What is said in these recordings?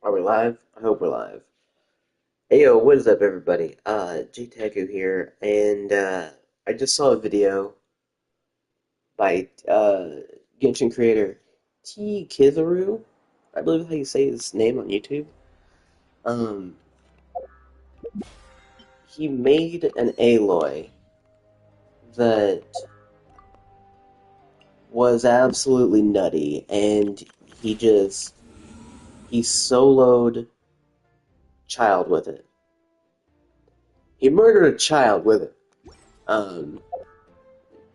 Are we live? I hope we're live. Heyo, what is up, everybody? J-Teku here, and I just saw a video by Genshin creator T. Kizaru. I believe how you say his name on YouTube. Um, he made an Aloy that was absolutely nutty, and he just he soloed child with it. He murdered a child with it. Um,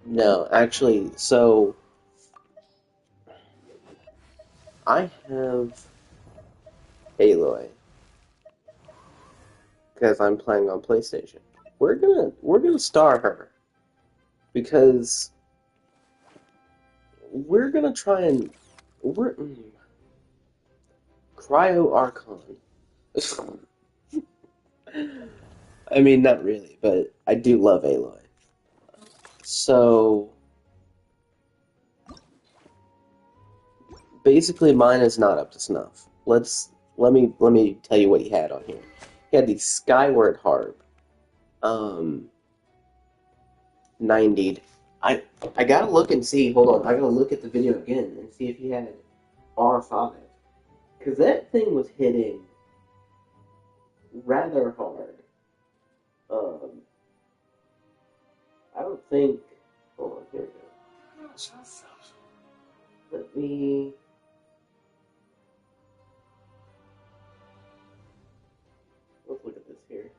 no, actually, so I have Aloy because I'm playing on PlayStation. We're gonna star her because we're gonna try and we're Cryo Archon. I mean, not really, but I do love Aloy. So basically, mine is not up to snuff. Let me tell you what he had on here. He had the Skyward Harp, um, 90'd. I I gotta look and see. Hold on, I gotta look at the video again and see if he had R5. Because that thing was hitting rather hard. Um, I don't think. Hold on, here we go. Let me. Let's look at this here.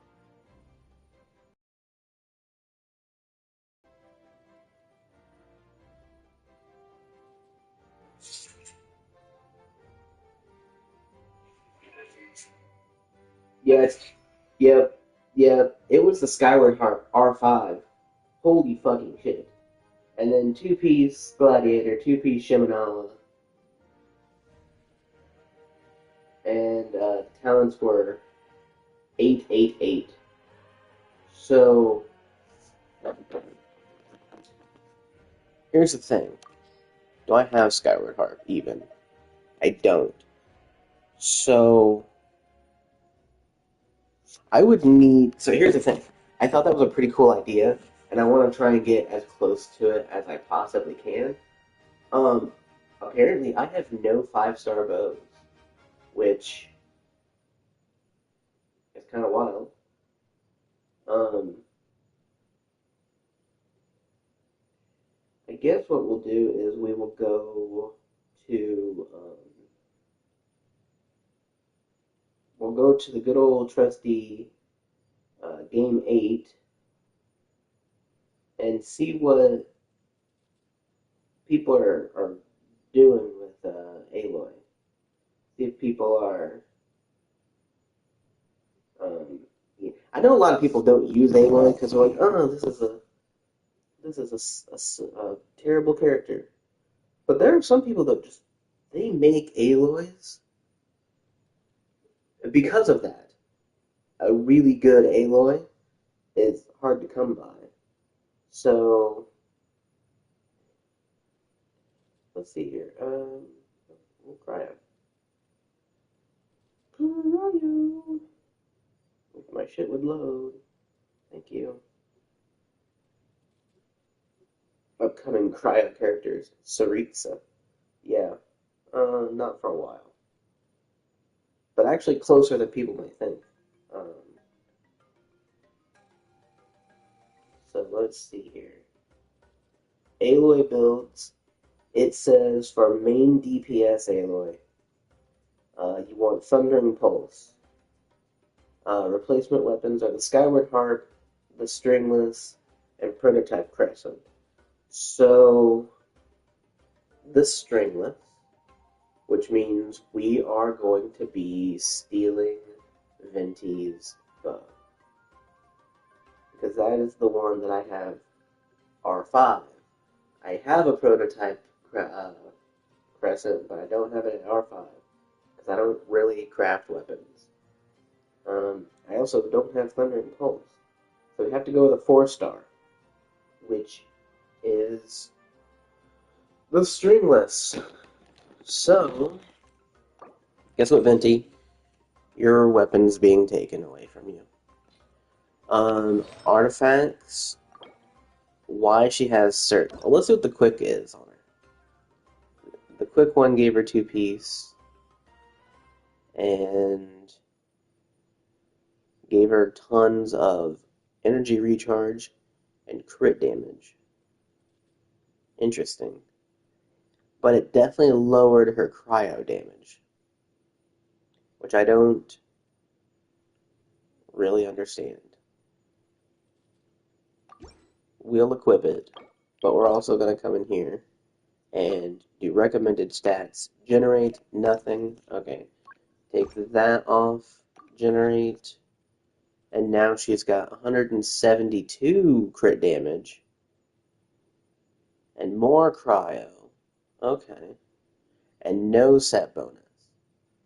Yes, yep, yep. It was the Skyward Harp R5. Holy fucking shit. And then two-piece Gladiator, two-piece Shimanala, and talents were 888. So, here's the thing. Do I have Skyward Harp even? I don't. So, I would need. So, here's the thing. I thought that was a pretty cool idea, and I want to try and get as close to it as I possibly can. Um, Apparently, I have no five-star bows, which is kind of wild. Um, I guess what we'll do is we will go to we'll go to the good old trusty game 8 and see what people are doing with Aloy. See if people are. Yeah. I know a lot of people don't use Aloy because they're like, oh, this is a terrible character. But there are some people that just they make Aloys because of that. A really good Aloy is hard to come by. So let's see here. We'll cry out. Cryo. If my shit would load. Thank you. Upcoming cryo characters. Saritsa. Yeah. Not for a while. But actually closer than people may think. Um, so let's see here. Aloy builds. It says for main DPS Aloy, you want Thundering Pulse. Replacement weapons are the Skyward Harp, the Stringless, and Prototype Crescent. So, the Stringless, which means we are going to be stealing Venti's bow. Because that is the one that I have R5. I have a Prototype Crescent, but I don't have it at R5. Because I don't really craft weapons. I also don't have Thundering Pulse. So we have to go with a 4-star, which is the Stringless. So, guess what, Venti? your weapon's being taken away from you. Artifacts. Why she has certain. Well, let's see what the quick is on her. The quick one gave her 2-piece and gave her tons of energy recharge and crit damage. Interesting. But it definitely lowered her cryo damage, which I don't really understand. We'll equip it, but we're also going to come in here and do recommended stats. Generate nothing. Okay. Take that off. Generate. And now she's got 172 crit damage. And more cryo. Okay. And no set bonus.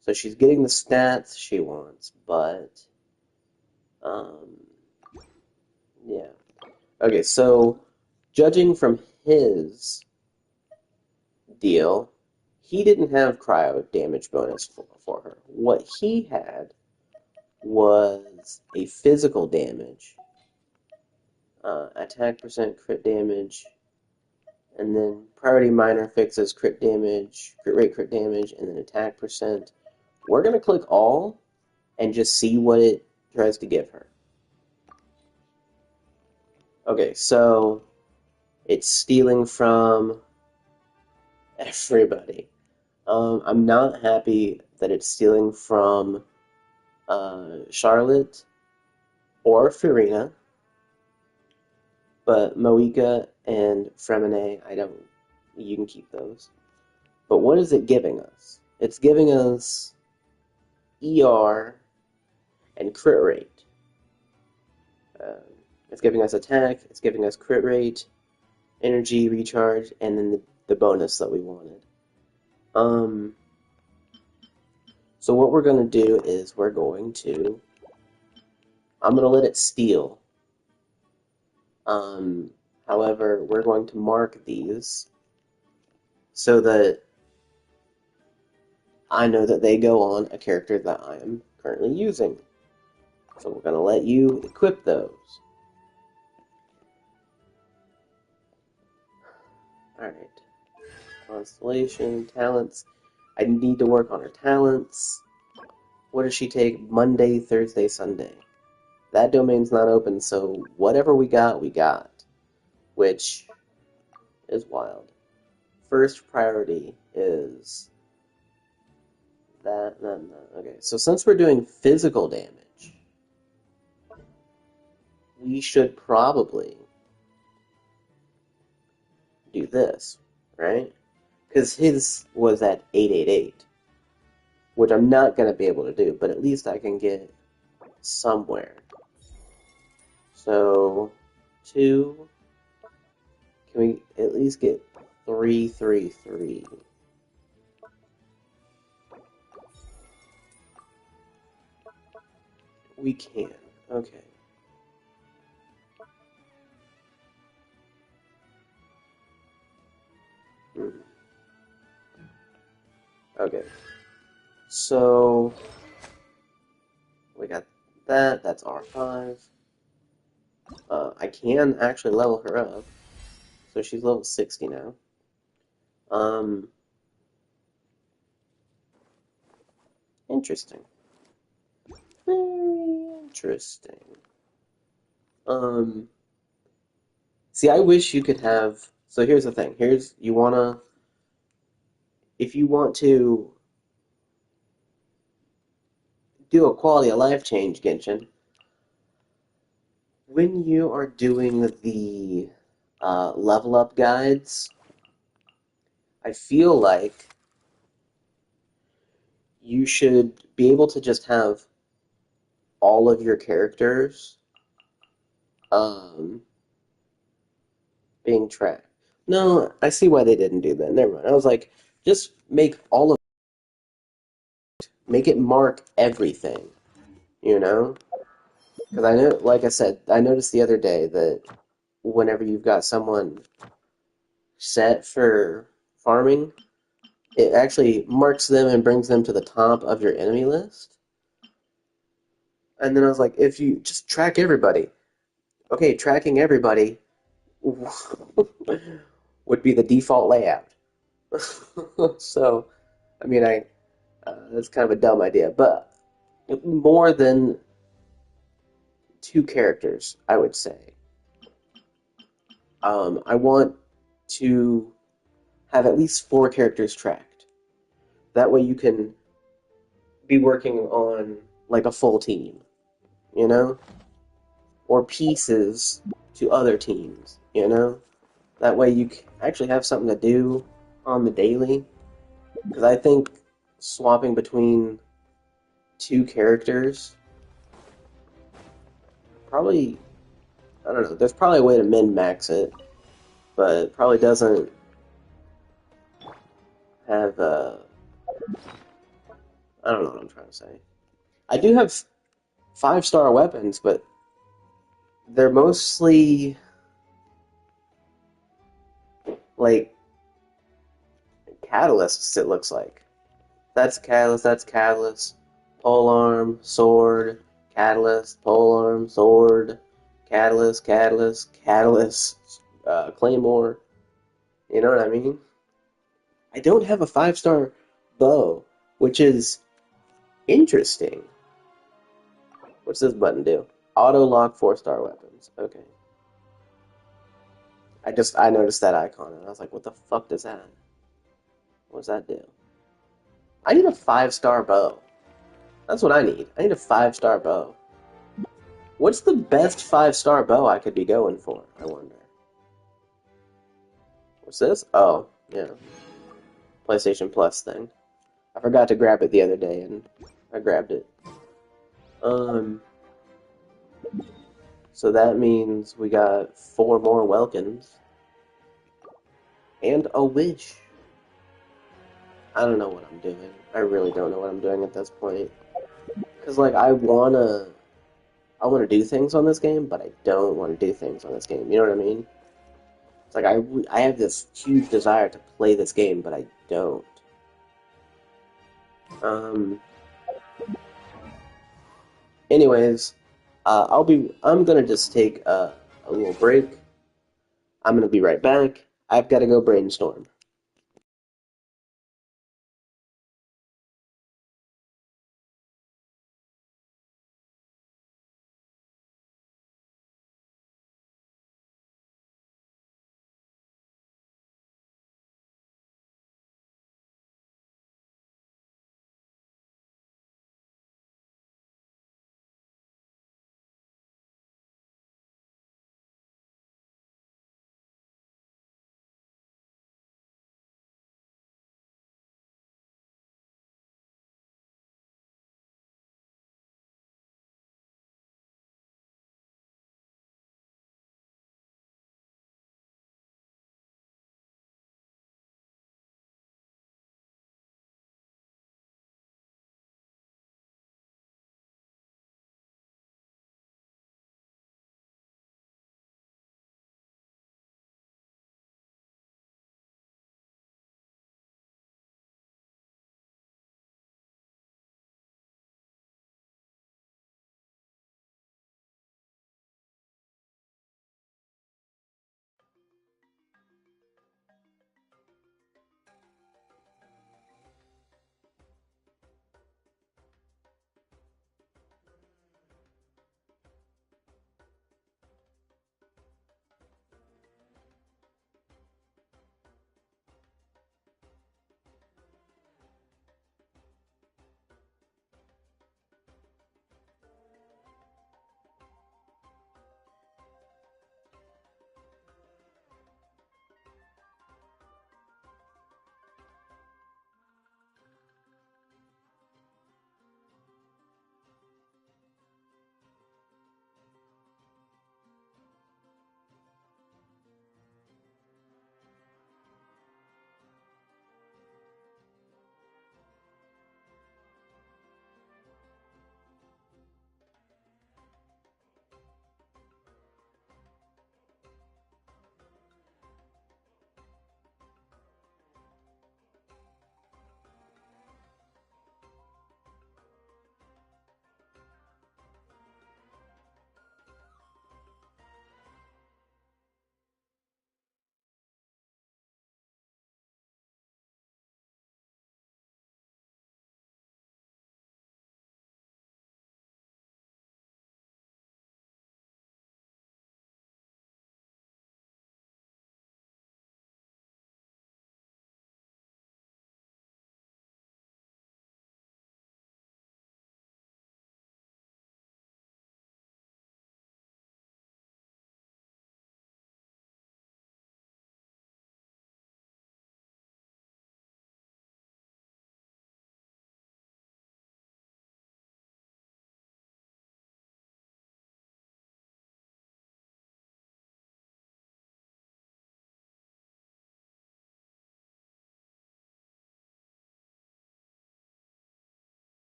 So she's getting the stats she wants, but um yeah. Okay, so judging from his deal, he didn't have cryo damage bonus for her. What he had was a physical damage, attack percent, crit damage, and then priority minor fixes crit damage, crit rate, crit damage, and then attack percent. We're going to click all and just see what it tries to give her. Okay, so it's stealing from everybody. I'm not happy that it's stealing from Charlotte or Farina, but Moika and Fremine, I don't. You can keep those. But what is it giving us? It's giving us ER and crit rate. It's giving us attack, it's giving us crit rate, energy recharge, and then the bonus that we wanted. So what we're going to do is I'm going to let it steal. However, we're going to mark these so that I know that they go on a character that I am currently using. So we're going to let you equip those. Alright. Constellation, talents. I need to work on her talents. What does she take? Monday, Thursday, Sunday. That domain's not open, so whatever we got, which is wild. First priority is that. Okay, so since we're doing physical damage, we should probably do this, right? Because his was at 888, which I'm not going to be able to do, but at least I can get somewhere. So, 2, can we at least get 333? We can, okay. Okay. So, we got that, that's R5. I can actually level her up. So she's level 60 now. Interesting. Very interesting. See, I wish you could have. So here's the thing. If you want to do a quality of life change, Genshin, when you are doing the level up guides, I feel like you should be able to just have all of your characters um, being tracked. No, I see why they didn't do that. Never mind. I was like, just make it mark everything, you know? Because I know, like I said, I noticed the other day that whenever you've got someone set for farming, it actually marks them and brings them to the top of your enemy list. And then I was like, if you just track everybody, okay, tracking everybody would be the default layout. So, I mean, that's kind of a dumb idea, but more than two characters, I would say. I want to have at least four characters tracked. That way you can be working on like a full team, you know? Or pieces to other teams, you know? That way you actually have something to do on the daily. Because I think swapping between two characters probably, I don't know, there's probably a way to min max it, but it probably doesn't have, I don't know what I'm trying to say. I do have five-star weapons, but they're mostly like catalysts, it looks like. That's catalyst, that's catalyst. Polearm, sword, catalyst, polearm, sword, catalyst, catalyst, catalyst, claymore. You know what I mean? I don't have a five-star bow, which is interesting. What's this button do? Auto lock four-star weapons. Okay. I noticed that icon and I was like, what the fuck does that? What does that do? I need a five-star bow. That's what I need. I need a five-star bow. What's the best five-star bow I could be going for, I wonder? What's this? Oh, yeah. PlayStation Plus thing. I forgot to grab it the other day and I grabbed it. Um, so that means we got four more Welkins and a wish. I don't know what I'm doing. I really don't know what I'm doing at this point. Cause like I wanna do things on this game, but I don't want to do things on this game. You know what I mean? It's like I have this huge desire to play this game, but I don't. Um. Anyways, I'm gonna just take a little break. I'm gonna be right back. I've got to go brainstorm.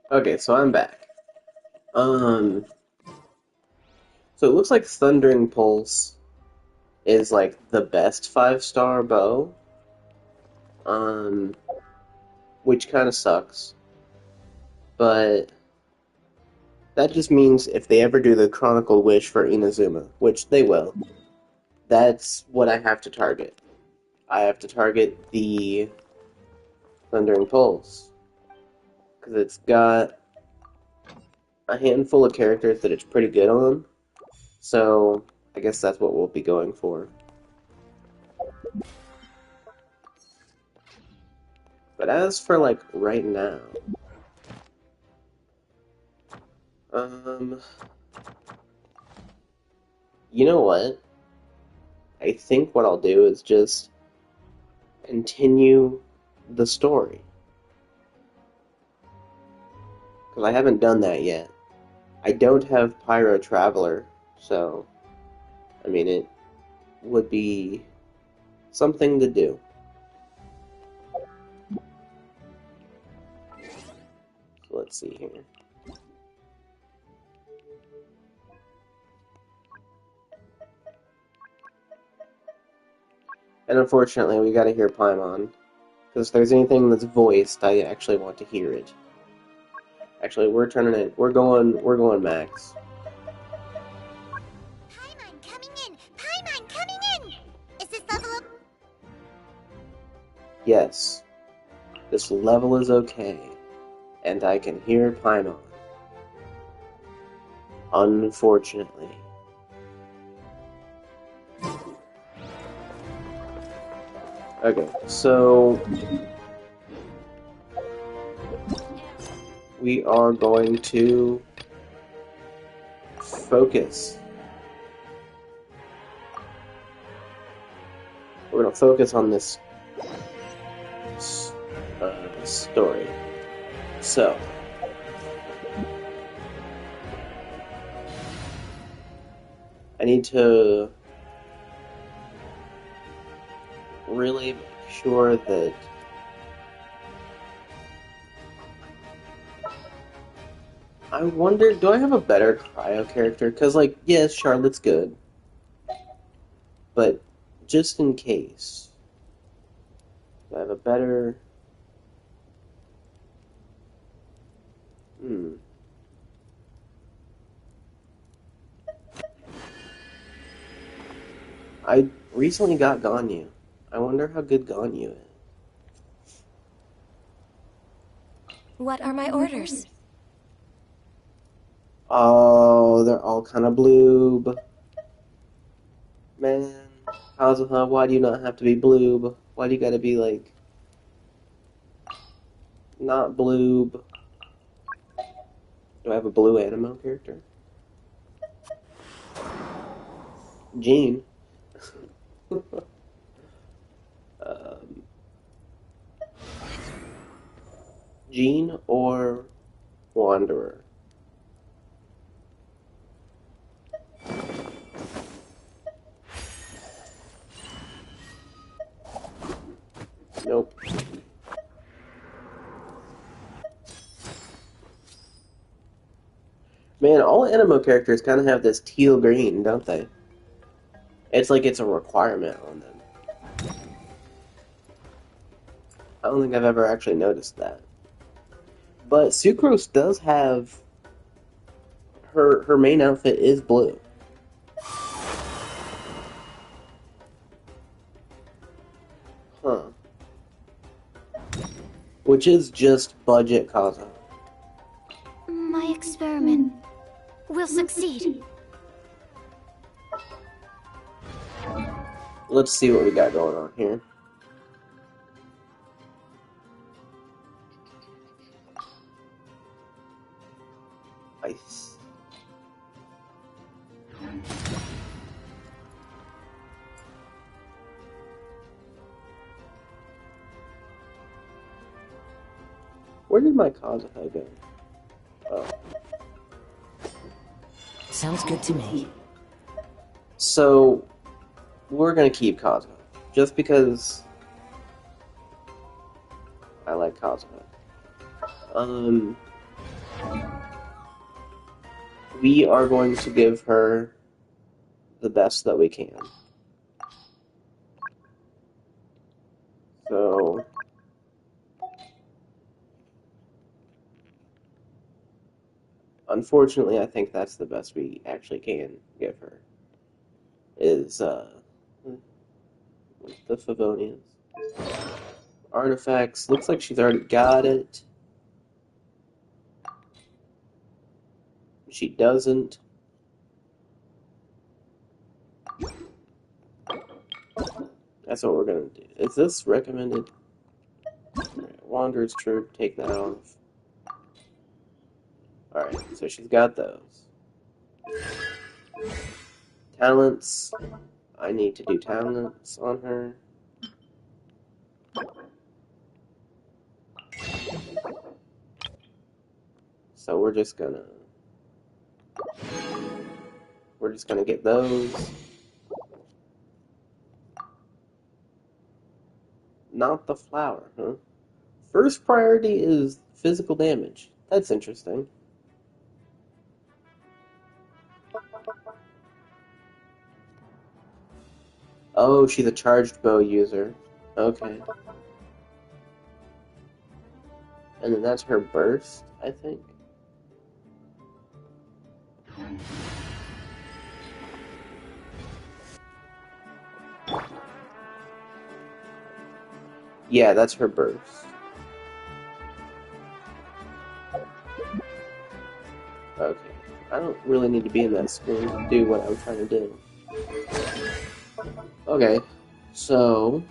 Okay, so I'm back. Um, so it looks like Thundering Pulse is like the best 5-star bow. Um, which kind of sucks, but that just means if they ever do the Chronicle Wish for Inazuma, which they will, that's what I have to target. I have to target the Thundering Pulse because it's got a handful of characters that it's pretty good on. So I guess that's what we'll be going for. But as for like right now, um, you know what? I think what I'll do is just continue the story because I haven't done that yet. I don't have Pyro Traveler, so I mean it would be something to do. So let's see here. And unfortunately, we gotta hear Paimon. Because if there's anything that's voiced, I actually want to hear it. Actually, we're turning it. We're going max. Paimon coming in! Paimon coming in! Is this level up? Yes, this level is okay, and I can hear Paimon. Unfortunately. Okay, so we are going to focus. We're going to focus on this story. So, I need to really make sure that I wonder, do I have a better cryo character? Because, like, yes, Charlotte's good, but just in case, do I have a better... Hmm. I recently got Ganyu. I wonder how good Ganyu is. What are my orders? Oh, they're all kind of bloob. Man, Kazuha, why do you not have to be bloob? Why do you gotta be, like, not bloob? Do I have a blue Animo character? Jean. um, Jean or Wanderer? Nope. Man, all Animo characters kind of have this teal green, don't they? It's like it's a requirement on them. I don't think I've ever actually noticed that. But Sucrose does have her main outfit is blue. Huh. Which is just budget Kazuha. My experiment will succeed. Let's see what we got going on here. Ice. Where did my Kazuha go? Oh. Sounds good to me. So, we're gonna keep Kazuha. Just because I like Kazuha. we are going to give her the best that we can. So, unfortunately, I think that's the best we actually can give her. Is, the Favonians. Artifacts. Looks like she's already got it. She doesn't. That's what we're gonna do. Is this recommended? Right, Wanderer's Troop, take that off. Alright, so she's got those. Talents. I need to do talents on her. So we're just gonna get those. Not the flower, huh? First priority is physical damage. That's interesting. Oh, she's a charged bow user. Okay. And then that's her burst, I think. Yeah, that's her burst. Okay. I don't really need to be in that screen to do what I'm trying to do. Okay. So...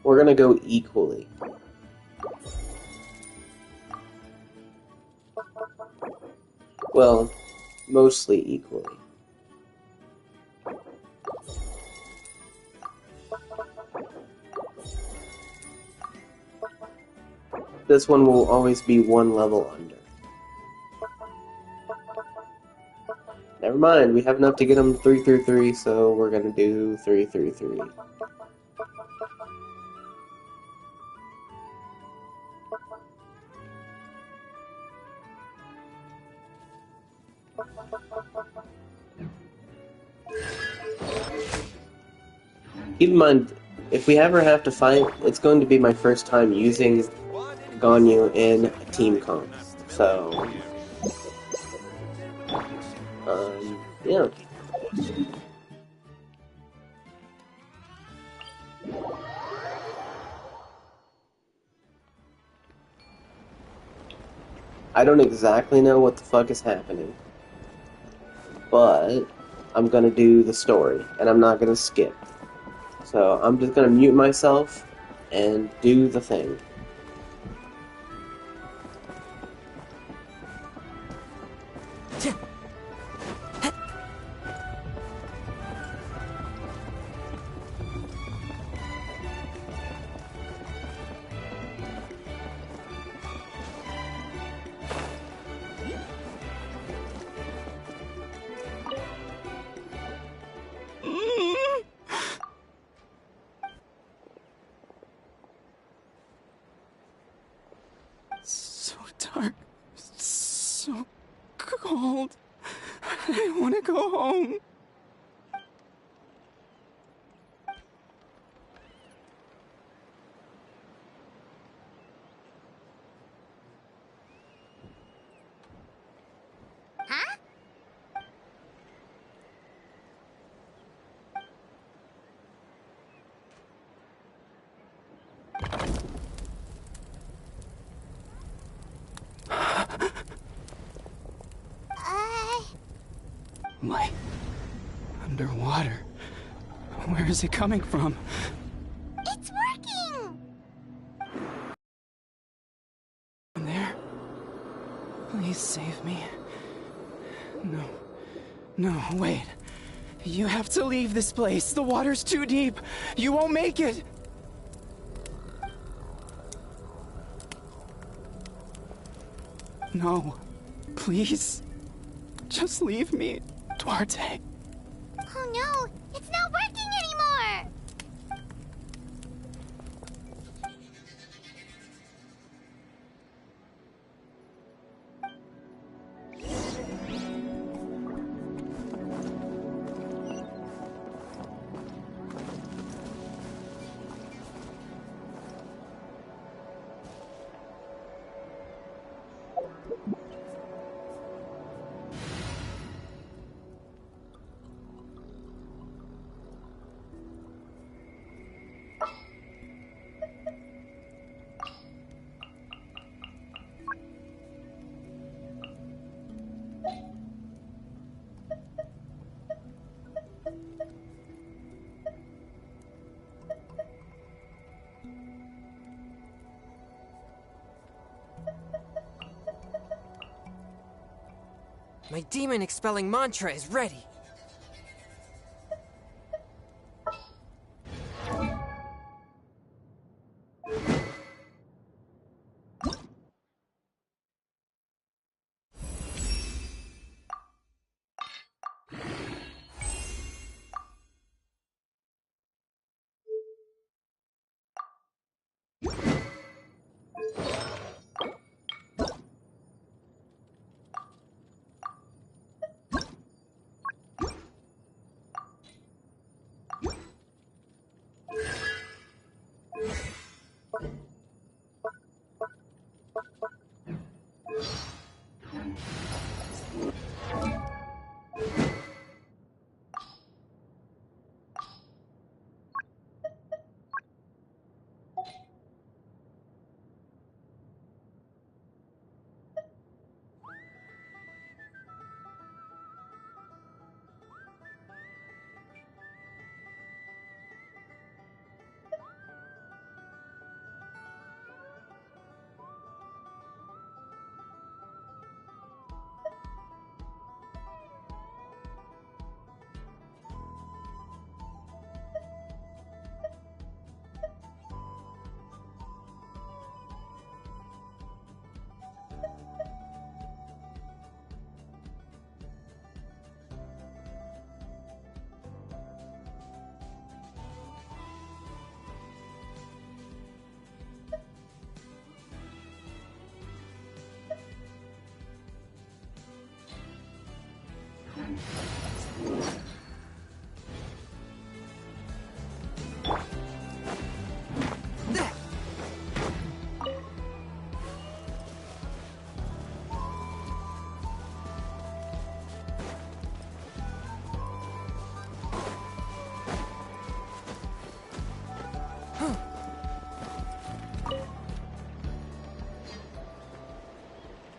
we're gonna go equally. Well, mostly equally. This one will always be one level under. Never mind, we have enough to get them 3 through 3, so we're gonna do 3 through 3. Keep in mind, if we ever have to fight, it's going to be my first time using Ganyu in a team comp. So, yeah. I don't exactly know what the fuck is happening, but I'm gonna do the story, and I'm not gonna skip. So I'm just gonna mute myself and do the thing. So dark, so cold. I want to go home. Huh? Light. Underwater. Where is it coming from? It's working! In there? Please save me. No. No, wait. You have to leave this place. The water's too deep. You won't make it. No. Please. Just leave me, Duarte. Oh no, it's not working anymore! My demon-expelling mantra is ready.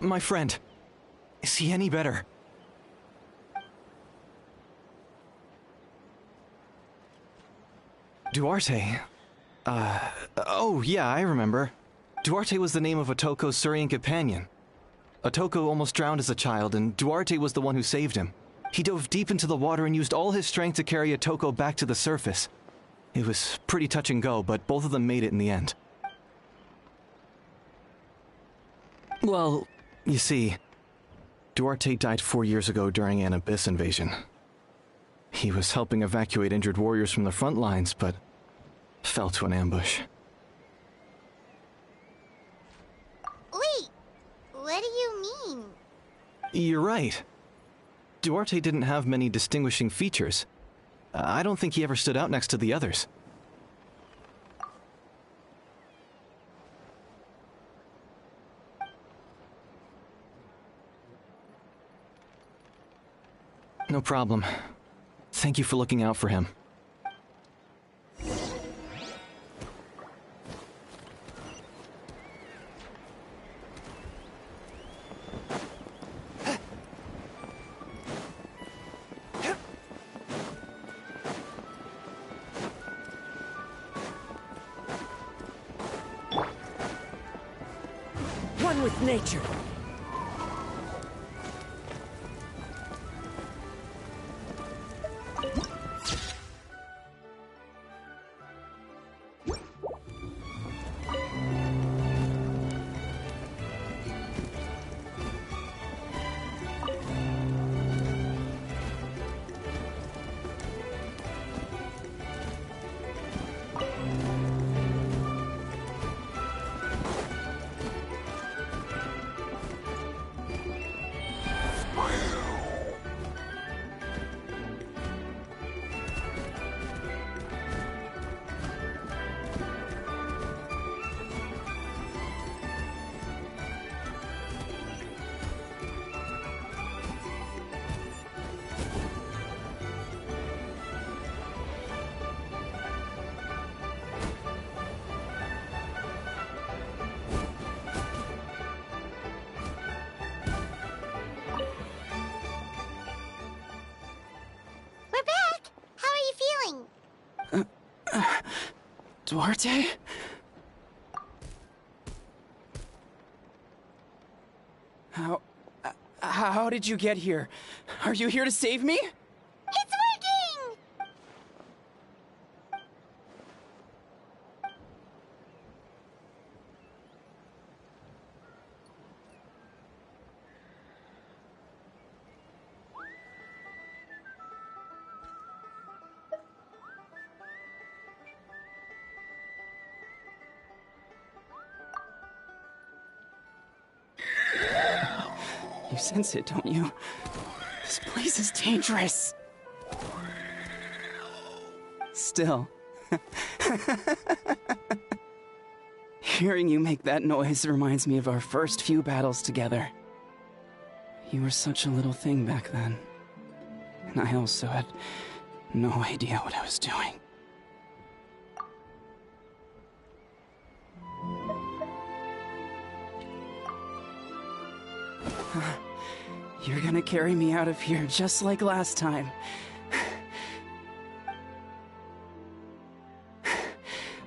My friend, is he any better? Duarte? Oh yeah, I remember. Duarte was the name of Otoko's Surian companion. Otoko almost drowned as a child, and Duarte was the one who saved him. He dove deep into the water and used all his strength to carry Otoko back to the surface. It was pretty touch and go, but both of them made it in the end. Well, you see, Duarte died 4 years ago during an Abyss invasion. He was helping evacuate injured warriors from the front lines, but fell to an ambush. Wait, what do you mean? You're right. Duarte didn't have many distinguishing features. I don't think he ever stood out next to the others. No problem. Thank you for looking out for him. One with nature. We're back! How are you feeling? Duarte? How... how did you get here? Are you here to save me? It's working! You sense it, don't you? This place is dangerous. Still. Hearing you make that noise reminds me of our first few battles together. You were such a little thing back then. And I also had no idea what I was doing. You're gonna carry me out of here just like last time.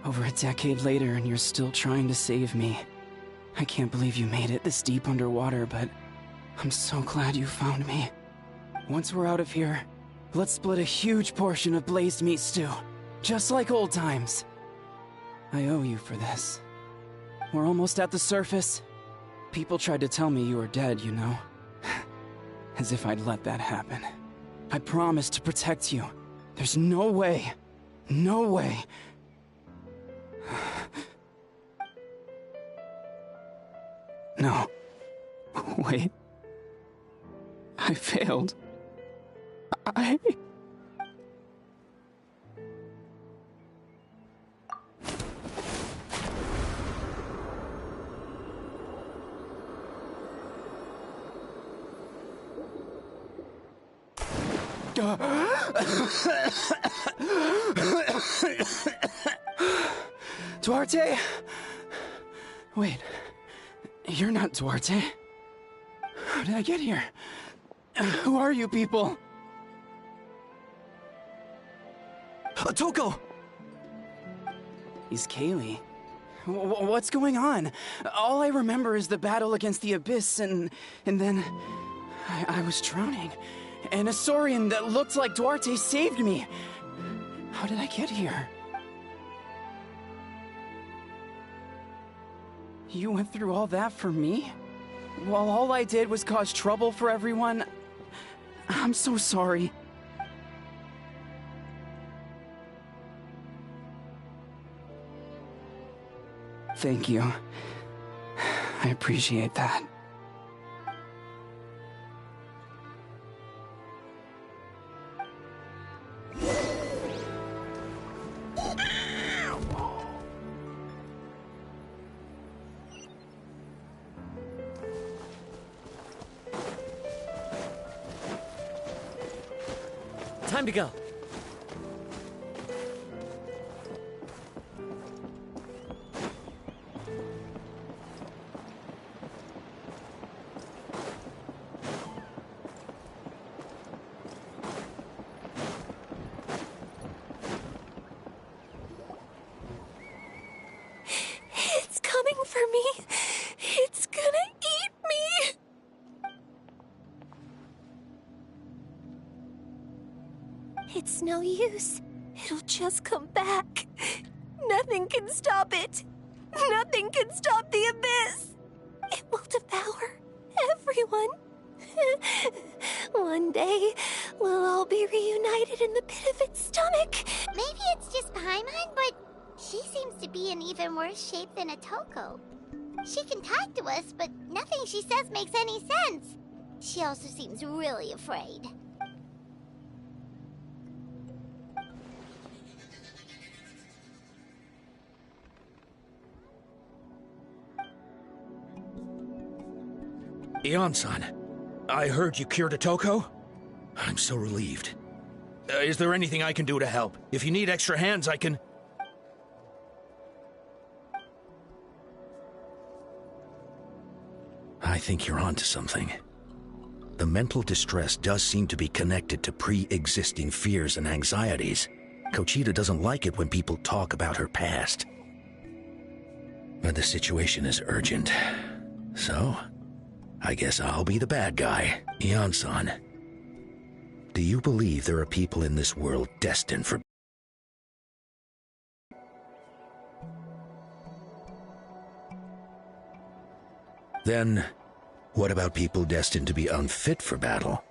Over a decade later, and you're still trying to save me. I can't believe you made it this deep underwater, but I'm so glad you found me. Once we're out of here, let's split a huge portion of blazed meat stew, just like old times. I owe you for this. We're almost at the surface. People tried to tell me you were dead, you know. As if I'd let that happen. I promised to protect you. There's no way. No way. No. Wait. I failed. I... Duarte? Wait, you're not Duarte. How did I get here? Who are you people? Toko! He's Kaylee. What's going on? All I remember is the battle against the Abyss, and then I was drowning. And a Saurian that looked like Duarte saved me. How did I get here? You went through all that for me? While all I did was cause trouble for everyone? I'm so sorry. Thank you. I appreciate that. Time to go. It's coming for me. It's gonna eat me. It's no use. It'll just come back. Nothing can stop it. Nothing can stop the abyss. It will devour everyone. One day, we'll all be reunited in the pit of its stomach. Maybe it's just Paimon, but she seems to be in even worse shape than a Toko. She can talk to us, but nothing she says makes any sense. She also seems really afraid. Ion-san, I heard you cured a Toko? I'm so relieved. Is there anything I can do to help? If you need extra hands, I can... I think you're onto something. The mental distress does seem to be connected to pre-existing fears and anxieties. Kochita doesn't like it when people talk about her past. But the situation is urgent. So, I guess I'll be the bad guy, Ian-san. Do you believe there are people in this world destined for... Then, what about people destined to be unfit for battle?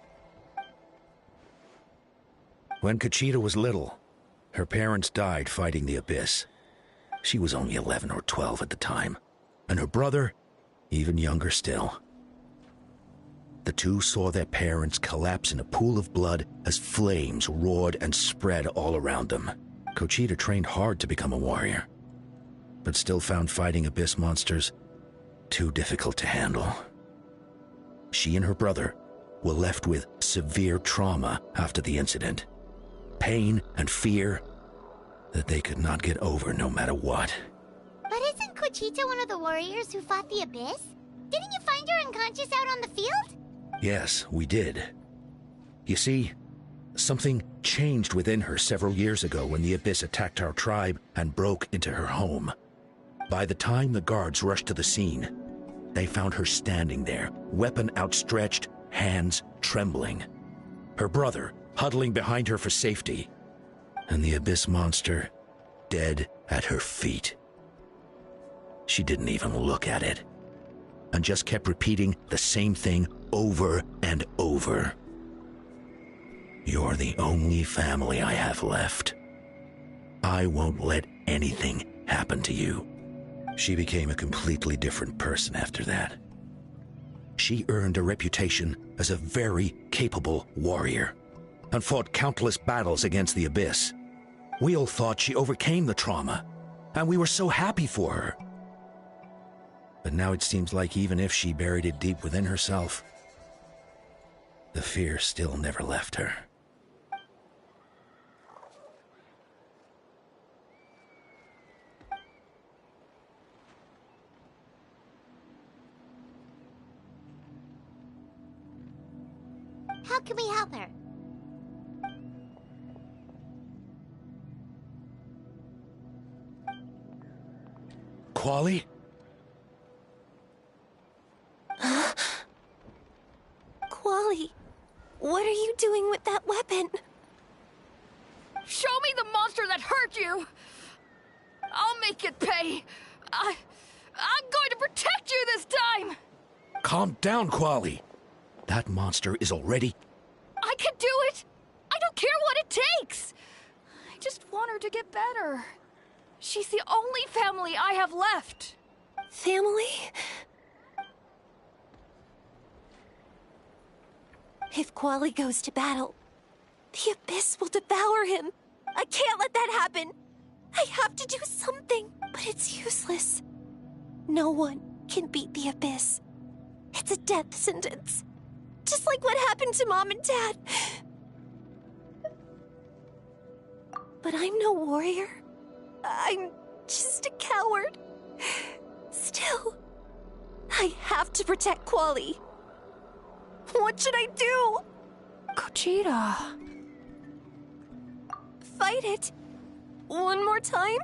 When Kachita was little, her parents died fighting the Abyss. She was only 11 or 12 at the time, and her brother, even younger still. The two saw their parents collapse in a pool of blood as flames roared and spread all around them. Kochita trained hard to become a warrior, but still found fighting Abyss monsters too difficult to handle. She and her brother were left with severe trauma after the incident. Pain and fear that they could not get over no matter what. But isn't Kochita one of the warriors who fought the Abyss? Didn't you find her unconscious out on the field? Yes, we did. You see, something changed within her several years ago when the Abyss attacked our tribe and broke into her home. By the time the guards rushed to the scene, they found her standing there, weapon outstretched, hands trembling. Her brother huddling behind her for safety, and the Abyss monster dead at her feet. She didn't even look at it, and just kept repeating the same thing over and over. You're the only family I have left. I won't let anything happen to you. She became a completely different person after that. She earned a reputation as a very capable warrior, and fought countless battles against the Abyss. We all thought she overcame the trauma, and we were so happy for her. But now it seems like even if she buried it deep within herself, the fear still never left her. How can we help her? Quali? Quali, what are you doing with that weapon? Show me the monster that hurt you! I'll make it pay! I'm going to protect you this time! Calm down, Quali. That monster is already... I can do it! I don't care what it takes! I just want her to get better. She's the only family I have left. Family? If Quali goes to battle, the Abyss will devour him. I can't let that happen. I have to do something, but it's useless. No one can beat the Abyss. It's a death sentence. Just like what happened to Mom and Dad. But I'm no warrior. I'm just a coward. Still, I have to protect Quali. What should I do? Kochita. Fight it. One more time?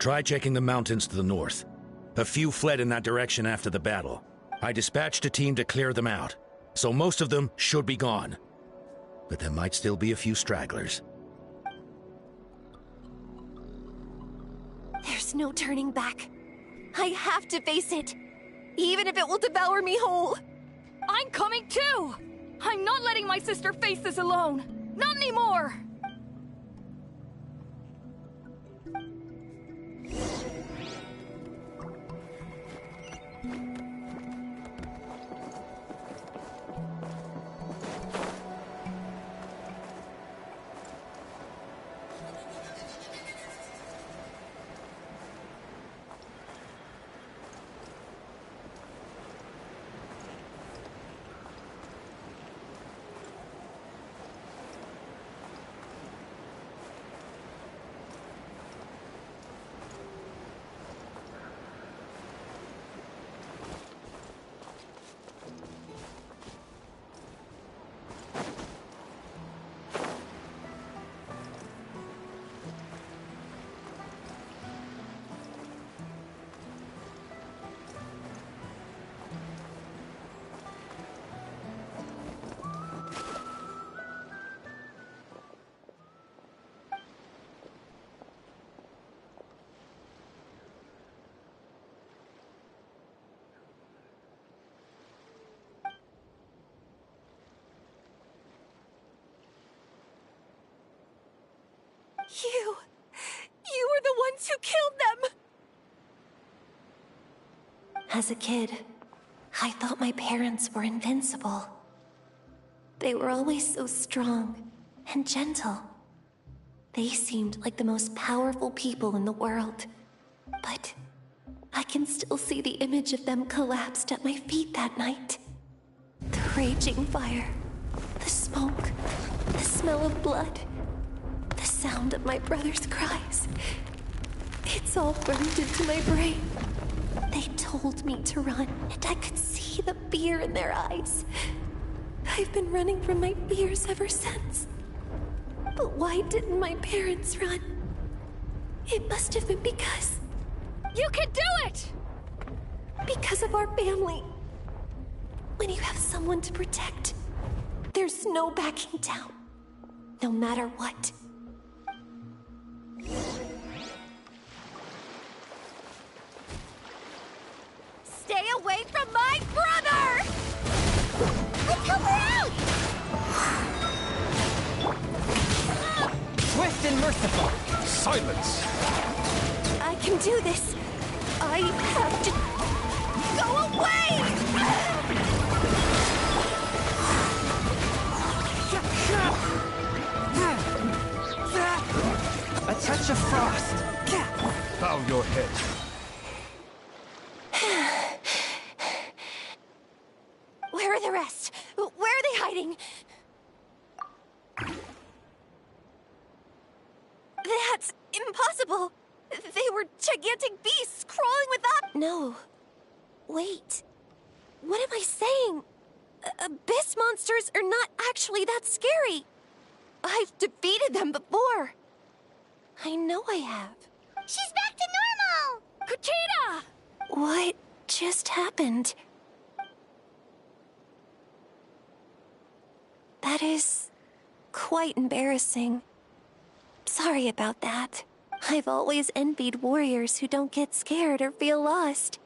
Try checking the mountains to the north. A few fled in that direction after the battle. I dispatched a team to clear them out, so most of them should be gone. But there might still be a few stragglers. There's no turning back. I have to face it, even if it will devour me whole. I'm coming too! I'm not letting my sister face this alone! Not anymore! You. You were the ones who killed them! As a kid, I thought my parents were invincible. They were always so strong and gentle. They seemed like the most powerful people in the world. But I can still see the image of them collapsed at my feet that night. The raging fire, the smoke, the smell of blood, the sound of my brother's cries. It's all burned into my brain. They told me to run, and I could see the fear in their eyes. I've been running from my fears ever since. But why didn't my parents run? It must have been because... You can do it! Because of our family. When you have someone to protect, there's no backing down. No matter what. Stay away from my brother! Let's help her out! Swift and merciful. Silence! I can do this. I have to... Go away! A touch of frost. Bow your head. Where are the rest? Where are they hiding? That's impossible. They were gigantic beasts crawling without... No. Wait. What am I saying? Abyss monsters are not actually that scary. I've defeated them before. I know I have. She's back to normal! Kuchita! What just happened? That is quite embarrassing. Sorry about that. I've always envied warriors who don't get scared or feel lost.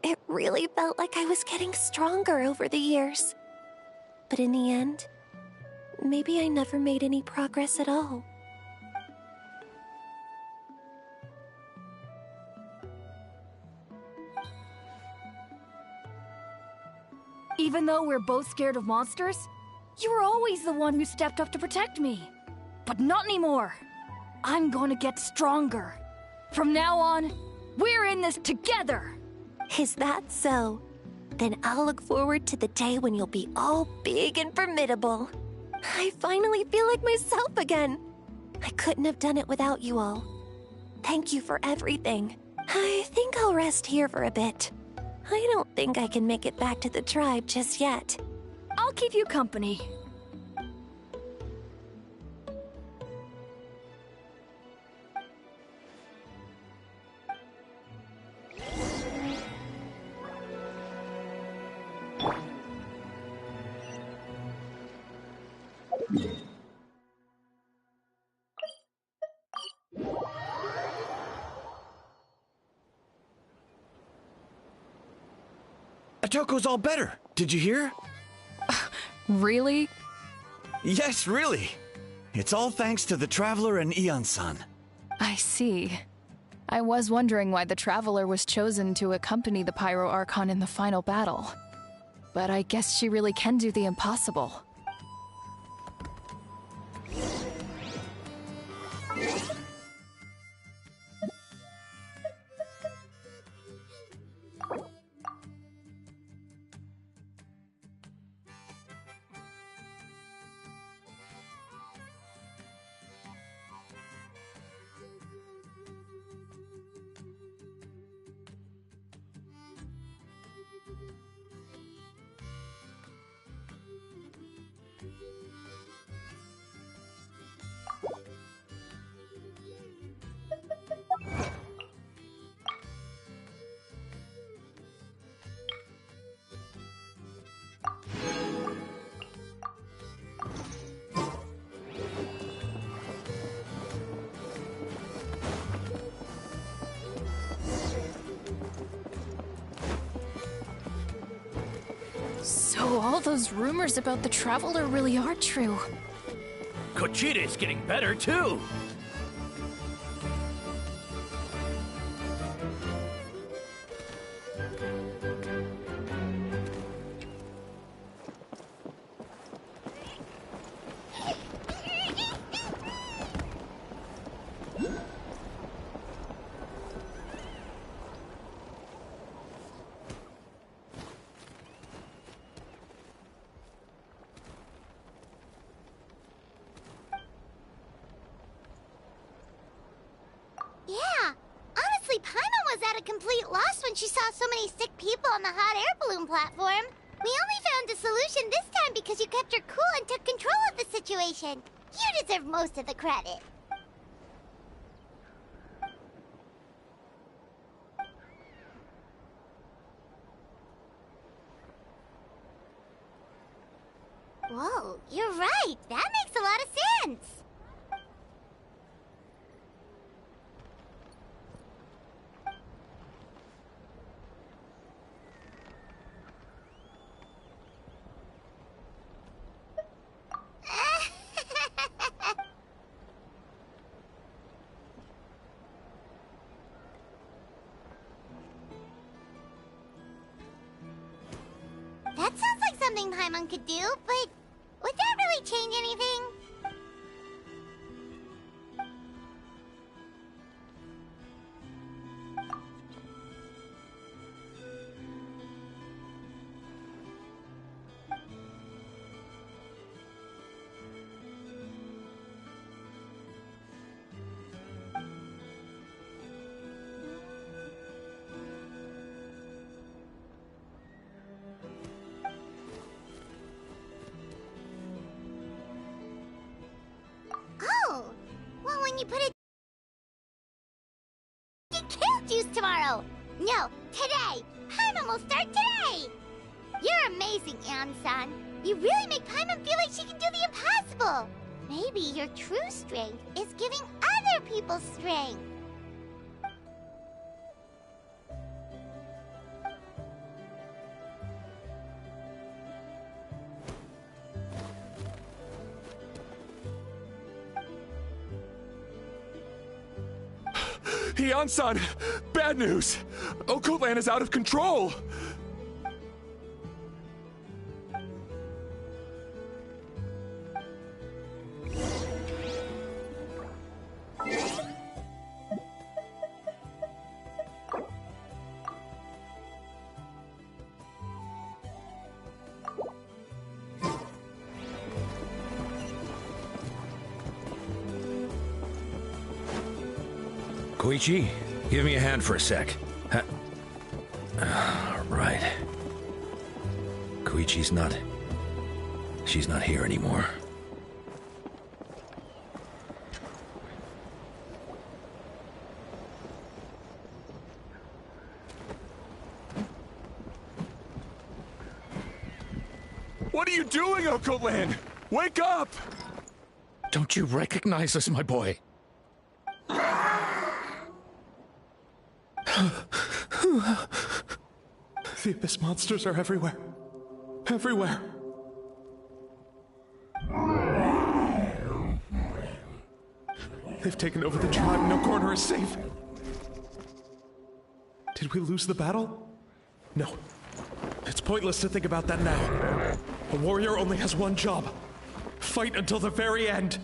It really felt like I was getting stronger over the years. But in the end, maybe I never made any progress at all. Even though we're both scared of monsters, you were always the one who stepped up to protect me. But not anymore. I'm going to get stronger. From now on, we're in this together. Is that so? Then I'll look forward to the day when you'll be all big and formidable. I finally feel like myself again. I couldn't have done it without you all. Thank you for everything. I think I'll rest here for a bit. I don't think I can make it back to the tribe just yet. I'll keep you company. J-Teku's all better. Did you hear? Really? Yes, really. It's all thanks to the Traveler and Ian-san. I see. I was wondering why the Traveler was chosen to accompany the Pyro Archon in the final battle. But I guess she really can do the impossible. So all those rumors about the Traveler really are true. Kuchita is getting better, too. complete loss when she saw so many sick people on the hot air balloon platform. We only found a solution this time because you kept her cool and took control of the situation. You deserve most of the credit. Whoa, you're right. That makes a lot of sense. That sounds like something Paimon could do, but would that really change anything? Oh, well, when you put it, get kale juice tomorrow. No, today. Paimon will start today. You're amazing, Ansan. You really make Paimon feel like she can do the impossible. Maybe your true strength is giving other people strength. Hian-san! Bad news! Okoland is out of control! Koichi, give me a hand for a sec. Right. Koichi's not... She's not here anymore. What are you doing, Okoland? Wake up! Don't you recognize us, my boy? The Abyss monsters are everywhere. Everywhere. They've taken over the tribe. No corner is safe. Did we lose the battle? No. It's pointless to think about that now. A warrior only has one job. Fight until the very end.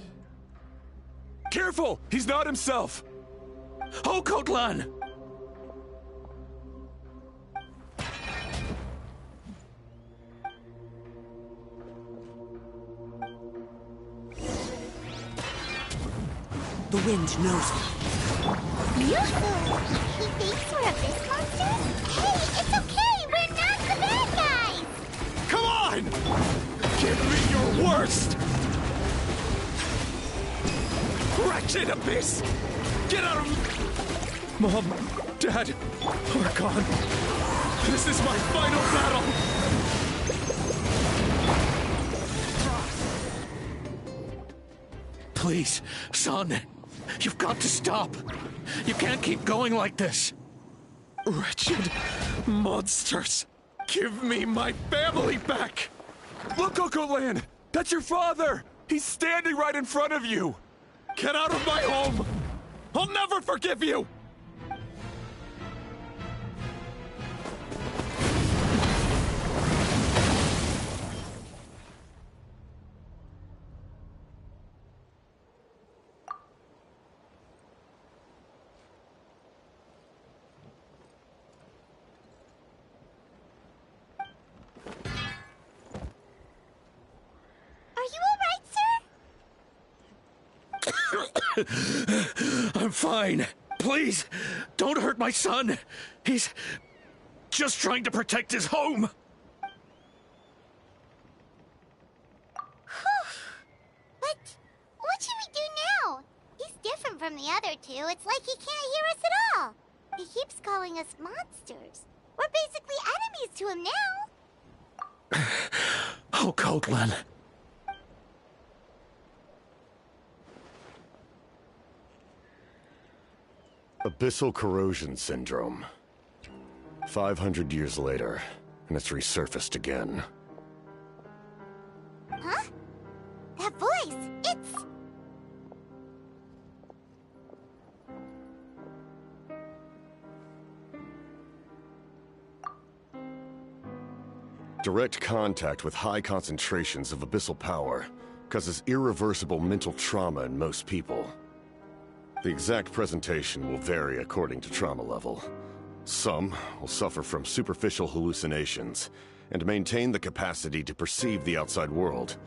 Careful! He's not himself! Okotlan! The wind knows me. He thinks we're Abyss monsters? Hey, it's okay! We're not the bad guys! Come on! Give me your worst! Wretched Abyss! Get out of... Mom, Dad, are gone. This is my final battle! Please, son. You've got to stop. You can't keep going like this. Wretched monsters! Give me my family back! Look, Okoland! That's your father! He's standing right in front of you! Get out of my home! I'll never forgive you! Are you alright, sir? I'm fine. Please, don't hurt my son. He's just trying to protect his home. But what should we do now? He's different from the other two. It's like he can't hear us at all. He keeps calling us monsters. We're basically enemies to him now. Oh, Coatlan. Abyssal corrosion syndrome. 500 years later, and it's resurfaced again. Huh? That voice, it's... Direct contact with high concentrations of abyssal power causes irreversible mental trauma in most people. The exact presentation will vary according to trauma level. Some will suffer from superficial hallucinations and maintain the capacity to perceive the outside world.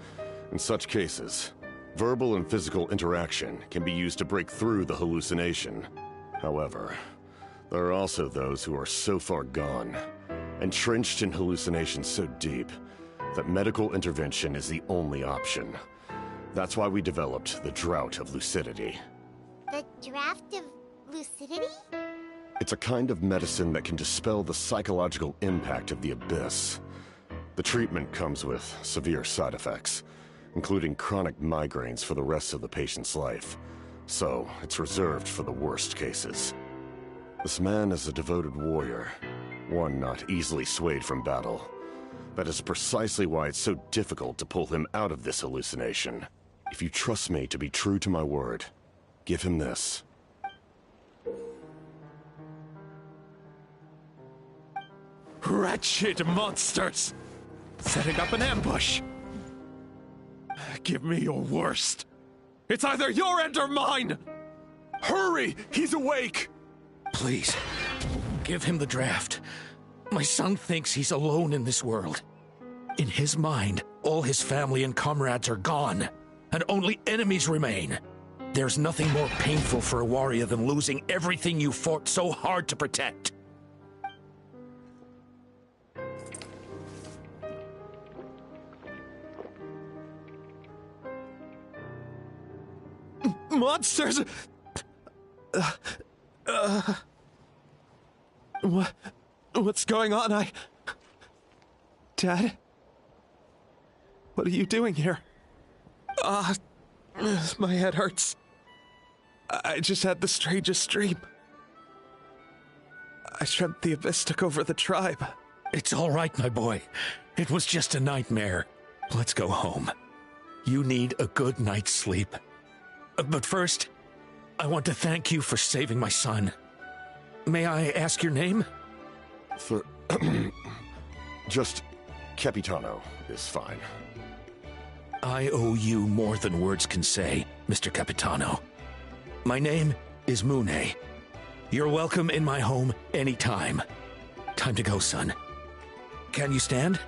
In such cases, verbal and physical interaction can be used to break through the hallucination. However, there are also those who are so far gone, entrenched in hallucinations so deep, that medical intervention is the only option. That's why we developed the Drought of Lucidity. The draft of lucidity? It's a kind of medicine that can dispel the psychological impact of the Abyss. The treatment comes with severe side effects, including chronic migraines for the rest of the patient's life. So, it's reserved for the worst cases. This man is a devoted warrior, one not easily swayed from battle. That is precisely why it's so difficult to pull him out of this hallucination. If you trust me to be true to my word, give him this. Wretched monsters! Setting up an ambush! Give me your worst. It's either your end or mine! Hurry! He's awake! Please, give him the draft. My son thinks he's alone in this world. In his mind, all his family and comrades are gone, and only enemies remain. There's nothing more painful for a warrior than losing everything you fought so hard to protect. Monsters! What's going on? Dad? What are you doing here? My head hurts. I just had the strangest dream. I dreamt the Abyss took over the tribe. It's all right, my boy. It was just a nightmare. Let's go home. You need a good night's sleep. But first, I want to thank you for saving my son. May I ask your name? Just Capitano is fine. I owe you more than words can say, Mr. Capitano. My name is Mune. You're welcome in my home anytime. Time to go, son. Can you stand?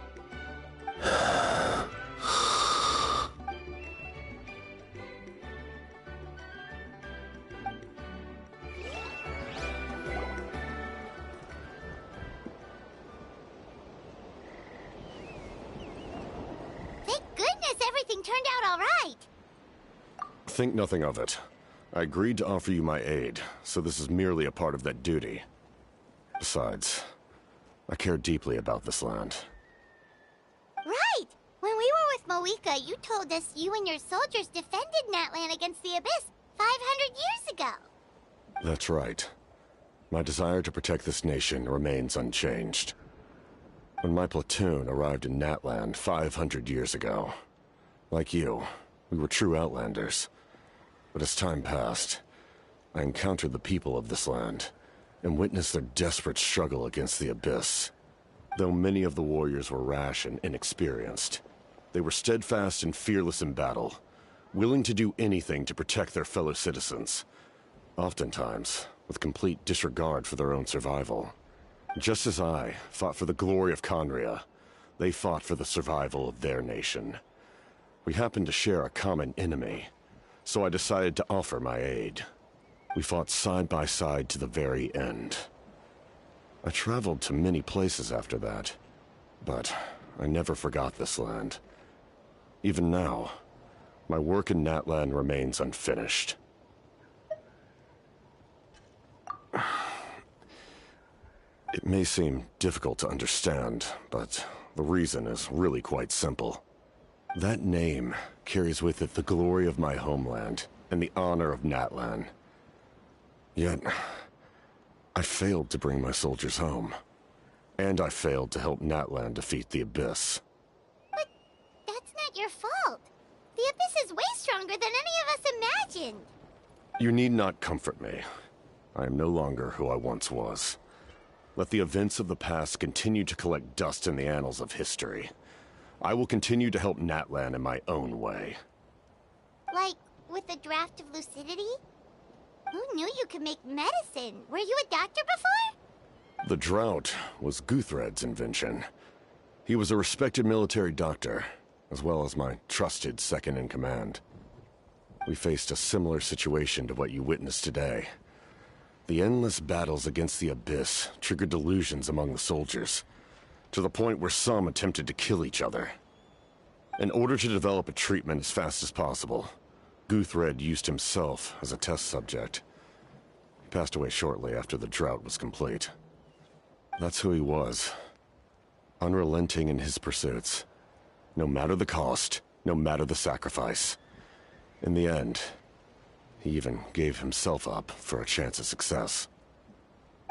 Think nothing of it. I agreed to offer you my aid, so this is merely a part of that duty. Besides, I care deeply about this land. Right! When we were with Moika, you told us you and your soldiers defended Natlan against the Abyss 500 years ago. That's right. My desire to protect this nation remains unchanged. When my platoon arrived in Natlan 500 years ago, like you, we were true outlanders. But as time passed, I encountered the people of this land and witnessed their desperate struggle against the Abyss. Though many of the warriors were rash and inexperienced, they were steadfast and fearless in battle, willing to do anything to protect their fellow citizens, oftentimes with complete disregard for their own survival. Just as I fought for the glory of Conria, they fought for the survival of their nation. We happened to share a common enemy, so I decided to offer my aid. We fought side by side to the very end. I traveled to many places after that, but I never forgot this land. Even now, my work in Natlan remains unfinished. It may seem difficult to understand, but the reason is really quite simple. That name carries with it the glory of my homeland and the honor of Natlan. Yet, I failed to bring my soldiers home. And I failed to help Natlan defeat the Abyss. But that's not your fault. The Abyss is way stronger than any of us imagined. You need not comfort me. I am no longer who I once was. Let the events of the past continue to collect dust in the annals of history. I will continue to help Natlan in my own way. Like, with the draft of lucidity? Who knew you could make medicine? Were you a doctor before? The drought was Guthred's invention. He was a respected military doctor, as well as my trusted second-in-command. We faced a similar situation to what you witnessed today. The endless battles against the Abyss triggered delusions among the soldiers, to the point where some attempted to kill each other. In order to develop a treatment as fast as possible, Guthred used himself as a test subject. He passed away shortly after the drought was complete. That's who he was. Unrelenting in his pursuits. No matter the cost, no matter the sacrifice. In the end, he even gave himself up for a chance at success.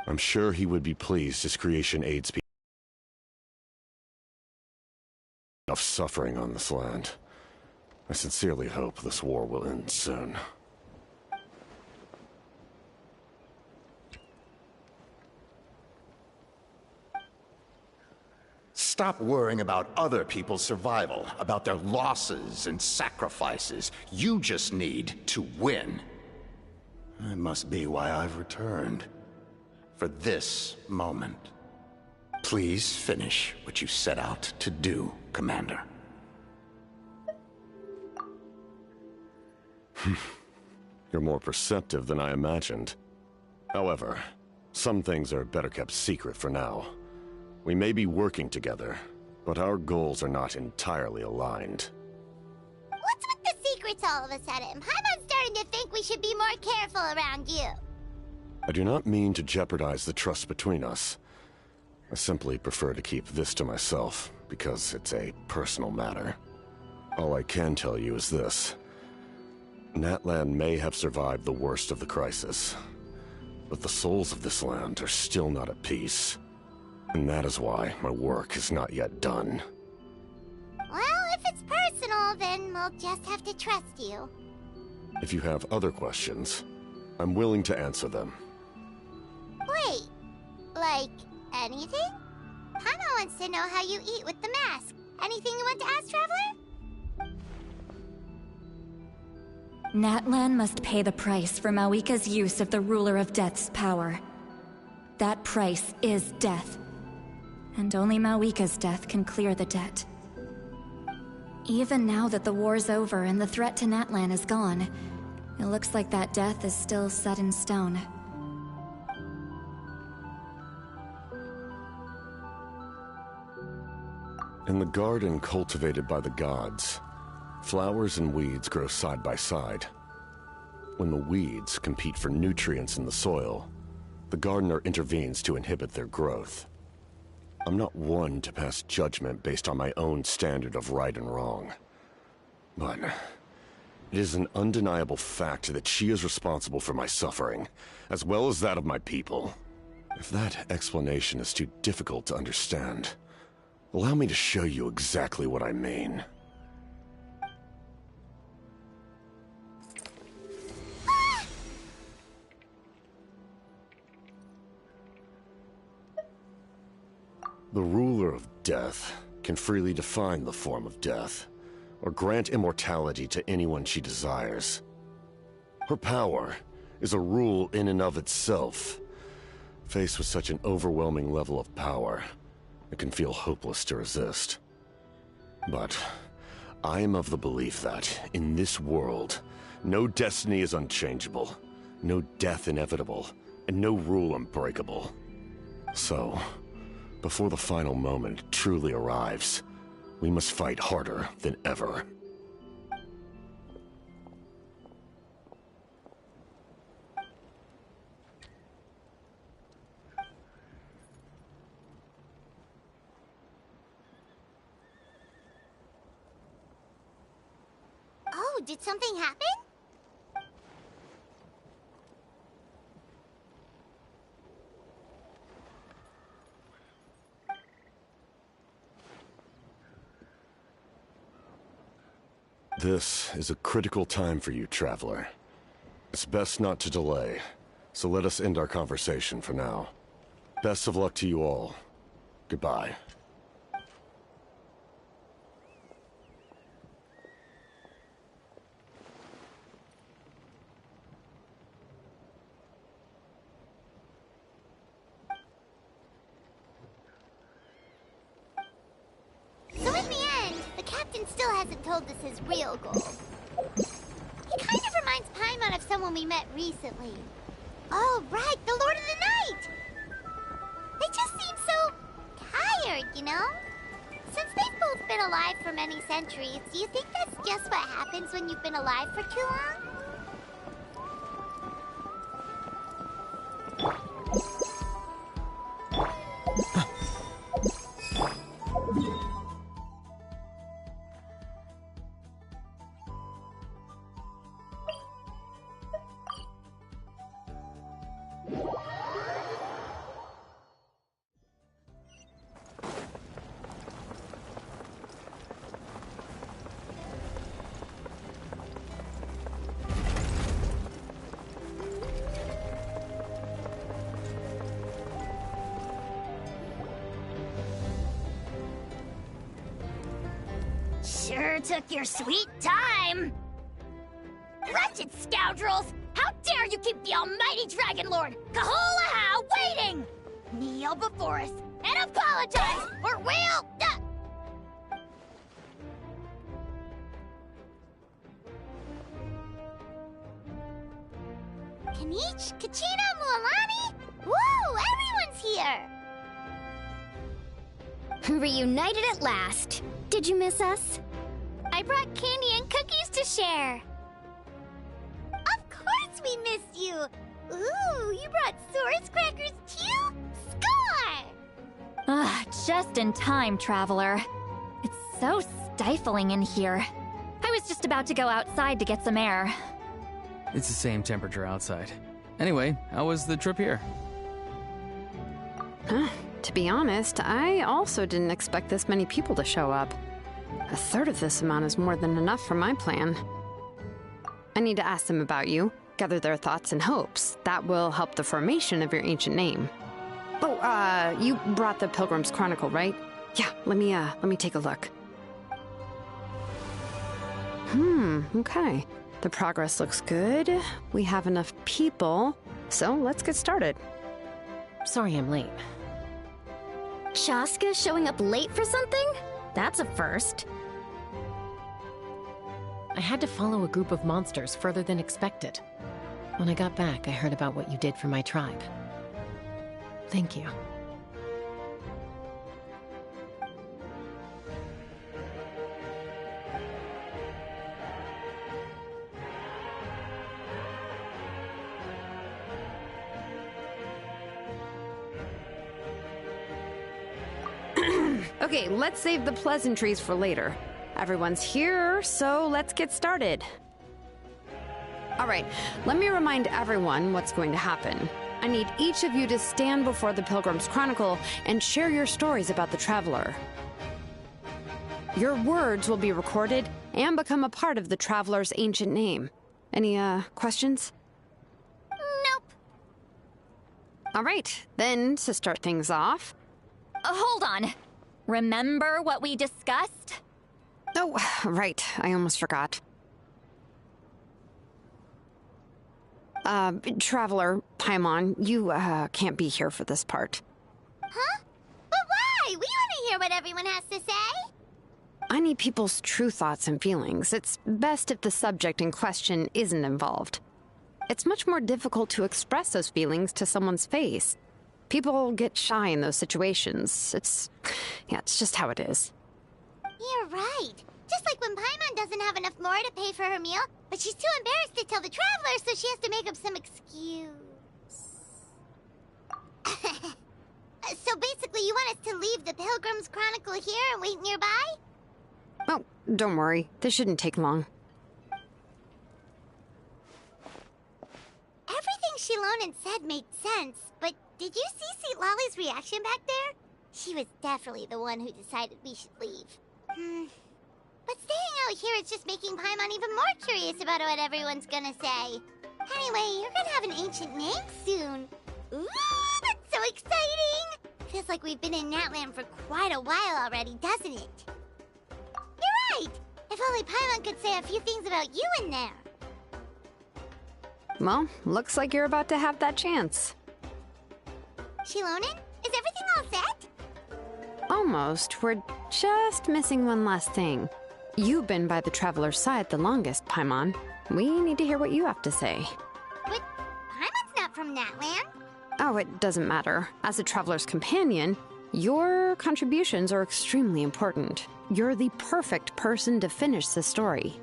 I'm sure he would be pleased his creation aids people. Enough suffering on this land. I sincerely hope this war will end soon. Stop worrying about other people's survival, about their losses and sacrifices. You just need to win. That must be why I've returned. For this moment. Please finish what you set out to do, Commander. You're more perceptive than I imagined. However, some things are better kept secret for now. We may be working together, but our goals are not entirely aligned. What's with the secrets all of a sudden? Paimon's starting to think we should be more careful around you. I do not mean to jeopardize the trust between us. I simply prefer to keep this to myself, because it's a personal matter. All I can tell you is this. Natlan may have survived the worst of the crisis, but the souls of this land are still not at peace. And that is why my work is not yet done. Well, if it's personal, then we'll just have to trust you. If you have other questions, I'm willing to answer them. Wait, like anything? Paimon wants to know how you eat with the mask. Anything you want to ask, Traveler? Natlan must pay the price for Mawika's use of the Ruler of Death's power. That price is death. And only Mawika's death can clear the debt. Even now that the war's over and the threat to Natlan is gone, it looks like that death is still set in stone. In the garden cultivated by the gods, flowers and weeds grow side by side. When the weeds compete for nutrients in the soil, the gardener intervenes to inhibit their growth. I'm not one to pass judgment based on my own standard of right and wrong. But it is an undeniable fact that she is responsible for my suffering, as well as that of my people. If that explanation is too difficult to understand, allow me to show you exactly what I mean. The ruler of death can freely define the form of death, or grant immortality to anyone she desires. Her power is a rule in and of itself. Faced with such an overwhelming level of power, it can feel hopeless to resist. But I am of the belief that, in this world, no destiny is unchangeable, no death inevitable, and no rule unbreakable. So, before the final moment truly arrives, we must fight harder than ever. Oh, did something happen? This is a critical time for you, Traveler. It's best not to delay, so let us end our conversation for now. Best of luck to you all. Goodbye. So in the end, the captain still hasn't told us his real goal. He kind of reminds Paimon of someone we met recently. Oh, right, the Lord of the Night! They just seem so tired, you know? Since they've both been alive for many centuries, do you think that's just what happens when you've been alive for too long? Sure took your sweet time! Wretched scoundrels! How dare you keep the almighty Dragon Lord, Kahulaha, waiting! Kneel before us and apologize, or we'll... Kanich, Kachina, Mualani? Woo, everyone's here! Reunited at last. Did you miss us? I brought candy and cookies to share. Of course we missed you! Ooh, you brought Source crackers too? Score! Just in time, Traveler. It's so stifling in here. I was just about to go outside to get some air. It's the same temperature outside. Anyway, how was the trip here? To be honest, I also didn't expect this many people to show up. A third of this amount is more than enough for my plan. I need to ask them about you, gather their thoughts and hopes. That will help the formation of your ancient name. Oh, you brought the Pilgrim's Chronicle, right? Yeah, let me take a look. Okay. The progress looks good. We have enough people, so let's get started. Sorry I'm late. Shaska showing up late for something? That's a first. I had to follow a group of monsters further than expected. When I got back, I heard about what you did for my tribe. Thank you. Okay, let's save the pleasantries for later. Everyone's here, so let's get started. All right, let me remind everyone what's going to happen. I need each of you to stand before the Pilgrim's Chronicle and share your stories about the Traveler. Your words will be recorded and become a part of the Traveler's ancient name. Any, questions? Nope. All right, then, to start things off... Hold on. Remember what we discussed? Oh, right. I almost forgot. Traveler, Paimon, you, can't be here for this part. Huh? But why? We want to hear what everyone has to say. I need people's true thoughts and feelings. It's best if the subject in question isn't involved. It's much more difficult to express those feelings to someone's face. People get shy in those situations. It's just how it is. You're right. Just like when Paimon doesn't have enough more to pay for her meal, but she's too embarrassed to tell the traveler, so she has to make up some excuse. So basically, you want us to leave the Pilgrim's Chronicle here and wait nearby? Oh, don't worry. This shouldn't take long. Everything Shilonen said made sense, but did you see Sweet Lolly's reaction back there? She was definitely the one who decided we should leave. But staying out here is just making Paimon even more curious about what everyone's gonna say. Anyway, you're gonna have an ancient name soon. Ooh, that's so exciting! Feels like we've been in Natlan for quite a while already, doesn't it? You're right! If only Paimon could say a few things about you in there. Well, looks like you're about to have that chance. Shilonen, is everything all set? Almost. We're just missing one last thing. You've been by the Traveler's side the longest, Paimon. We need to hear what you have to say. But Paimon's not from Natlan. Oh, it doesn't matter. As a Traveler's companion, your contributions are extremely important. You're the perfect person to finish the story.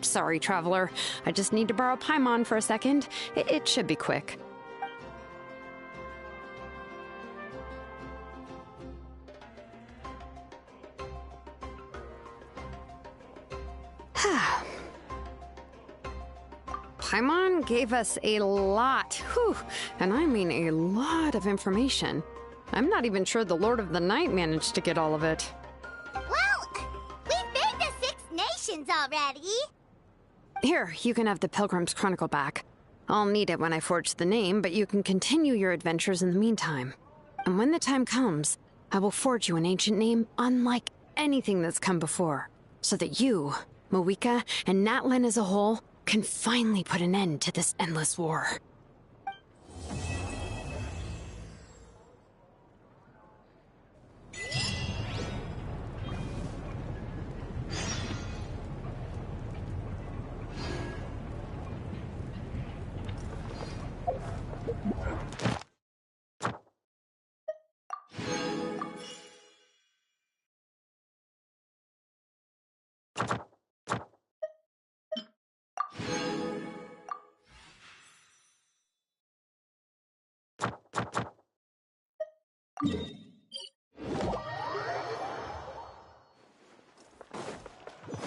Sorry, Traveler. I just need to borrow Paimon for a second. It should be quick. Paimon gave us a lot, and I mean a lot of information. I'm not even sure the Lord of the Night managed to get all of it. Well, we've been to 6 nations already. Here, you can have the Pilgrim's Chronicle back. I'll need it when I forge the name, but you can continue your adventures in the meantime. And when the time comes, I will forge you an ancient name unlike anything that's come before, so that you, Moeka, and Natlan as a whole can finally put an end to this endless war.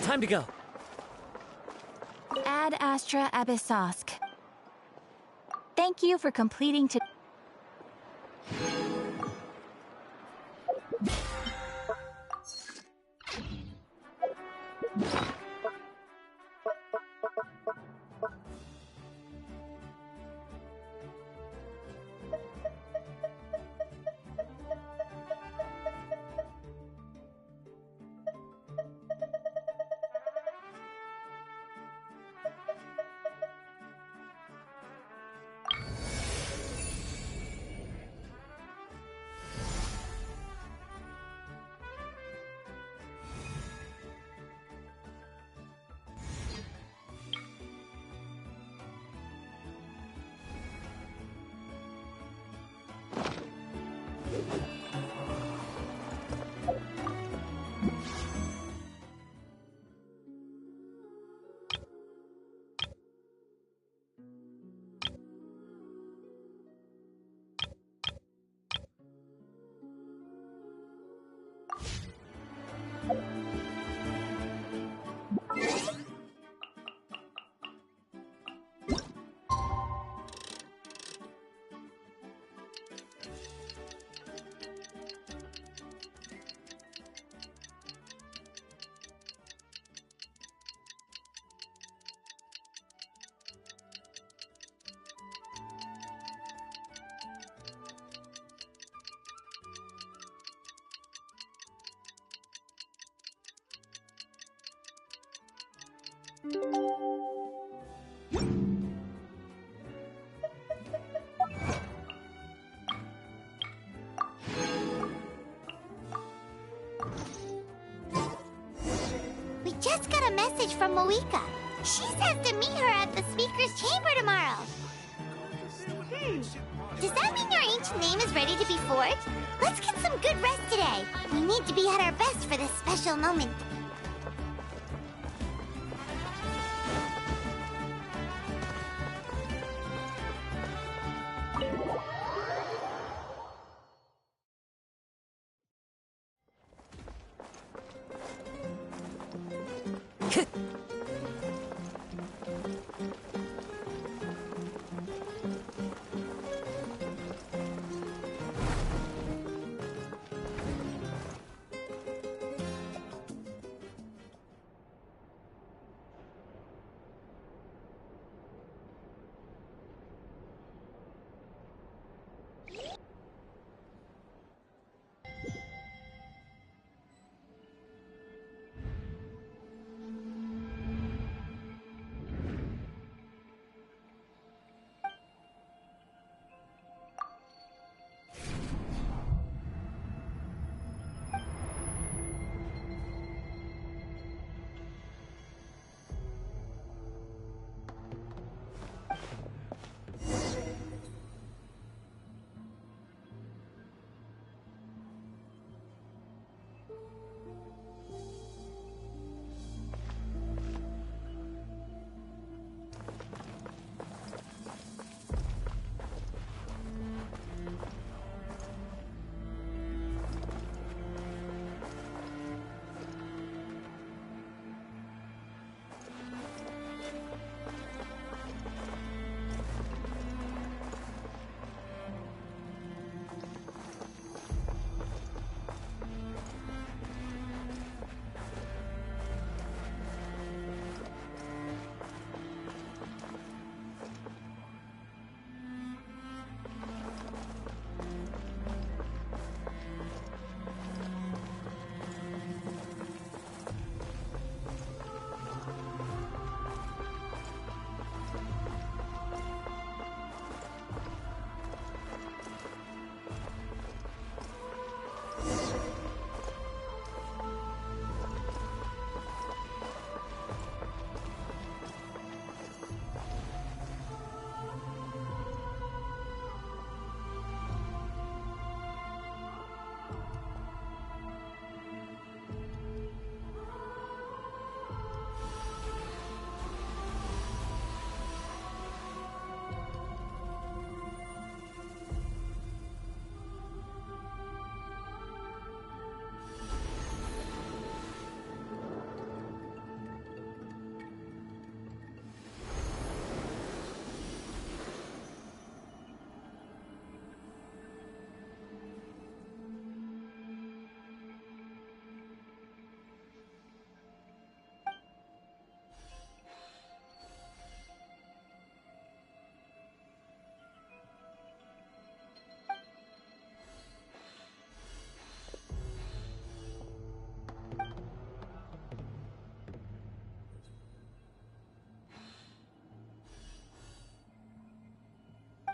Time to go. Ad Astra Abyssosk. Thank you for completing to. We just got a message from Moeka. She says to meet her at the speaker's chamber tomorrow. Does that mean your ancient name is ready to be forged? Let's get some good rest today. We need to be at our best for this special moment.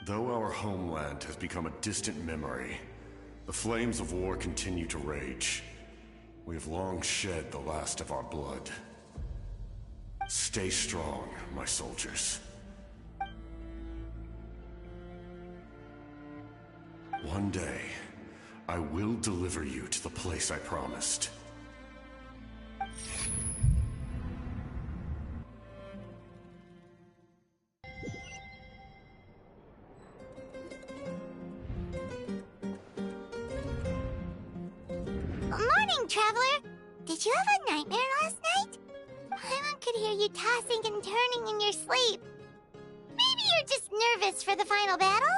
Though our homeland has become a distant memory, the flames of war continue to rage. We have long shed the last of our blood. Stay strong, my soldiers. One day, I will deliver you to the place I promised. Morning, Traveler! Did you have a nightmare last night? Paimon could hear you tossing and turning in your sleep. Maybe you're just nervous for the final battle?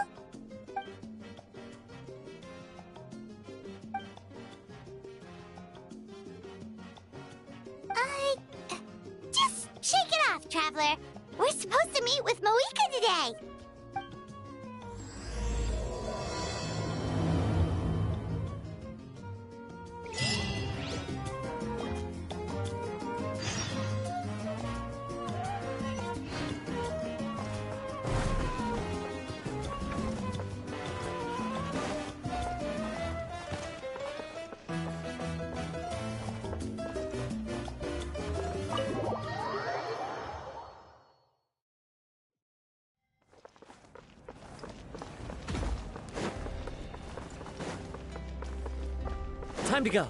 Just shake it off, Traveler. We're supposed to meet with Moika today. Time to go.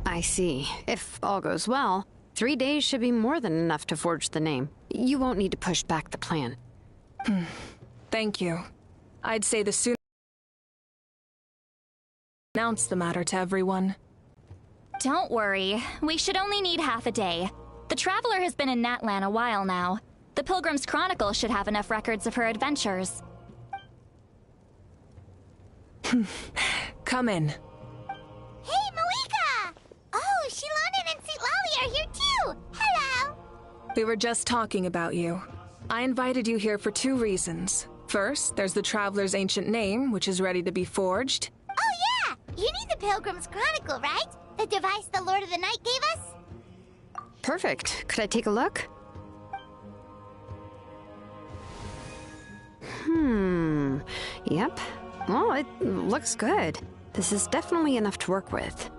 I see. If all goes well, 3 days should be more than enough to forge the name. You won't need to push back the plan. Thank you. I'd say the sooner announce the matter to everyone. Don't worry. We should only need half a day. The Traveler has been in Natlan a while now. The Pilgrim's Chronicle should have enough records of her adventures. Come in. Hey, Malika! Oh, Shilonen and St. Lolly are here too! Hello! We were just talking about you. I invited you here for 2 reasons. First, there's the Traveler's ancient name, which is ready to be forged. Oh yeah! You need the Pilgrim's Chronicle, right? The device the Lord of the Night gave us? Perfect. Could I take a look? Yep. Well, it looks good. This is definitely enough to work with.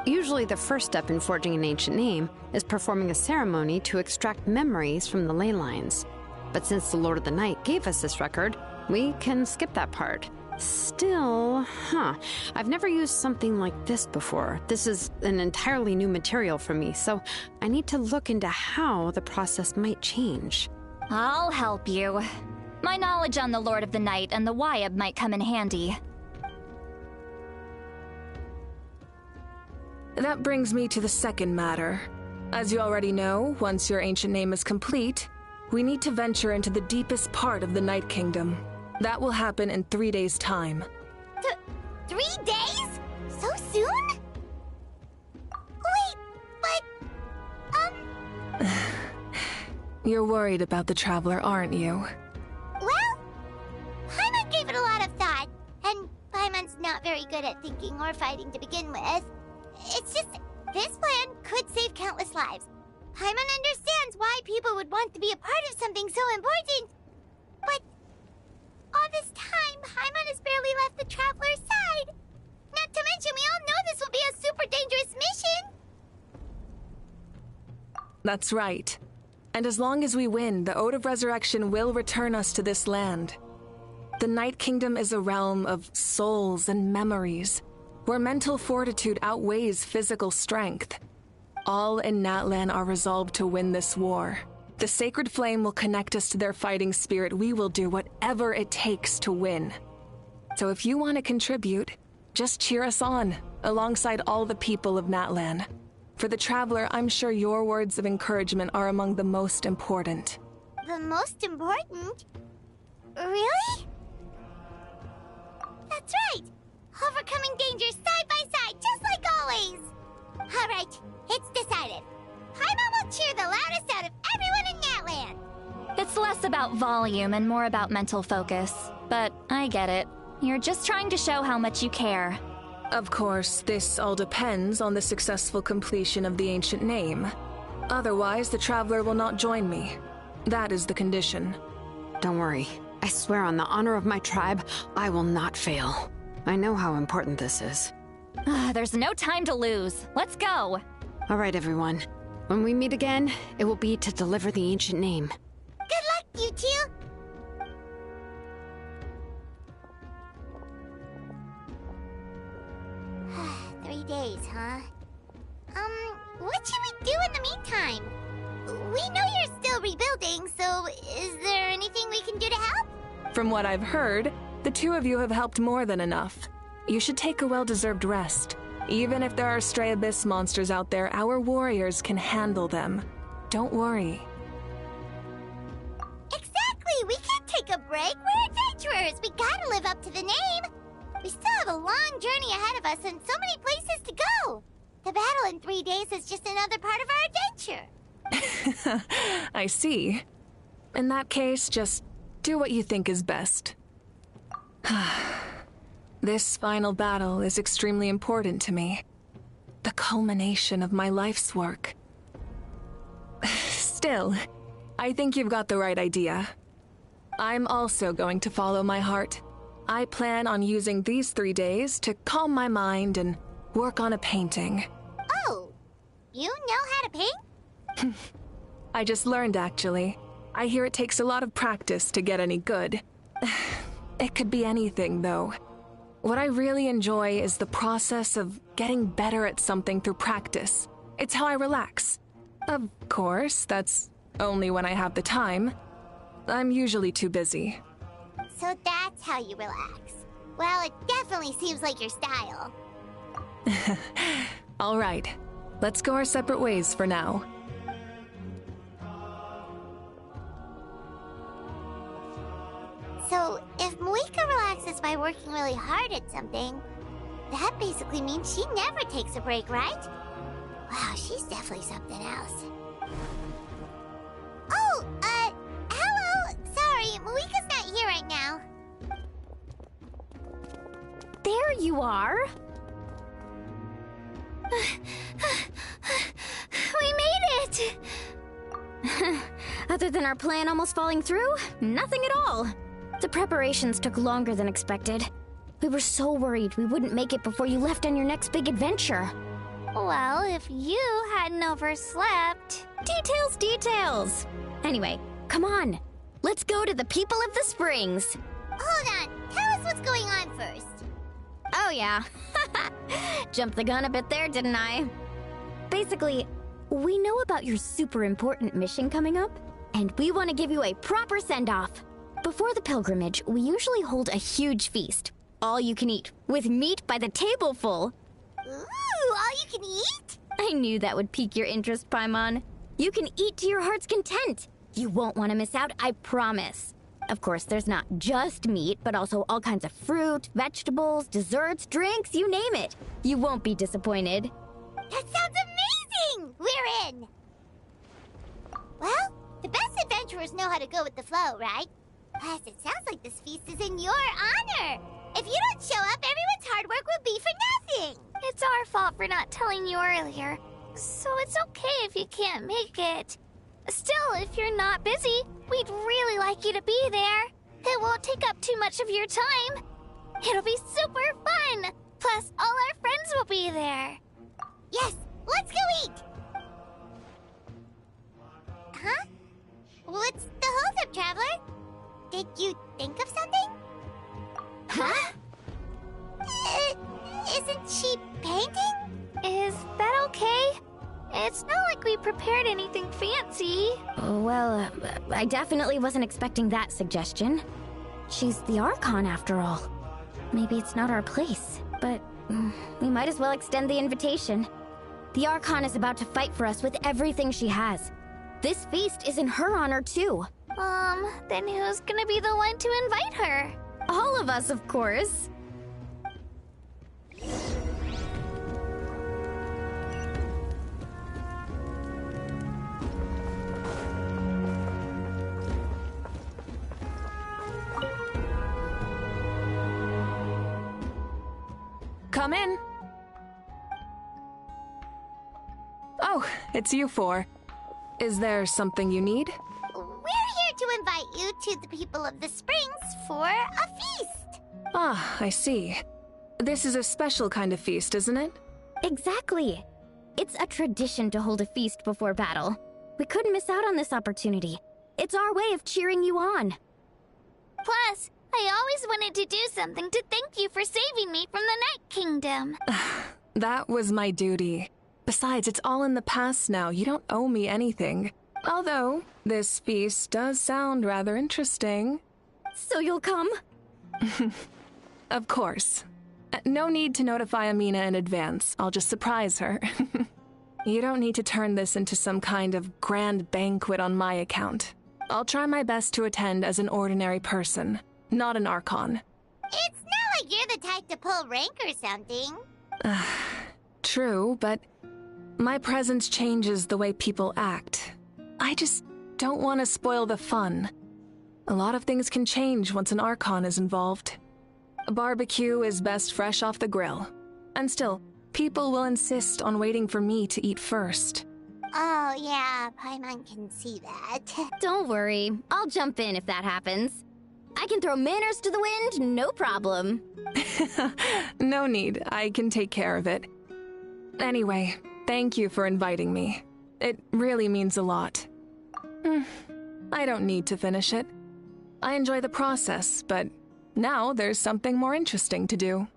Usually the first step in forging an ancient name is performing a ceremony to extract memories from the ley lines. But since the Lord of the Night gave us this record, we can skip that part. Still, I've never used something like this before. This is an entirely new material for me, so I need to look into how the process might change. I'll help you. My knowledge on the Lord of the Night and the Wyab might come in handy. That brings me to the second matter. As you already know, once your ancient name is complete, we need to venture into the deepest part of the Night Kingdom. That will happen in 3 days' time. 3 days? So soon? Wait, but... You're worried about the Traveler, aren't you? Well, Paimon gave it a lot of thought, and Paimon's not very good at thinking or fighting to begin with. It's just, this plan could save countless lives. Paimon understands why people would want to be a part of something so important, but all this time, Paimon has barely left the Traveler's side. Not to mention, we all know this will be a super dangerous mission. That's right. And as long as we win, the Ode of Resurrection will return us to this land. The Night Kingdom is a realm of souls and memories, where mental fortitude outweighs physical strength. All in Natlan are resolved to win this war. The sacred flame will connect us to their fighting spirit. We will do whatever it takes to win. So if you want to contribute, just cheer us on, alongside all the people of Natlan. For the Traveler, I'm sure your words of encouragement are among the most important. The most important? Really? That's right! Overcoming dangers side by side, just like always! Alright, it's decided. Paimon will cheer the loudest out of everyone in Natlan! It's less about volume and more about mental focus. But I get it. You're just trying to show how much you care. Of course, this all depends on the successful completion of the ancient name. Otherwise, the Traveler will not join me. That is the condition. Don't worry. I swear on the honor of my tribe, I will not fail. I know how important this is. There's no time to lose. Let's go! All right, everyone. When we meet again, it will be to deliver the ancient name. Good luck, you two! "3 days, huh? What should we do in the meantime? We know you're still rebuilding, so is there anything we can do to help? From what I've heard, the 2 of you have helped more than enough. You should take a well-deserved rest. Even if there are stray abyss monsters out there, our warriors can handle them. Don't worry. Exactly! We can't take a break! We're adventurers! We gotta live up to the name! We still have have a long journey ahead of us and so many places to go. The battle in 3 days is just another part of our adventure. I see. In that case, just do what you think is best. This final battle is extremely important to me. The culmination of my life's work. Still, I think you've got the right idea. I'm also going to follow my heart. I plan on using these 3 days to calm my mind and work on a painting. Oh, you know how to paint? I just learned, actually. I hear it takes a lot of practice to get any good. It could be anything, though. What I really enjoy is the process of getting better at something through practice. It's how I relax. Of course, that's only when I have the time. I'm usually too busy. So that's how you relax. Well, it definitely seems like your style. All right, let's go our separate ways for now. So, if Moika relaxes by working really hard at something, that basically means she never takes a break, right? Wow, she's definitely something else. Oh, hello! Sorry, Moika's not here right now. There you are! We made it! Other than our plan almost falling through, nothing at all. The preparations took longer than expected. We were so worried we wouldn't make it before you left on your next big adventure. Well, if you hadn't overslept... Details! Anyway, come on. Let's go to the people of the springs. Hold on, tell us what's going on first. Oh yeah. Jumped the gun a bit there, didn't I? Basically, we know about your super important mission coming up, and we want to give you a proper send-off. Before the pilgrimage, we usually hold a huge feast. All you can eat, with meat by the tableful. Ooh, all you can eat? I knew that would pique your interest, Paimon. You can eat to your heart's content. You won't want to miss out, I promise. Of course, there's not just meat, but also all kinds of fruit, vegetables, desserts, drinks, you name it. You won't be disappointed. That sounds amazing! We're in! Well, the best adventurers know how to go with the flow, right? Plus, it sounds like this feast is in your honor. If you don't show up, everyone's hard work will be for nothing. It's our fault for not telling you earlier, so it's okay if you can't make it. Still, if you're not busy, we'd really like you to be there. It won't take up too much of your time. It'll be super fun. Plus, all our friends will be there. Yes, let's go eat. Huh? What's the hold-up, Traveler? Did you think of something? Huh? Isn't she painting? Is that okay? It's not like we prepared anything fancy. Well, I definitely wasn't expecting that suggestion. She's the Archon, after all. Maybe it's not our place, but we might as well extend the invitation. The Archon is about to fight for us with everything she has. This feast is in her honor, too. Then who's gonna be the one to invite her? All of us, of course. Come in. Oh, it's you four. Is there something you need? We're here to invite you to the people of the springs for a feast. Ah, I see. This is a special kind of feast, isn't it? Exactly. It's a tradition to hold a feast before battle. We couldn't miss out on this opportunity. It's our way of cheering you on. Plus, I always wanted to do something to thank you for saving me from the Night Kingdom. That was my duty. Besides, it's all in the past now. You don't owe me anything. Although, this feast does sound rather interesting. So you'll come? Of course. No need to notify Amina in advance. I'll just surprise her. You don't need to turn this into some kind of grand banquet on my account. I'll try my best to attend as an ordinary person, not an Archon. It's not like you're the type to pull rank or something. True, but my presence changes the way people act. I just don't want to spoil the fun. A lot of things can change once an Archon is involved. A barbecue is best fresh off the grill. And still, people will insist on waiting for me to eat first. Oh, yeah, Paimon can see that. Don't worry, I'll jump in if that happens. I can throw manners to the wind, no problem. No need, I can take care of it. Anyway, thank you for inviting me. It really means a lot. I don't need to finish it. I enjoy the process, but now there's something more interesting to do.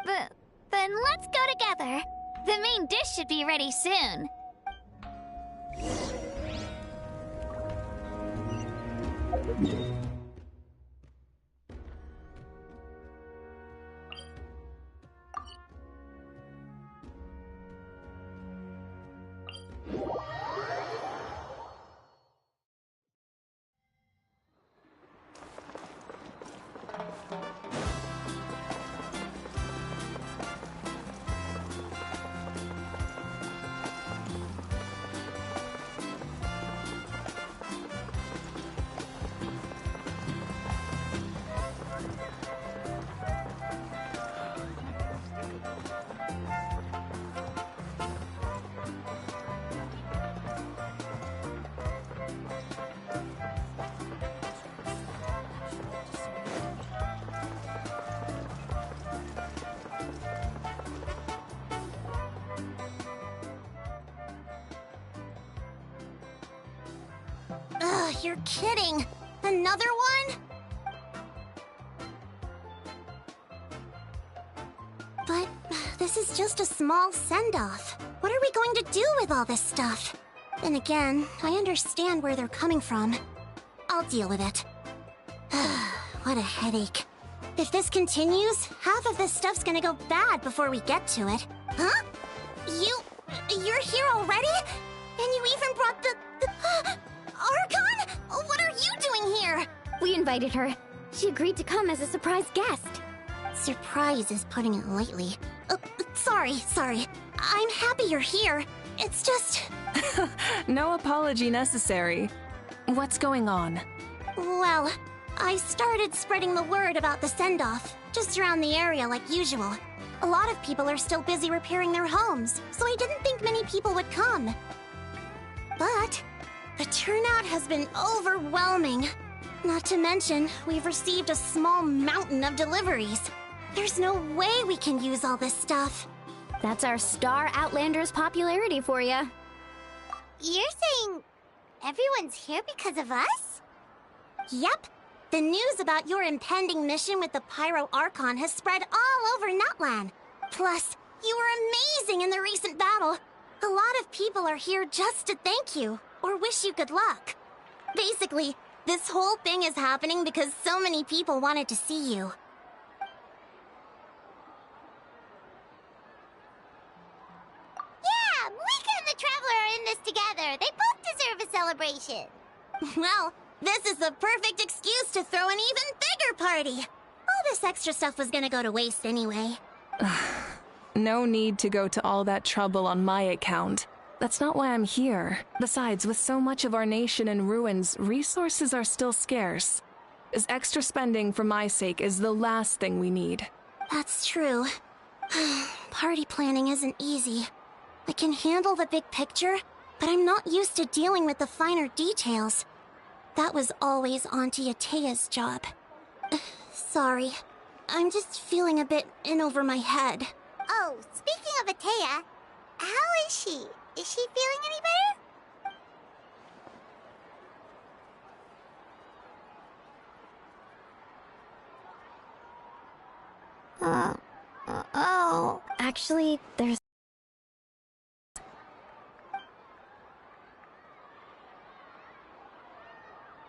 Then let's go together. The main dish should be ready soon. Ugh, you're kidding. Another one? But this is just a small send-off. What are we going to do with all this stuff? And again, I understand where they're coming from. I'll deal with it. What a headache. If this continues, half of this stuff's gonna go bad before we get to it. Huh? You're here already? And you even brought the Archon? What are you doing here? We invited her. She agreed to come as a surprise guest. Surprise is putting it lightly. Sorry. I'm happy you're here. It's just... No apology necessary. What's going on? Well, I started spreading the word about the send-off, just around the area like usual. A lot of people are still busy repairing their homes, so I didn't think many people would come. But the turnout has been overwhelming. Not to mention, we've received a small mountain of deliveries. There's no way we can use all this stuff. That's our Star Outlander's popularity for you. You're saying everyone's here because of us? Yep. The news about your impending mission with the Pyro Archon has spread all over Nutland. Plus, you were amazing in the recent battle. A lot of people are here just to thank you, or wish you good luck. Basically, this whole thing is happening because so many people wanted to see you. Yeah, Mika and the Traveler are in this together. They both deserve a celebration. Well, this is the perfect excuse to throw an even bigger party. All this extra stuff was gonna go to waste anyway. No need to go to all that trouble on my account. That's not why I'm here. Besides, with so much of our nation in ruins, resources are still scarce. This extra spending for my sake is the last thing we need. That's true. Party planning isn't easy. I can handle the big picture, but I'm not used to dealing with the finer details. That was always Auntie Atea's job. Sorry. I'm just feeling a bit in over my head. Oh, speaking of Atea, how is she? Is she feeling any better? Oh. Actually, there's...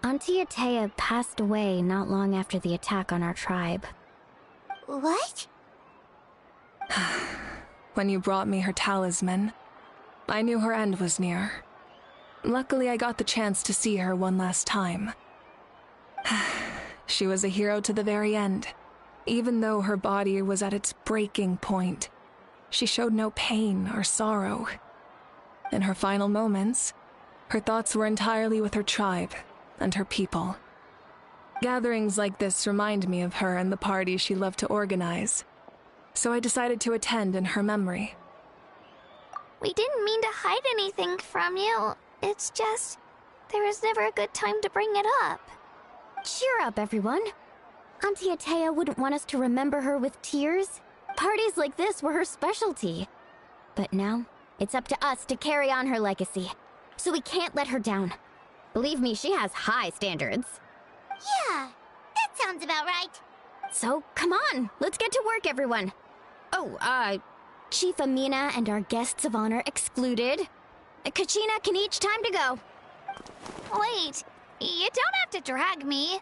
Auntie Atea passed away not long after the attack on our tribe. What? When you brought me her talisman, I knew her end was near. Luckily, I got the chance to see her one last time. She was a hero to the very end. Even though her body was at its breaking point, she showed no pain or sorrow. In her final moments, her thoughts were entirely with her tribe and her people. Gatherings like this remind me of her and the parties she loved to organize, so I decided to attend in her memory. We didn't mean to hide anything from you. It's just, there was never a good time to bring it up. Cheer up, everyone. Auntie Atea wouldn't want us to remember her with tears. Parties like this were her specialty. But now, it's up to us to carry on her legacy. So we can't let her down. Believe me, she has high standards. Yeah, that sounds about right. So, come on, let's get to work, everyone. Oh, Chief Amina and our guests of honor excluded. Kachina can each time to go. Wait, you don't have to drag me.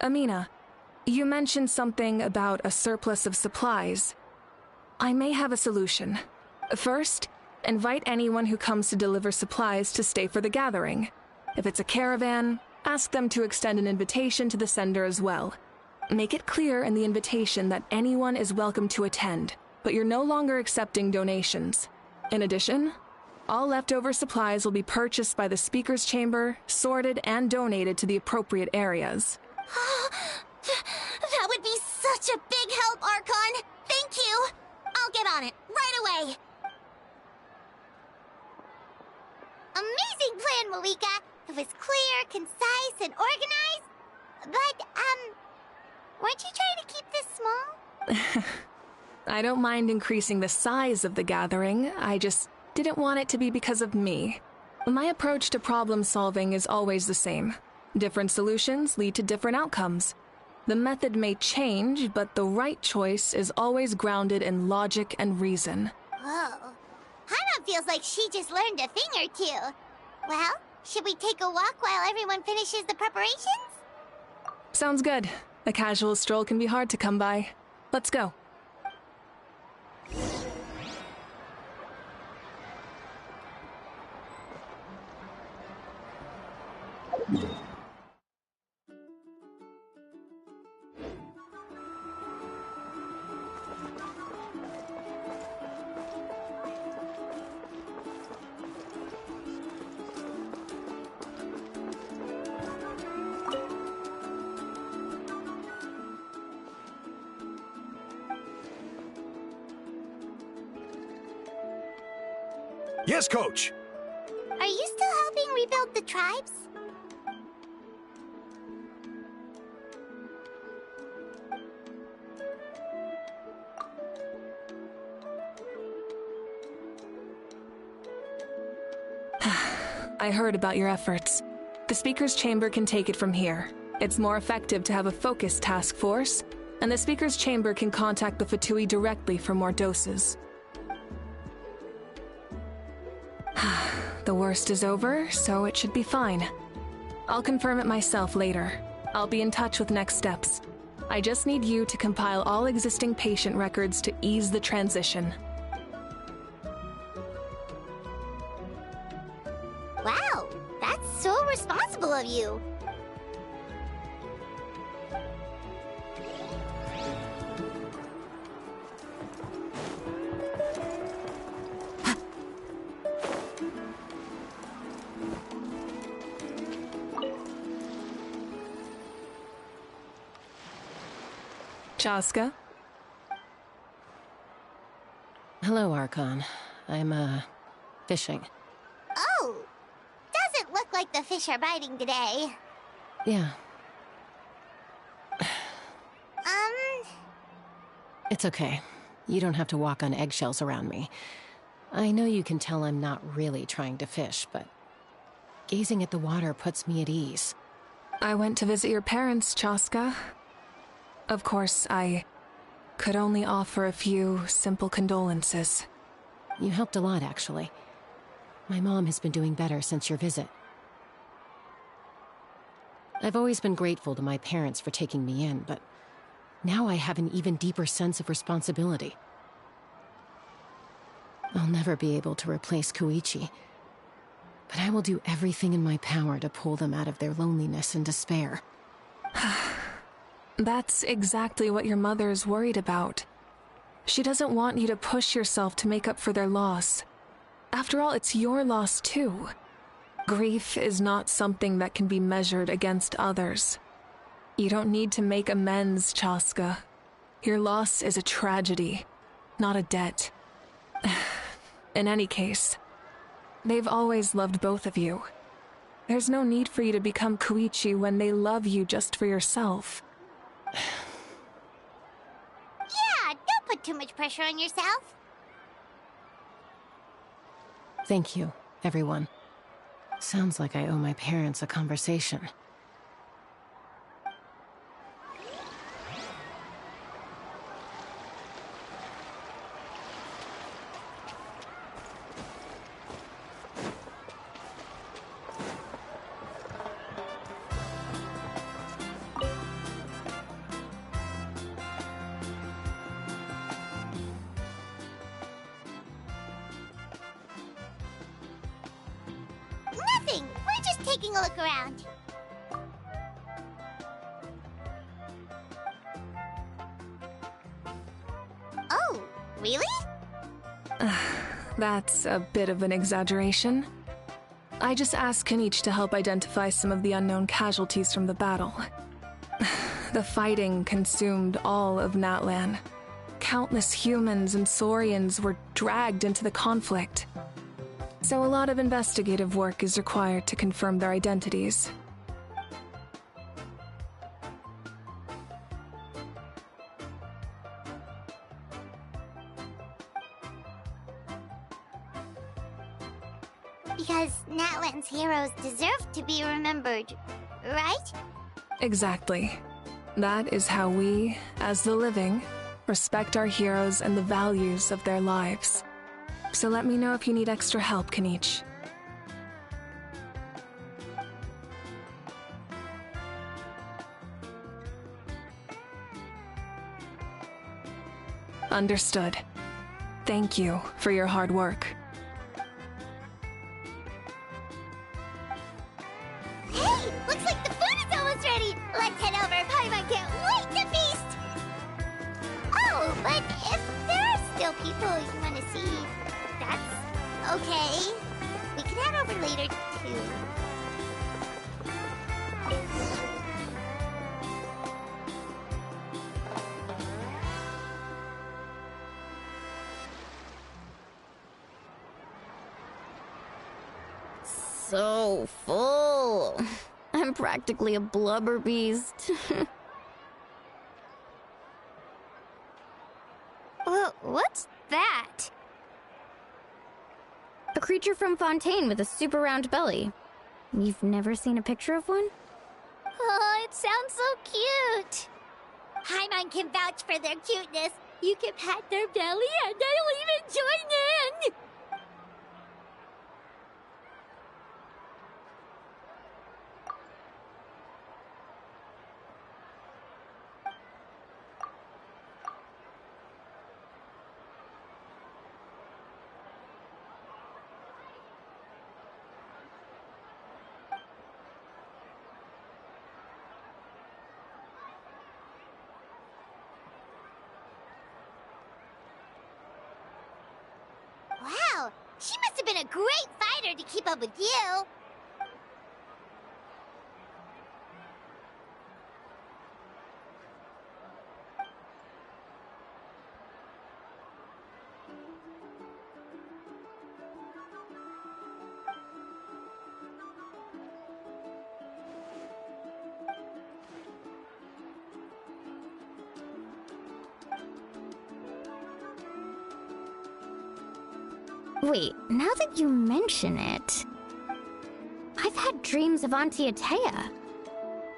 Amina, you mentioned something about a surplus of supplies. I may have a solution. First, invite anyone who comes to deliver supplies to stay for the gathering. If it's a caravan, ask them to extend an invitation to the sender as well. Make it clear in the invitation that anyone is welcome to attend, but you're no longer accepting donations. In addition, all leftover supplies will be purchased by the speaker's chamber, sorted, and donated to the appropriate areas. That would be such a big help, Archon! Thank you! I'll get on it, right away! Amazing plan, Malika! It was clear, concise, and organized. But, weren't you trying to keep this small? I don't mind increasing the size of the gathering, I just didn't want it to be because of me. My approach to problem solving is always the same. Different solutions lead to different outcomes. The method may change, but the right choice is always grounded in logic and reason. Whoa. Hana feels like she just learned a thing or two. Well, should we take a walk while everyone finishes the preparations? Sounds good. A casual stroll can be hard to come by. Let's go. Yes, Coach! Are you still helping rebuild the tribes? I heard about your efforts. The Speaker's Chamber can take it from here. It's more effective to have a focused task force, and the Speaker's Chamber can contact the Fatui directly for more doses. The worst is over, so it should be fine. I'll confirm it myself later. I'll be in touch with next steps. I just need you to compile all existing patient records to ease the transition. Wow, that's so responsible of you. Chaska? Hello, Archon. I'm, fishing. Oh, doesn't look like the fish are biting today. Yeah. It's okay. You don't have to walk on eggshells around me. I know you can tell I'm not really trying to fish, but gazing at the water puts me at ease. I went to visit your parents, Chaska. Of course, I could only offer a few simple condolences. You helped a lot, actually. My mom has been doing better since your visit. I've always been grateful to my parents for taking me in, but now I have an even deeper sense of responsibility. I'll never be able to replace Koichi, but I will do everything in my power to pull them out of their loneliness and despair. That's exactly what your mother's worried about. She doesn't want you to push yourself to make up for their loss. After all, it's your loss too. Grief is not something that can be measured against others. You don't need to make amends, Chaska. Your loss is a tragedy, not a debt. In any case, they've always loved both of you. There's no need for you to become Koichi when they love you just for yourself. Yeah, don't put too much pressure on yourself. Thank you, everyone. Sounds like I owe my parents a conversation. Nothing. We're just taking a look around. Oh, really? That's a bit of an exaggeration. I just asked Kenichi to help identify some of the unknown casualties from the battle. The fighting consumed all of Natlan. Countless humans and Saurians were dragged into the conflict. So a lot of investigative work is required to confirm their identities. Because Natlan's heroes deserve to be remembered, right? Exactly. That is how we, as the living, respect our heroes and the values of their lives. So let me know if you need extra help, Kenichi. Understood. Thank you for your hard work. Hey, looks like the food is almost ready. Let's head over. Paimon can't wait to feast. Oh, but if there are still people you want to see, that's okay. We can head over later too. So full. I'm practically a blubber beast. What's that? A creature from Fontaine with a super round belly. You've never seen a picture of one? Oh, it sounds so cute. Paimon can vouch for their cuteness. You can pat their belly and they'll even join in. Wow, she must have been a great fighter to keep up with you. Wait, now that you mention it, I've had dreams of Auntie Atea.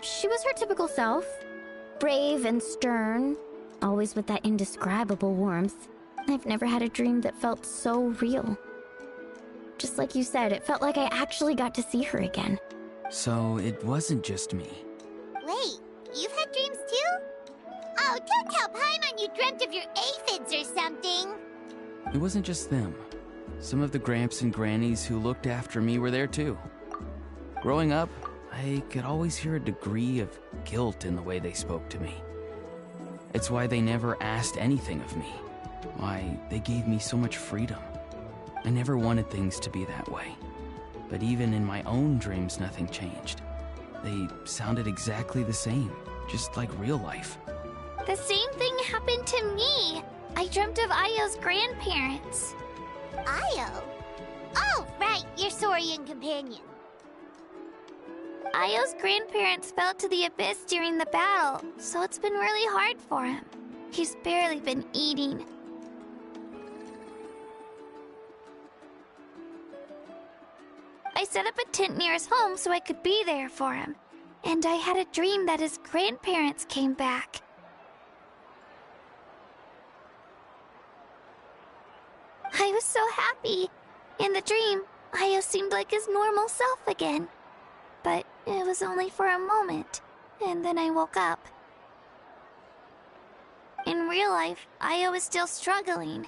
She was her typical self, brave and stern, always with that indescribable warmth. I've never had a dream that felt so real. Just like you said, it felt like I actually got to see her again. So it wasn't just me. Wait, you've had dreams too? Oh, don't tell Paimon you dreamt of your aphids or something. It wasn't just them. some of the Gramps and Grannies who looked after me were there too. Growing up, I could always hear a degree of guilt in the way they spoke to me. It's why they never asked anything of me, why they gave me so much freedom. I never wanted things to be that way. But even in my own dreams, nothing changed. They sounded exactly the same, just like real life. The same thing happened to me. I dreamt of Io's grandparents. Io? Oh, right, your Saurian companion. Io's grandparents fell to the abyss during the battle, so it's been really hard for him. He's barely been eating. I set up a tent near his home so I could be there for him. And I had a dream that his grandparents came back. I was so happy. In the dream, Io seemed like his normal self again. But it was only for a moment, and then I woke up. In real life, Io is still struggling.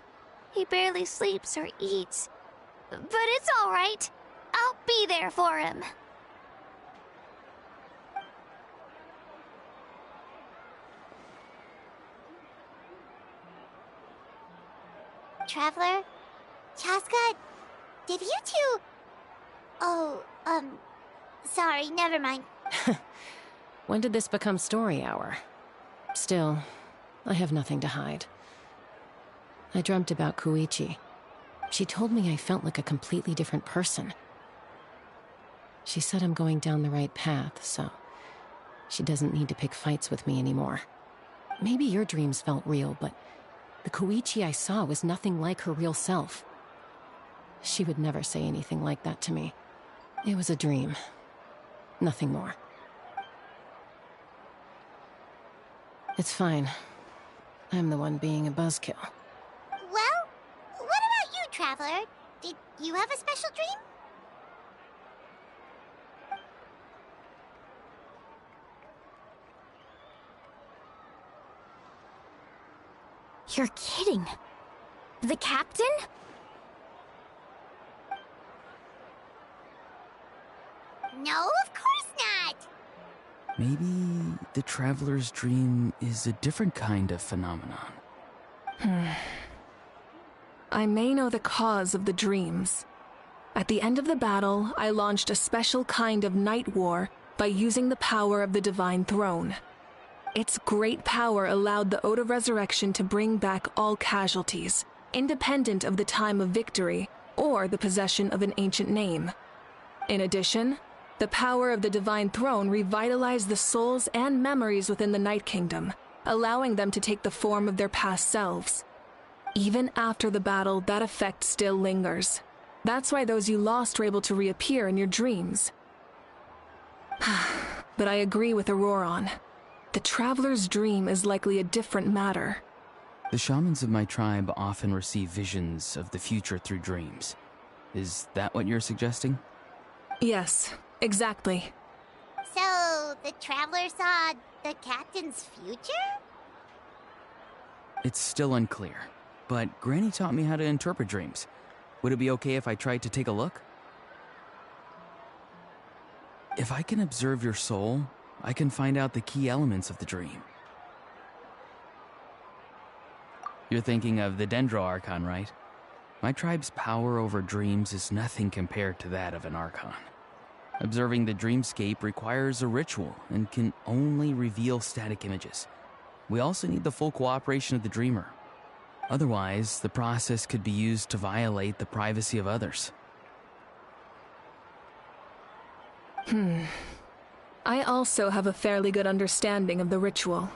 He barely sleeps or eats. But it's all right. I'll be there for him. Traveler? Chaska? Did you two... Oh, sorry, never mind. When did this become story hour? Still, I have nothing to hide. I dreamt about Koichi. She told me I felt like a completely different person. She said I'm going down the right path, so she doesn't need to pick fights with me anymore. Maybe your dreams felt real, but the Koichi I saw was nothing like her real self. She would never say anything like that to me. It was a dream. Nothing more. It's fine. I'm the one being a buzzkill. Well, what about you, Traveler? Did you have a special dream? You're kidding. The captain? No, of course not. Maybe the traveler's dream is a different kind of phenomenon. I may know the cause of the dreams. At the end of the battle, I launched a special kind of night war by using the power of the Divine Throne. Its great power allowed the Ode of Resurrection to bring back all casualties, independent of the time of victory or the possession of an ancient name. In addition, the power of the Divine Throne revitalized the souls and memories within the Night Kingdom, allowing them to take the form of their past selves. Even after the battle, that effect still lingers. That's why those you lost were able to reappear in your dreams. But I agree with Auroron. The Traveler's dream is likely a different matter. The shamans of my tribe often receive visions of the future through dreams. Is that what you're suggesting? Yes, exactly. So, the Traveler saw the captain's future? It's still unclear, but Granny taught me how to interpret dreams. Would it be okay if I tried to take a look? If I can observe your soul, I can find out the key elements of the dream. You're thinking of the Dendro Archon, right? My tribe's power over dreams is nothing compared to that of an Archon. Observing the dreamscape requires a ritual and can only reveal static images. We also need the full cooperation of the dreamer. Otherwise, the process could be used to violate the privacy of others. I also have a fairly good understanding of the ritual.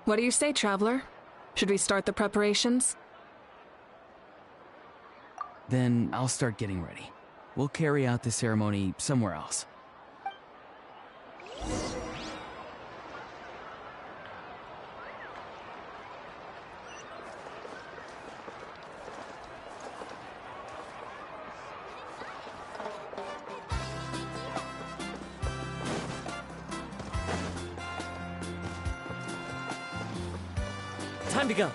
What do you say, Traveler? Should we start the preparations? Then I'll start getting ready. We'll carry out the ceremony somewhere else. Time to go.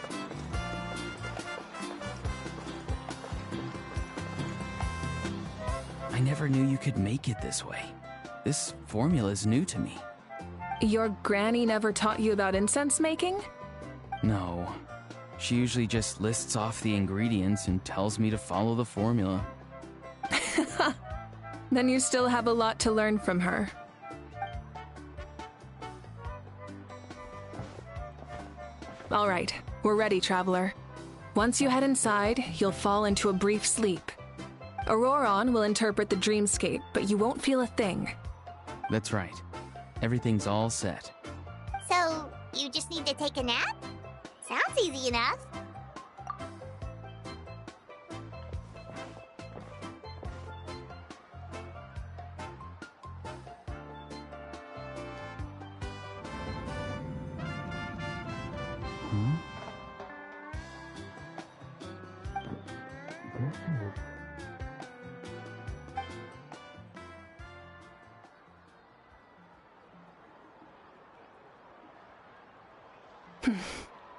I never knew you could make it this way. This formula is new to me. Your granny never taught you about incense making? No. She usually just lists off the ingredients and tells me to follow the formula. Then you still have a lot to learn from her. All right, we're ready, Traveler. Once you head inside, you'll fall into a brief sleep. Auroron will interpret the dreamscape, but you won't feel a thing. That's right. Everything's all set. So, you just need to take a nap? Sounds easy enough.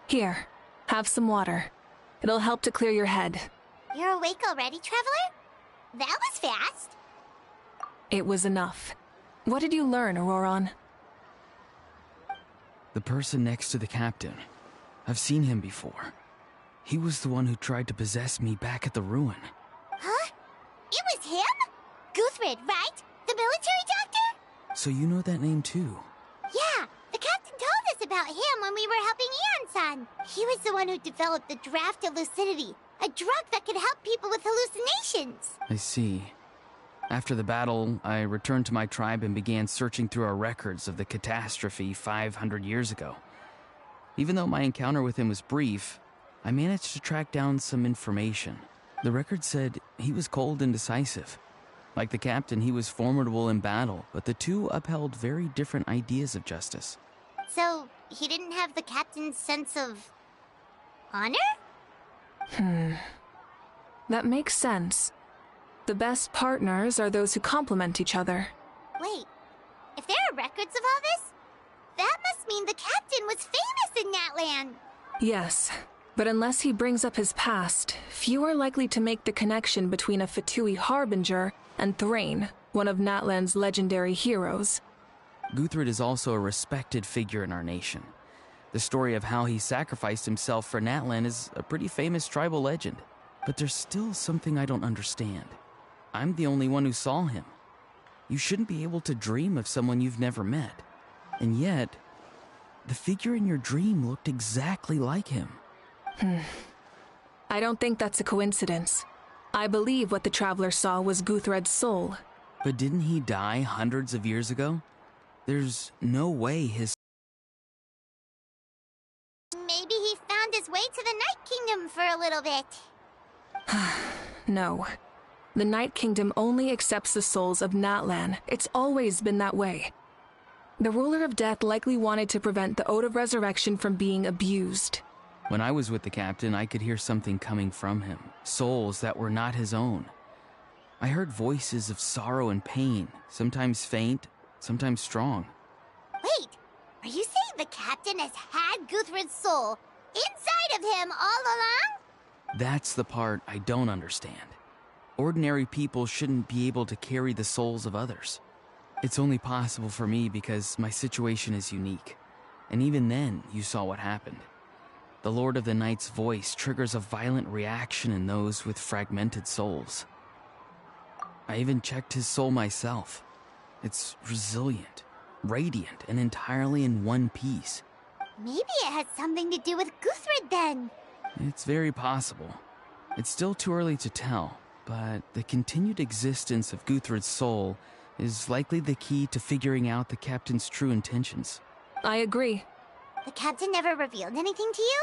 Here, have some water. It'll help to clear your head. You're awake already, Traveler? That was fast. It was enough. What did you learn, Auroron? The person next to the captain. I've seen him before. He was the one who tried to possess me back at the ruin. Huh? It was him? Guthred, right? The military doctor? So you know that name too? Yeah, the captain told us about him when we were helping Eon-san. He was the one who developed the Draft of Lucidity, a drug that could help people with hallucinations. I see. After the battle, I returned to my tribe and began searching through our records of the catastrophe 500 years ago. Even though my encounter with him was brief, I managed to track down some information. The record said he was cold and decisive. Like the captain, he was formidable in battle, but the two upheld very different ideas of justice. So, he didn't have the captain's sense of honor? That makes sense. The best partners are those who complement each other. Wait, if there are records of all this, that must mean the captain was famous in that land. Yes, but unless he brings up his past, few are likely to make the connection between a Fatui harbinger and Thrain, one of Natlan's legendary heroes. Guthred is also a respected figure in our nation. The story of how he sacrificed himself for Natlan is a pretty famous tribal legend. But there's still something I don't understand. I'm the only one who saw him. You shouldn't be able to dream of someone you've never met. And yet, the figure in your dream looked exactly like him. I don't think that's a coincidence. I believe what the Traveler saw was Guthred's soul. But didn't he die hundreds of years ago? There's no way his... Maybe he found his way to the Night Kingdom for a little bit. No. The Night Kingdom only accepts the souls of Natlan. It's always been that way. The Ruler of Death likely wanted to prevent the Ode of Resurrection from being abused. When I was with the captain, I could hear something coming from him. Souls that were not his own. I heard voices of sorrow and pain, sometimes faint, sometimes strong. Wait, are you saying the captain has had Guthred's soul inside of him all along? That's the part I don't understand. Ordinary people shouldn't be able to carry the souls of others. It's only possible for me because my situation is unique. And even then, you saw what happened. The Lord of the Night's voice triggers a violent reaction in those with fragmented souls. I even checked his soul myself. It's resilient, radiant, and entirely in one piece. Maybe it has something to do with Guthred then. It's very possible. It's still too early to tell, but the continued existence of Guthred's soul is likely the key to figuring out the captain's true intentions. I agree. The captain never revealed anything to you?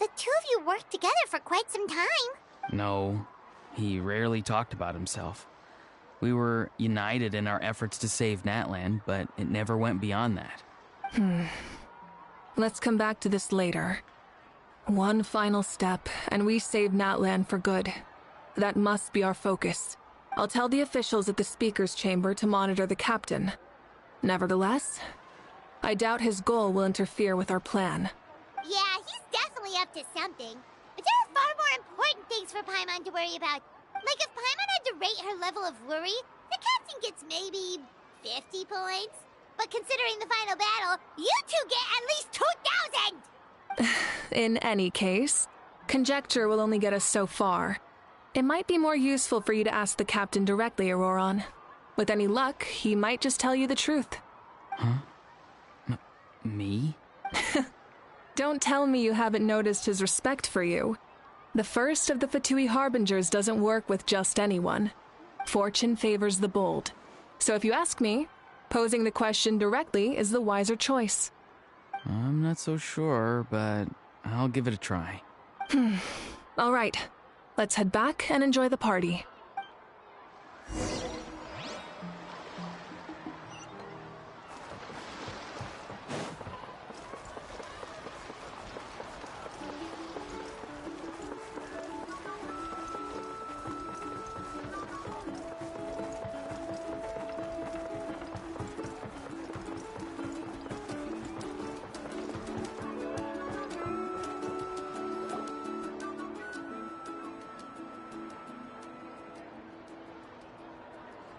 The two of you worked together for quite some time. No, he rarely talked about himself. We were united in our efforts to save Natlan, but it never went beyond that. Let's come back to this later. One final step, and we save Natlan for good. That must be our focus. I'll tell the officials at the speaker's chamber to monitor the captain. Nevertheless, I doubt his goal will interfere with our plan. Yeah, he's definitely up to something. But there are far more important things for Paimon to worry about. Like if Paimon had to rate her level of worry, the captain gets maybe 50 points. But considering the final battle, you two get at least 2,000! In any case, conjecture will only get us so far. It might be more useful for you to ask the captain directly, Auroron. With any luck, he might just tell you the truth. Huh? Me? Don't tell me you haven't noticed his respect for you. The first of the Fatui Harbingers doesn't work with just anyone. Fortune favors the bold. So if you ask me, posing the question directly is the wiser choice. I'm not so sure, but I'll give it a try. All right, let's head back and enjoy the party.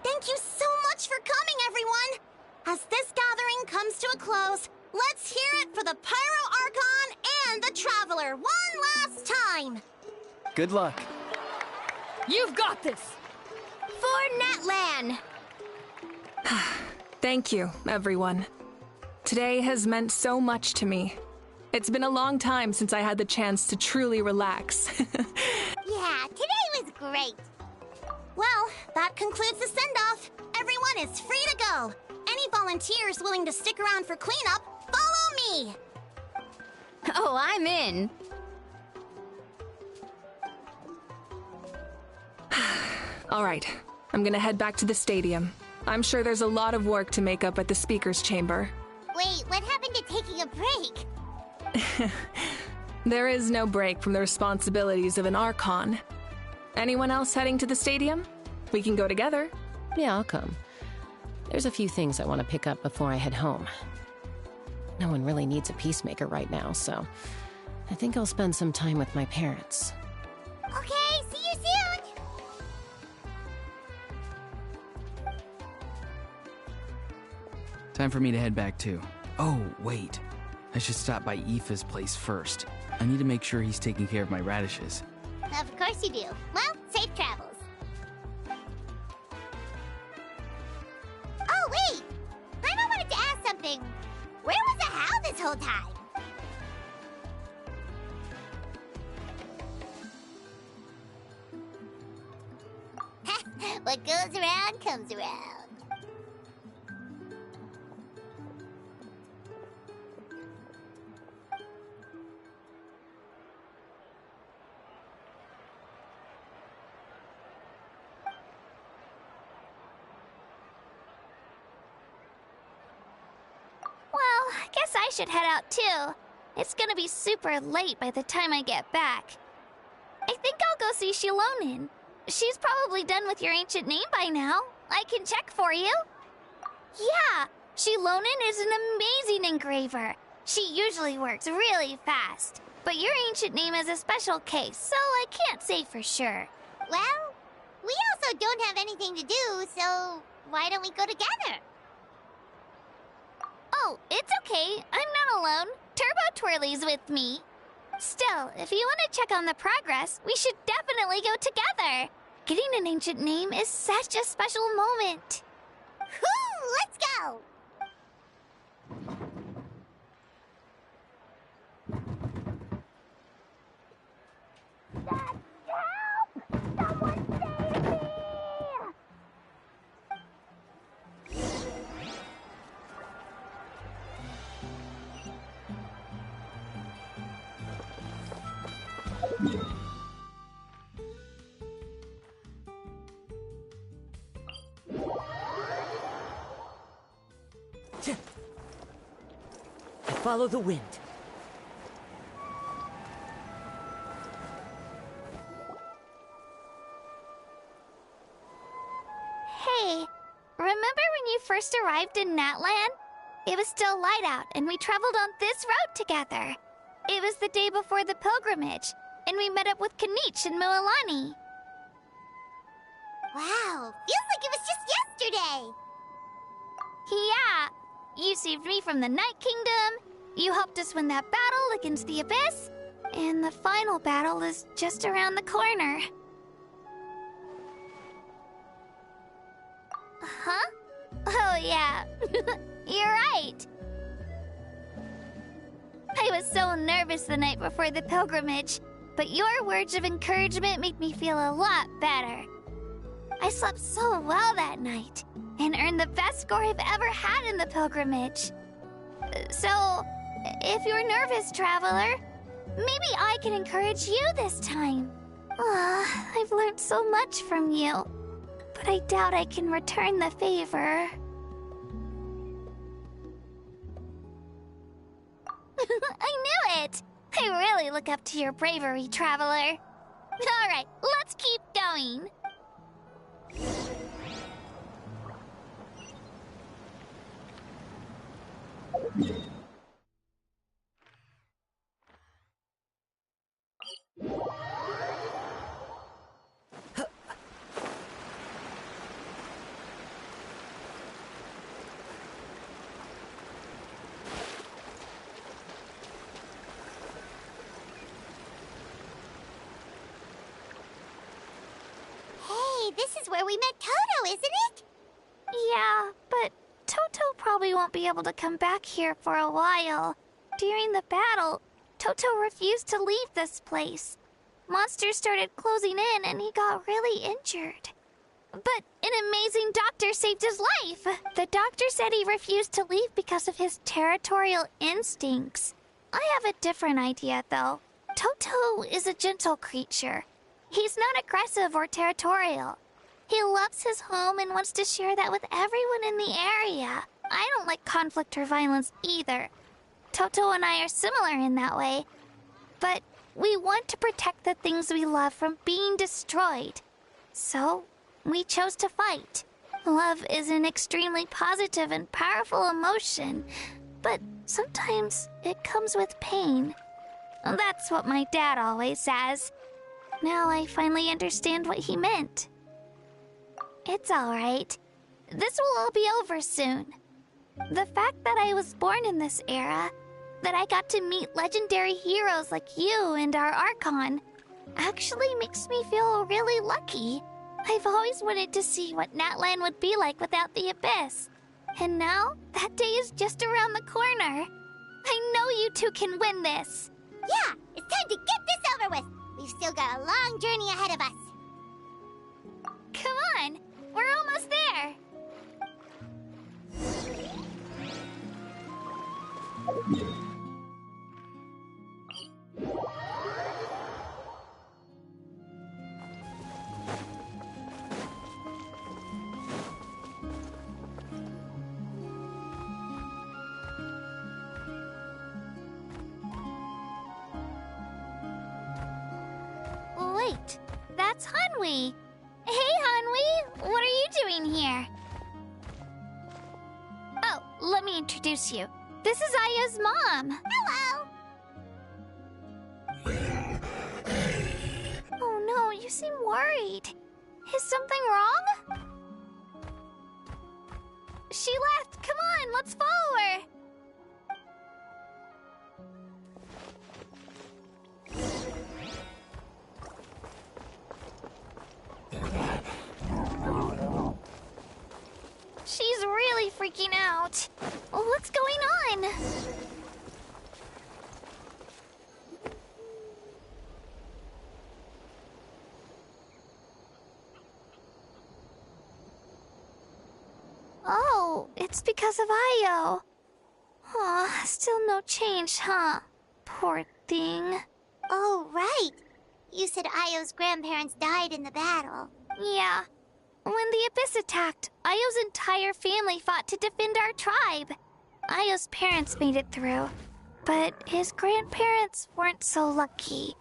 Thank you so much for coming, everyone! As this gathering comes to a close, let's hear it for the Pyro Archon and the Traveler one last time! Good luck. You've got this! For Natlan! Thank you, everyone. Today has meant so much to me. It's been a long time since I had the chance to truly relax. Yeah, today was great. Well, that concludes the send-off. Everyone is free to go. Any volunteers willing to stick around for cleanup, follow me! Oh, I'm in. All right, I'm gonna head back to the stadium. I'm sure there's a lot of work to make up at the speaker's chamber. Wait, what happened to taking a break? There is no break from the responsibilities of an Archon. Anyone else heading to the stadium? We can go together. Yeah, I'll come. There's a few things I want to pick up before I head home. No one really needs a peacemaker right now, so I think I'll spend some time with my parents. Okay, see you soon! Time for me to head back too. Oh, wait. I should stop by Aoife's place first. I need to make sure he's taking care of my radishes. Of course you do. Well, safe travels. Oh, wait! I wanted to ask something. Where was the Hal this whole time? What goes around comes around. Well, I guess I should head out too. It's gonna be super late by the time I get back. I think I'll go see Shilonin. She's probably done with your ancient name by now. I can check for you. Yeah, Shilonin is an amazing engraver. She usually works really fast. But your ancient name is a special case, so I can't say for sure. Well, we also don't have anything to do, so why don't we go together? Oh, it's okay. I'm not alone. Turbo Twirly's with me. Still, if you want to check on the progress, we should definitely go together. Getting an ancient name is such a special moment. Whoo! Let's go! I follow the wind. Hey, remember when you first arrived in Natlan? It was still light out, and we traveled on this road together. It was the day before the pilgrimage, and we met up with Kanich and Mualani. Wow, feels like it was just yesterday. Yeah, you saved me from the Night Kingdom, you helped us win that battle against the Abyss, and the final battle is just around the corner. Huh? Oh yeah, you're right. I was so nervous the night before the pilgrimage, but your words of encouragement made me feel a lot better. I slept so well that night, and earned the best score I've ever had in the pilgrimage. So, if you're nervous, traveler, maybe I can encourage you this time. I've learned so much from you, but I doubt I can return the favor. I knew it! I really look up to your bravery, traveler. Alright, let's keep going. Hey, this is where we met Toto, isn't it? Yeah, but Toto probably won't be able to come back here for a while. During the battle, Toto refused to leave this place. Monsters started closing in and he got really injured. But an amazing doctor saved his life. The doctor said he refused to leave because of his territorial instincts. I have a different idea, though. Toto is a gentle creature. He's not aggressive or territorial. He loves his home and wants to share that with everyone in the area. I don't like conflict or violence either. Toto and I are similar in that way. But we want to protect the things we love from being destroyed. So, we chose to fight. Love is an extremely positive and powerful emotion, but sometimes it comes with pain. That's what my dad always says. Now I finally understand what he meant. It's alright. This will all be over soon. The fact that I was born in this era, that I got to meet legendary heroes like you and our Archon, actually makes me feel really lucky. I've always wanted to see what Natlan would be like without the Abyss. And now, that day is just around the corner. I know you two can win this. Yeah, it's time to get this over with. We've still got a long journey ahead of us. Come on, we're almost there. Wait, that's Hanwi. Hey, Hanwi, what are you doing here? Oh, let me introduce you. This is Aya's mom. Hello. Oh no, you seem worried. Is something wrong? She left. Come on, let's follow her. She's really freaking out. What's going on? Oh, it's because of Io. Aw, still no change, huh? Poor thing. Oh, right. You said Io's grandparents died in the battle. Yeah. When the Abyss attacked, Io's entire family fought to defend our tribe. Io's parents made it through, but his grandparents weren't so lucky.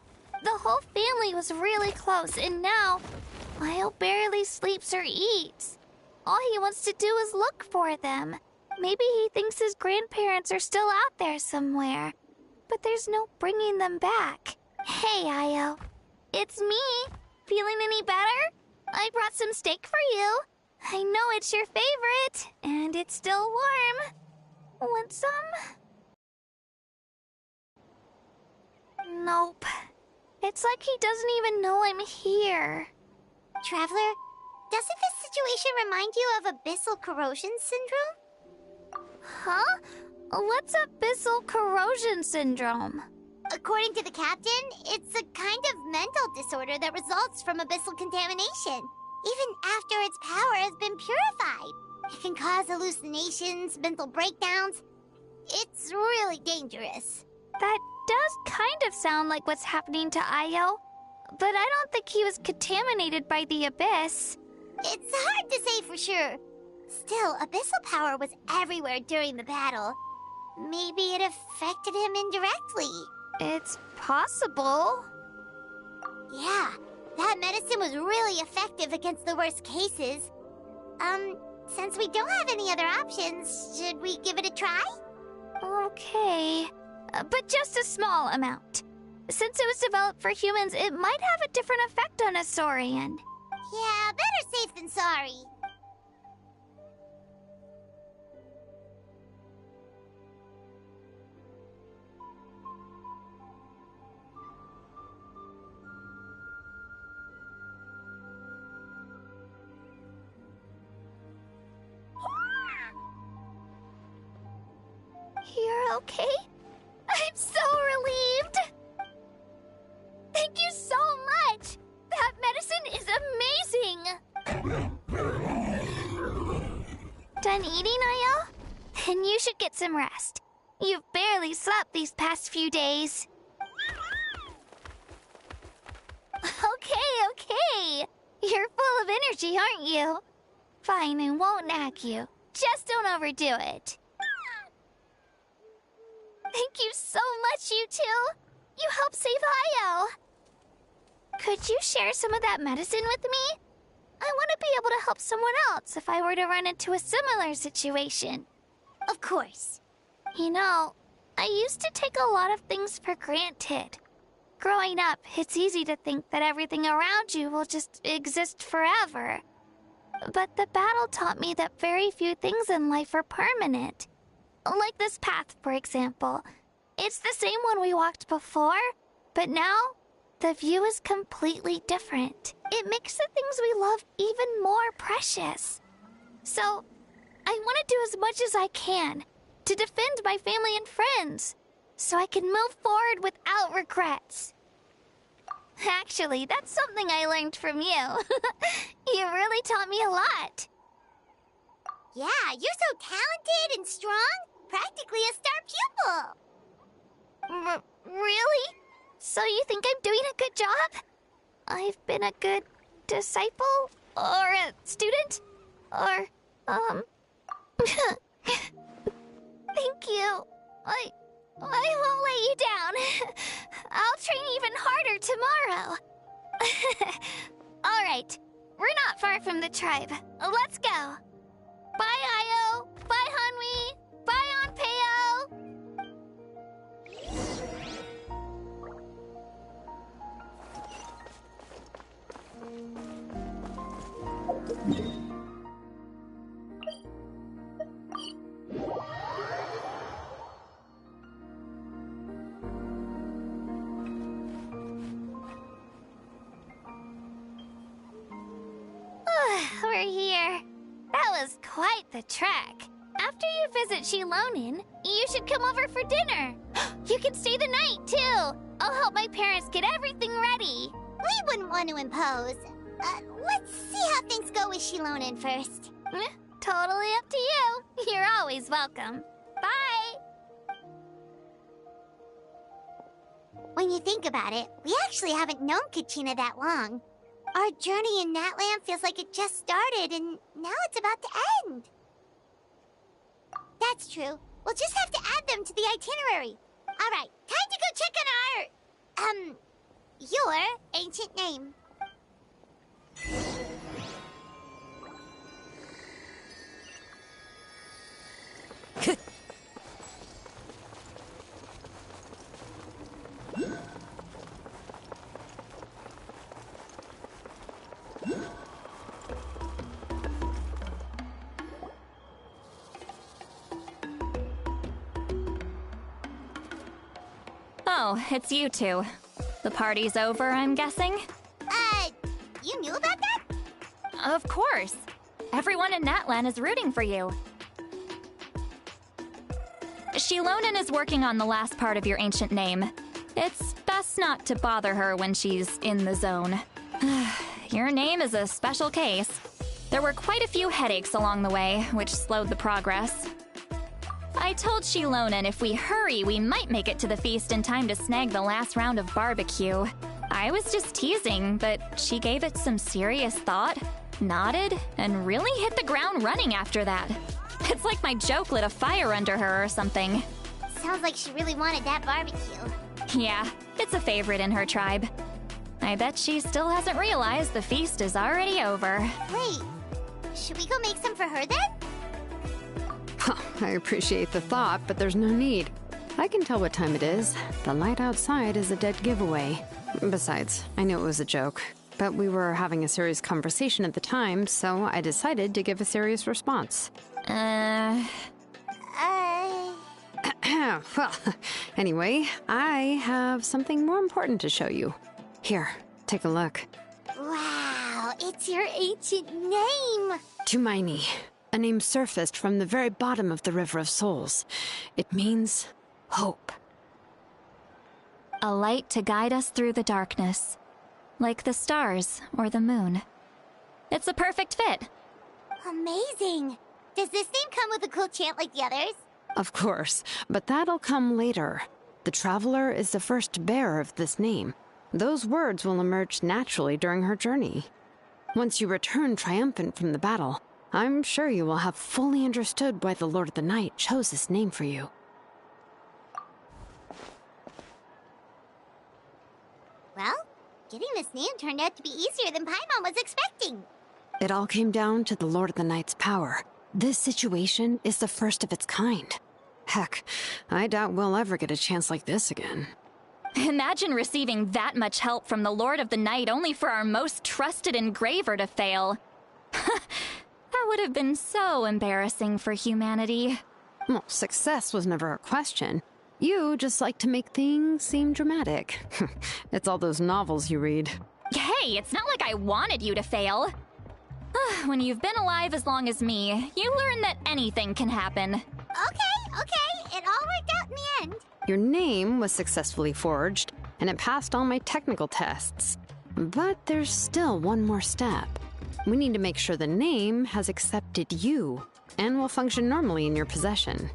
The whole family was really close, and now Io barely sleeps or eats. All he wants to do is look for them. Maybe he thinks his grandparents are still out there somewhere, but there's no bringing them back. Hey, Io. It's me. Feeling any better? I brought some steak for you. I know it's your favorite, and it's still warm. Want some? Nope. It's like he doesn't even know I'm here. Traveler, doesn't this situation remind you of abyssal corrosion syndrome? Huh? What's abyssal corrosion syndrome? According to the captain, it's a kind of mental disorder that results from abyssal contamination. Even after its power has been purified. It can cause hallucinations, mental breakdowns. It's really dangerous. That does kind of sound like what's happening to Io. But I don't think he was contaminated by the abyss. It's hard to say for sure. Still, abyssal power was everywhere during the battle. Maybe it affected him indirectly. It's possible. Yeah, that medicine was really effective against the worst cases. Since we don't have any other options, should we give it a try? Okay, but just a small amount. Since it was developed for humans, it might have a different effect on a Saurian. Yeah, better safe than sorry. You're okay? I'm so relieved! Thank you so much! That medicine is amazing! Done eating, Io? Then you should get some rest. You've barely slept these past few days. Okay. You're full of energy, aren't you? Fine, I won't nag you. Just don't overdo it. Thank you so much, you two. You helped save Io. Could you share some of that medicine with me? I want to be able to help someone else if I were to run into a similar situation. Of course. You know, I used to take a lot of things for granted. Growing up, it's easy to think that everything around you will just exist forever. But the battle taught me that very few things in life are permanent. Like this path, for example. It's the same one we walked before, but now the view is completely different. It makes the things we love even more precious. So, I want to do as much as I can to defend my family and friends, so I can move forward without regrets. Actually, that's something I learned from you. You really taught me a lot. Yeah, you're so talented and strong. Practically a star pupil. Really? So you think I'm doing a good job? I've been a good disciple? Or a student? Or, Thank you. I won't let you down. I'll train even harder tomorrow. Alright, we're not far from the tribe. Let's go. Bye, Io. Bye, Hanwi. Bye, Anpeo. We're here. That was quite the trek. After you visit Shilonin, you should come over for dinner. You can stay the night, too. I'll help my parents get everything ready. We wouldn't want to impose. Let's see how things go with Shilonin first. Totally up to you. You're always welcome. Bye. When you think about it, we actually haven't known Kachina that long. Our journey in Natland feels like it just started, and now it's about to end. That's true. We'll just have to add them to the itinerary. All right, time to go check on our, your ancient name. Oh, it's you two. The party's over, I'm guessing? You knew about that? Of course. Everyone in Natlan is rooting for you. Shilonen is working on the last part of your ancient name. It's best not to bother her when she's in the zone. Your name is a special case. There were quite a few headaches along the way, which slowed the progress. I told Shilonen if we hurry, we might make it to the feast in time to snag the last round of barbecue. I was just teasing, but she gave it some serious thought, nodded, and really hit the ground running after that. It's like my joke lit a fire under her or something. Sounds like she really wanted that barbecue. Yeah, it's a favorite in her tribe. I bet she still hasn't realized the feast is already over. Wait, should we go make some for her then? I appreciate the thought, but there's no need. I can tell what time it is. The light outside is a dead giveaway. Besides, I knew it was a joke, but we were having a serious conversation at the time, so I decided to give a serious response. Well, anyway, I have something more important to show you. Here, take a look. Wow, it's your ancient name! Tumaini, a name surfaced from the very bottom of the River of Souls. It means hope. A light to guide us through the darkness, like the stars or the moon. It's a perfect fit. Amazing! Does this name come with a cool chant like the others? Of course, but that'll come later. The Traveler is the first bearer of this name. Those words will emerge naturally during her journey. Once you return triumphant from the battle, I'm sure you will have fully understood why the Lord of the Night chose this name for you. Well, getting this name turned out to be easier than Paimon was expecting. It all came down to the Lord of the Night's power. This situation is the first of its kind. Heck, I doubt we'll ever get a chance like this again. Imagine receiving that much help from the Lord of the Night only for our most trusted engraver to fail. That would have been so embarrassing for humanity. Well, success was never a question. You just like to make things seem dramatic. It's all those novels you read. Hey, it's not like I wanted you to fail. When you've been alive as long as me, you learn that anything can happen. Okay, it all worked out in the end. Your name was successfully forged, and it passed all my technical tests. But there's still one more step. We need to make sure the name has accepted you, and will function normally in your possession.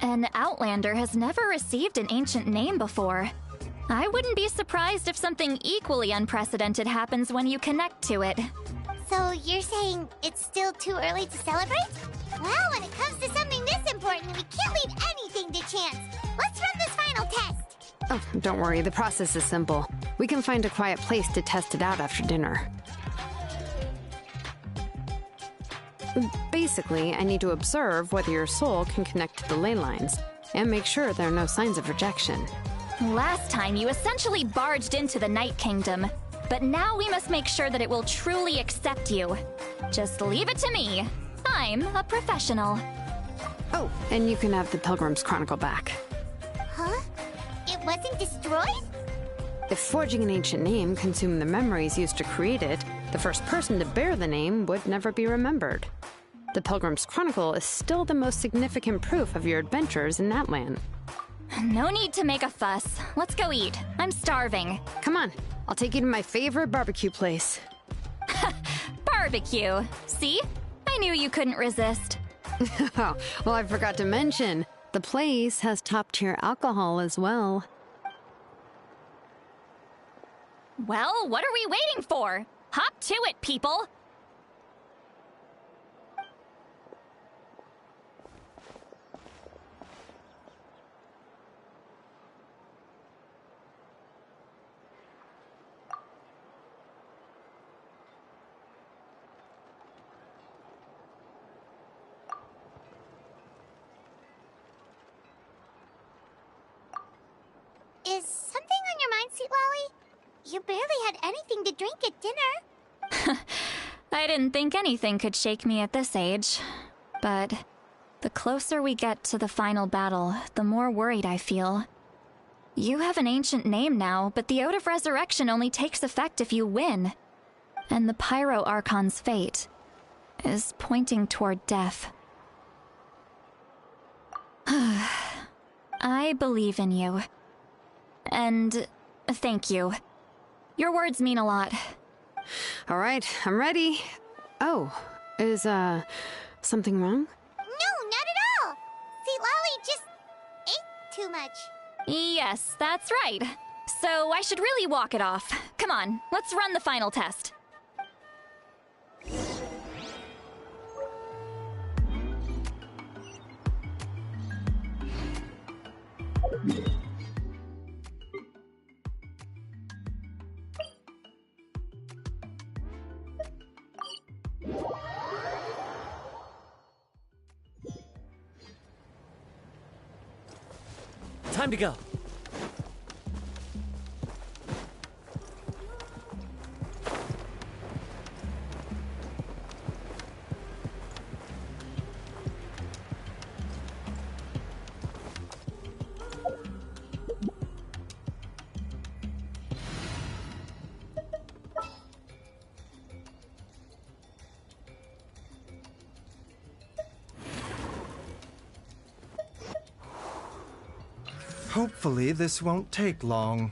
An Outlander has never received an ancient name before. I wouldn't be surprised if something equally unprecedented happens when you connect to it. So you're saying it's still too early to celebrate? Well, when it comes to something this important, we can't leave anything to chance. Let's run this final test. Oh, don't worry, the process is simple. We can find a quiet place to test it out after dinner. Basically, I need to observe whether your soul can connect to the ley lines, and make sure there are no signs of rejection. Last time, you essentially barged into the Night Kingdom, but now we must make sure that it will truly accept you. Just leave it to me. I'm a professional. Oh, and you can have the Pilgrim's Chronicle back. Huh? It wasn't destroyed? If forging an ancient name consumed the memories used to create it, the first person to bear the name would never be remembered. The Pilgrim's Chronicle is still the most significant proof of your adventures in Natlan. No need to make a fuss. Let's go eat. I'm starving. Come on, I'll take you to my favorite barbecue place. Barbecue. See? I knew you couldn't resist. Oh, well, I forgot to mention, the place has top-tier alcohol as well. Well, what are we waiting for? Hop to it, people! Is something on your mind, Sweet Lolly? You barely had anything to drink at dinner. I didn't think anything could shake me at this age. But the closer we get to the final battle, the more worried I feel. You have an ancient name now, but the Ode of Resurrection only takes effect if you win. And the Pyro Archon's fate is pointing toward death. I believe in you. And thank you. Your words mean a lot. All right, I'm ready. Oh, is, something wrong? No, not at all! See, Lolly just ate too much. Yes, that's right. So I should really walk it off. Come on, let's run the final test. Time to go. Hopefully this won't take long.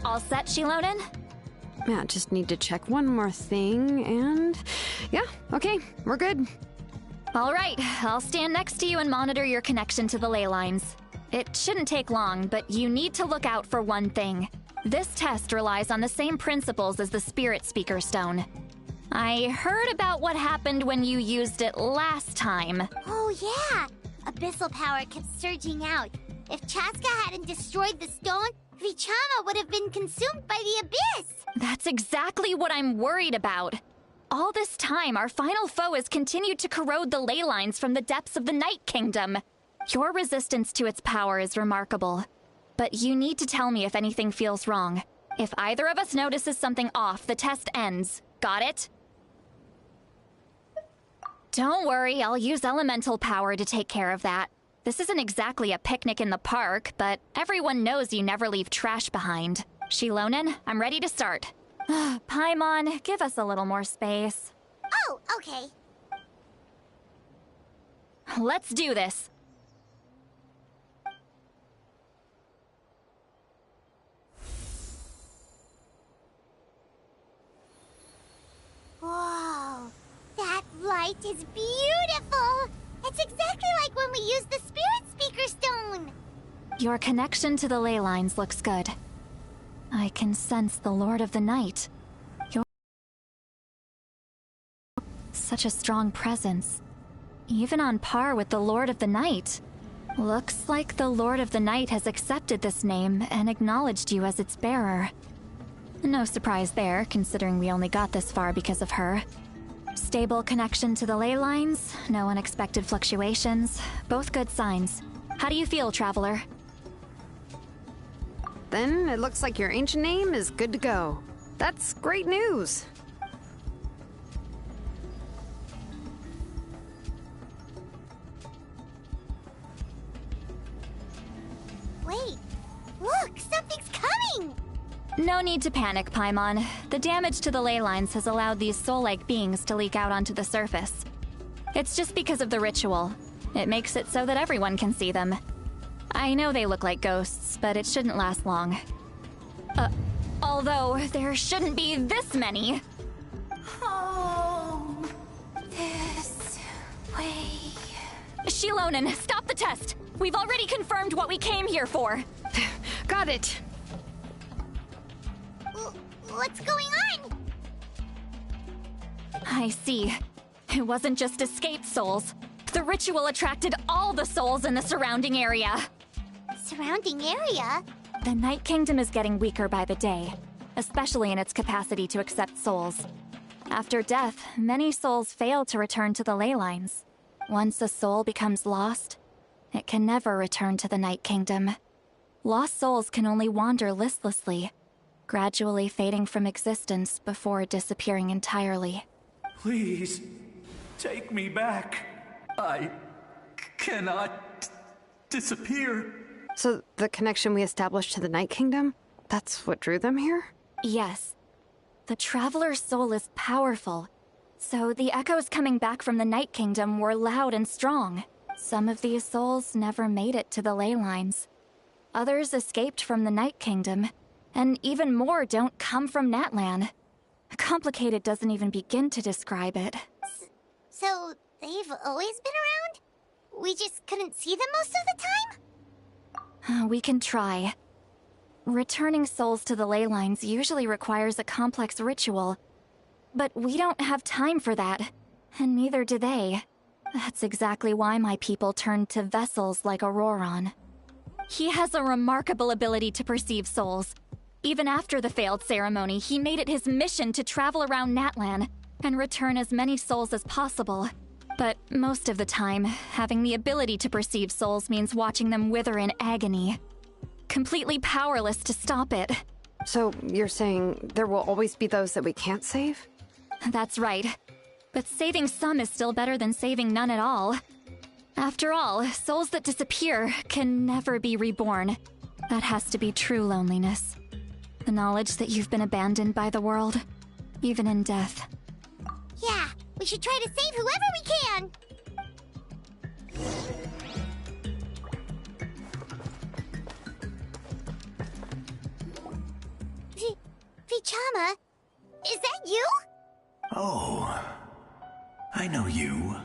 All set, Shilonen? Yeah, just need to check one more thing, and... yeah, okay, we're good. All right, I'll stand next to you and monitor your connection to the ley lines. It shouldn't take long, but you need to look out for one thing. This test relies on the same principles as the Spirit Speaker Stone. I heard about what happened when you used it last time. Oh yeah! Abyssal power kept surging out. If Chaska hadn't destroyed the stone, Vichama would have been consumed by the abyss! That's exactly what I'm worried about. All this time, our final foe has continued to corrode the ley lines from the depths of the Night Kingdom. Your resistance to its power is remarkable. But you need to tell me if anything feels wrong. If either of us notices something off, the test ends. Got it? Don't worry, I'll use elemental power to take care of that. This isn't exactly a picnic in the park, but everyone knows you never leave trash behind. Shilonen, I'm ready to start. Paimon, give us a little more space. Oh, okay. Let's do this. Whoa, that light is beautiful! It's exactly like when we used the Spirit Speaker Stone! Your connection to the ley lines looks good. I can sense the Lord of the Night. You're such a strong presence. Even on par with the Lord of the Night. Looks like the Lord of the Night has accepted this name and acknowledged you as its bearer. No surprise there, considering we only got this far because of her. Stable connection to the ley lines, no unexpected fluctuations, both good signs. How do you feel, Traveler? Then it looks like your ancient name is good to go. That's great news. Wait, look, something's coming! No need to panic, Paimon. The damage to the ley lines has allowed these soul-like beings to leak out onto the surface. It's just because of the ritual. It makes it so that everyone can see them. I know they look like ghosts, but it shouldn't last long. Although there shouldn't be this many. Home. This way. Shilonen, stop the test! We've already confirmed what we came here for. Got it. What's going on? I see. It wasn't just escaped souls. The ritual attracted all the souls in the surrounding area. surrounding area. The Night Kingdom is getting weaker by the day, especially in its capacity to accept souls. After death, many souls fail to return to the ley lines. Once a soul becomes lost, it can never return to the Night Kingdom. Lost souls can only wander listlessly, gradually fading from existence before disappearing entirely. Please, take me back. I cannot disappear. So the connection we established to the Night Kingdom, that's what drew them here? Yes. The Traveler's soul is powerful, so the echoes coming back from the Night Kingdom were loud and strong. Some of these souls never made it to the ley lines. Others escaped from the Night Kingdom, and even more don't come from Natlan. Complicated doesn't even begin to describe it. So, they've always been around? We just couldn't see them most of the time? We can try. Returning souls to the ley lines usually requires a complex ritual. But we don't have time for that, and neither do they. That's exactly why my people turned to vessels like Auroron. He has a remarkable ability to perceive souls. Even after the failed ceremony, he made it his mission to travel around Natlan and return as many souls as possible. But most of the time, having the ability to perceive souls means watching them wither in agony. Completely powerless to stop it. So you're saying there will always be those that we can't save? That's right. But saving some is still better than saving none at all. After all, souls that disappear can never be reborn. That has to be true loneliness. The knowledge that you've been abandoned by the world, even in death. Yeah, we should try to save whoever we can! Vichama, is that you? Oh, I know you.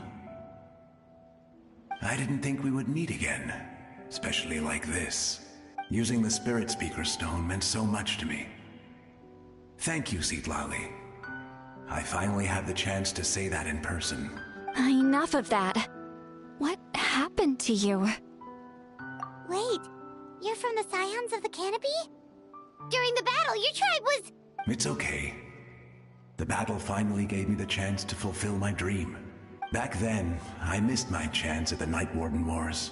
I didn't think we would meet again, especially like this. Using the Spirit Speaker Stone meant so much to me. Thank you, Citlali. I finally had the chance to say that in person. Enough of that. What happened to you? Wait, you're from the Scions of the Canopy? During the battle, your tribe was... It's okay. The battle finally gave me the chance to fulfill my dream. Back then, I missed my chance at the Night Warden Wars.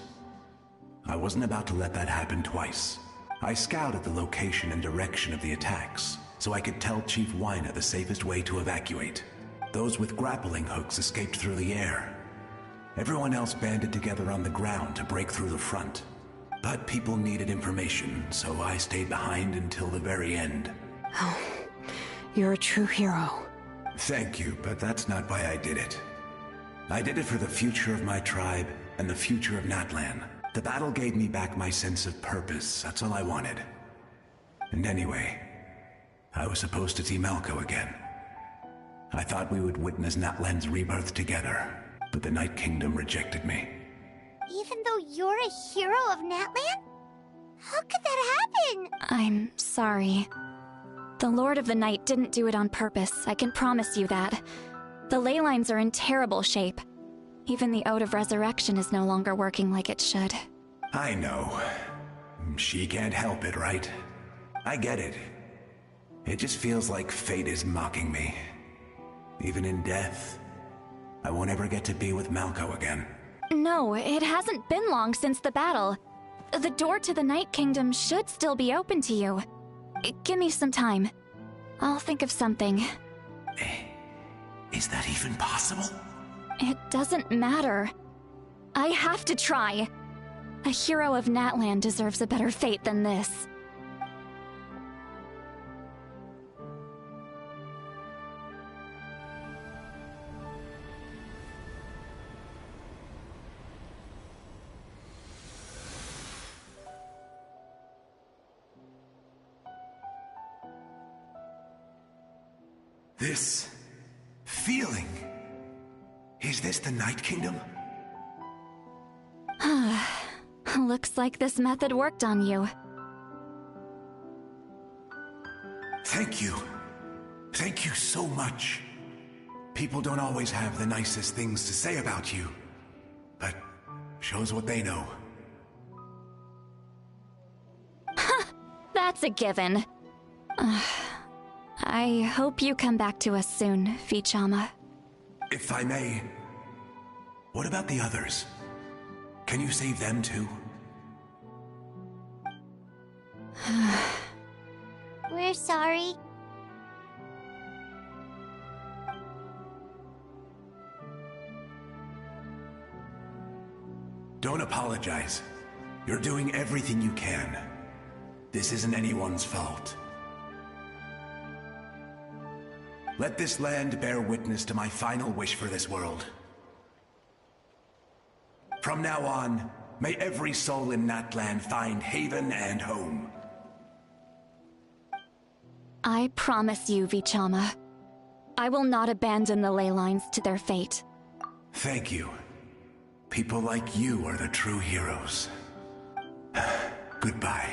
I wasn't about to let that happen twice. I scouted the location and direction of the attacks, so I could tell Chief Wyna the safest way to evacuate. Those with grappling hooks escaped through the air. Everyone else banded together on the ground to break through the front. But people needed information, so I stayed behind until the very end. Oh, you're a true hero. Thank you, but that's not why I did it. I did it for the future of my tribe and the future of Natlan. The battle gave me back my sense of purpose, that's all I wanted. And anyway, I was supposed to see Malco again. I thought we would witness Natlan's rebirth together, but the Night Kingdom rejected me. Even though you're a hero of Natlan? How could that happen? I'm sorry. The Lord of the Night didn't do it on purpose, I can promise you that. The ley lines are in terrible shape. Even the Ode of Resurrection is no longer working like it should. I know. She can't help it, right? I get it. It just feels like fate is mocking me. Even in death, I won't ever get to be with Malco again. No, it hasn't been long since the battle. The door to the Night Kingdom should still be open to you. Give me some time. I'll think of something. Is that even possible? It doesn't matter. I have to try. A hero of Natlan deserves a better fate than this. This feeling. Is this the Night Kingdom? Looks like this method worked on you. Thank you. Thank you so much. People don't always have the nicest things to say about you, but shows what they know. That's a given. I hope you come back to us soon, Vichama. If I may, what about the others? Can you save them too? We're sorry. Don't apologize. You're doing everything you can. This isn't anyone's fault. Let this land bear witness to my final wish for this world. From now on, may every soul in Natlan find haven and home. I promise you, Vichama. I will not abandon the ley lines to their fate. Thank you. People like you are the true heroes. Goodbye.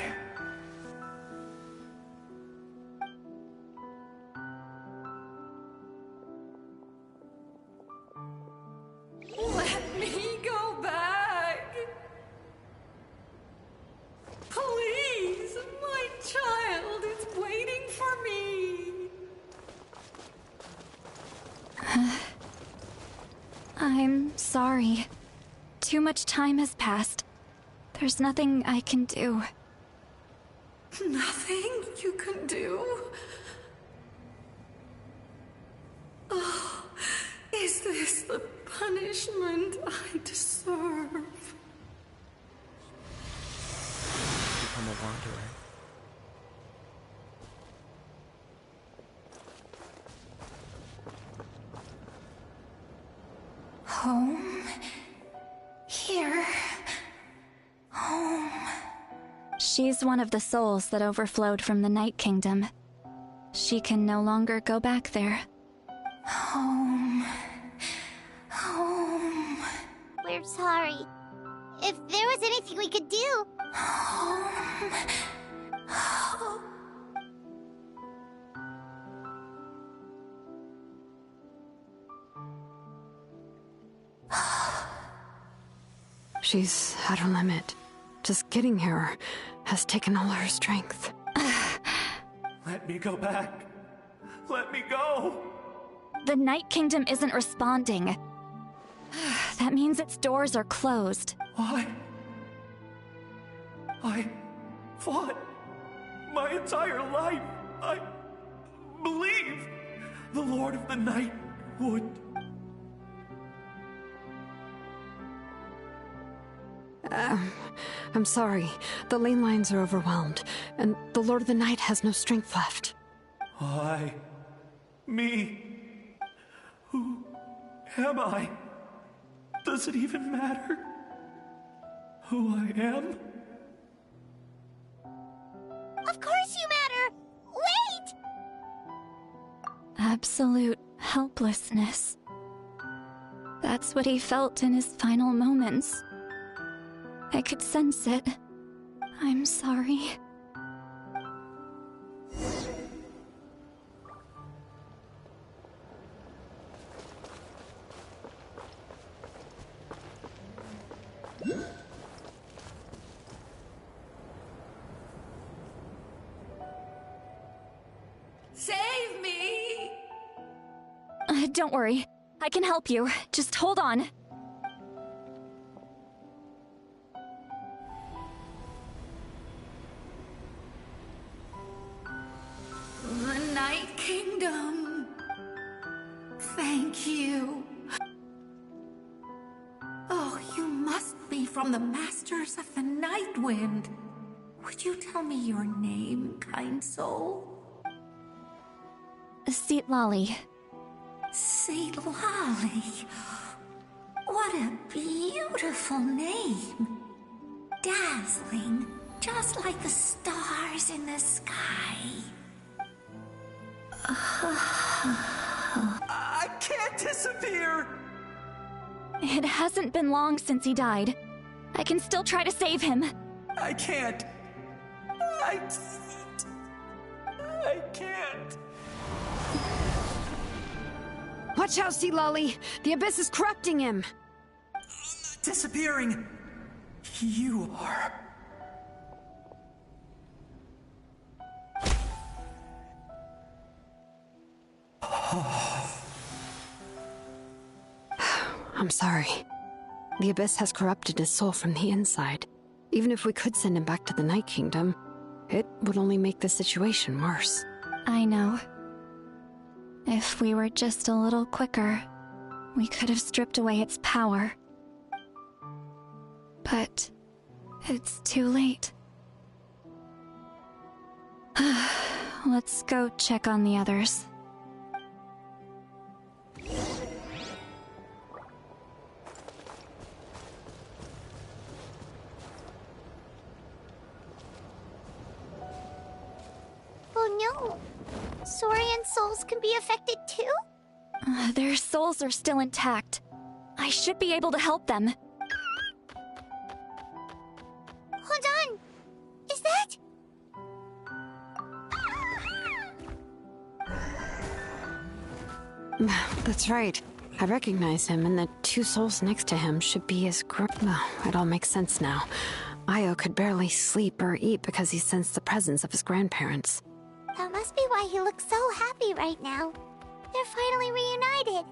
Let me go back. Please, my child is waiting for me. I'm sorry. Too much time has passed. There's nothing I can do. Nothing you can do? Oh, is this the punishment I deserve? Become a wanderer. Home? Here? Home? She's one of the souls that overflowed from the Night Kingdom. She can no longer go back there. Home. Home. We're sorry. If there was anything we could do... Home. Home. She's at her limit. Just getting here has taken all her strength. Let me go back. Let me go. The Night Kingdom isn't responding. That means its doors are closed. I fought my entire life. I believed the Lord of the Night would. I'm sorry. The lane lines are overwhelmed, and the Lord of the Night has no strength left. Me. Who am I? Does it even matter who I am? Of course you matter! Wait! Absolute helplessness. That's what he felt in his final moments. I could sense it. I'm sorry. Save me! Don't worry. I can help you. Just hold on. The Night Kingdom. Thank you. Oh, you must be from the Masters of the Night Wind. Would you tell me your name, kind soul? Seatlali. Seatlali. What a beautiful name. Dazzling, just like the stars in the sky. I can't disappear! It hasn't been long since he died. I can still try to save him. I can't. I can't. Watch out, Seatlali! The Abyss is corrupting him! Disappearing. You are. I'm sorry. The Abyss has corrupted his soul from the inside. Even if we could send him back to the Night Kingdom, it would only make the situation worse. I know. If we were just a little quicker, we could have stripped away its power. But it's too late. Let's go check on the others. Oh no! Saurian souls can be affected too? Their souls are still intact. I should be able to help them. Hold on! Is that... That's right. I recognize him, and the two souls next to him should be his it all makes sense now. Io could barely sleep or eat because he sensed the presence of his grandparents. That must be why he looks so happy right now. They're finally reunited.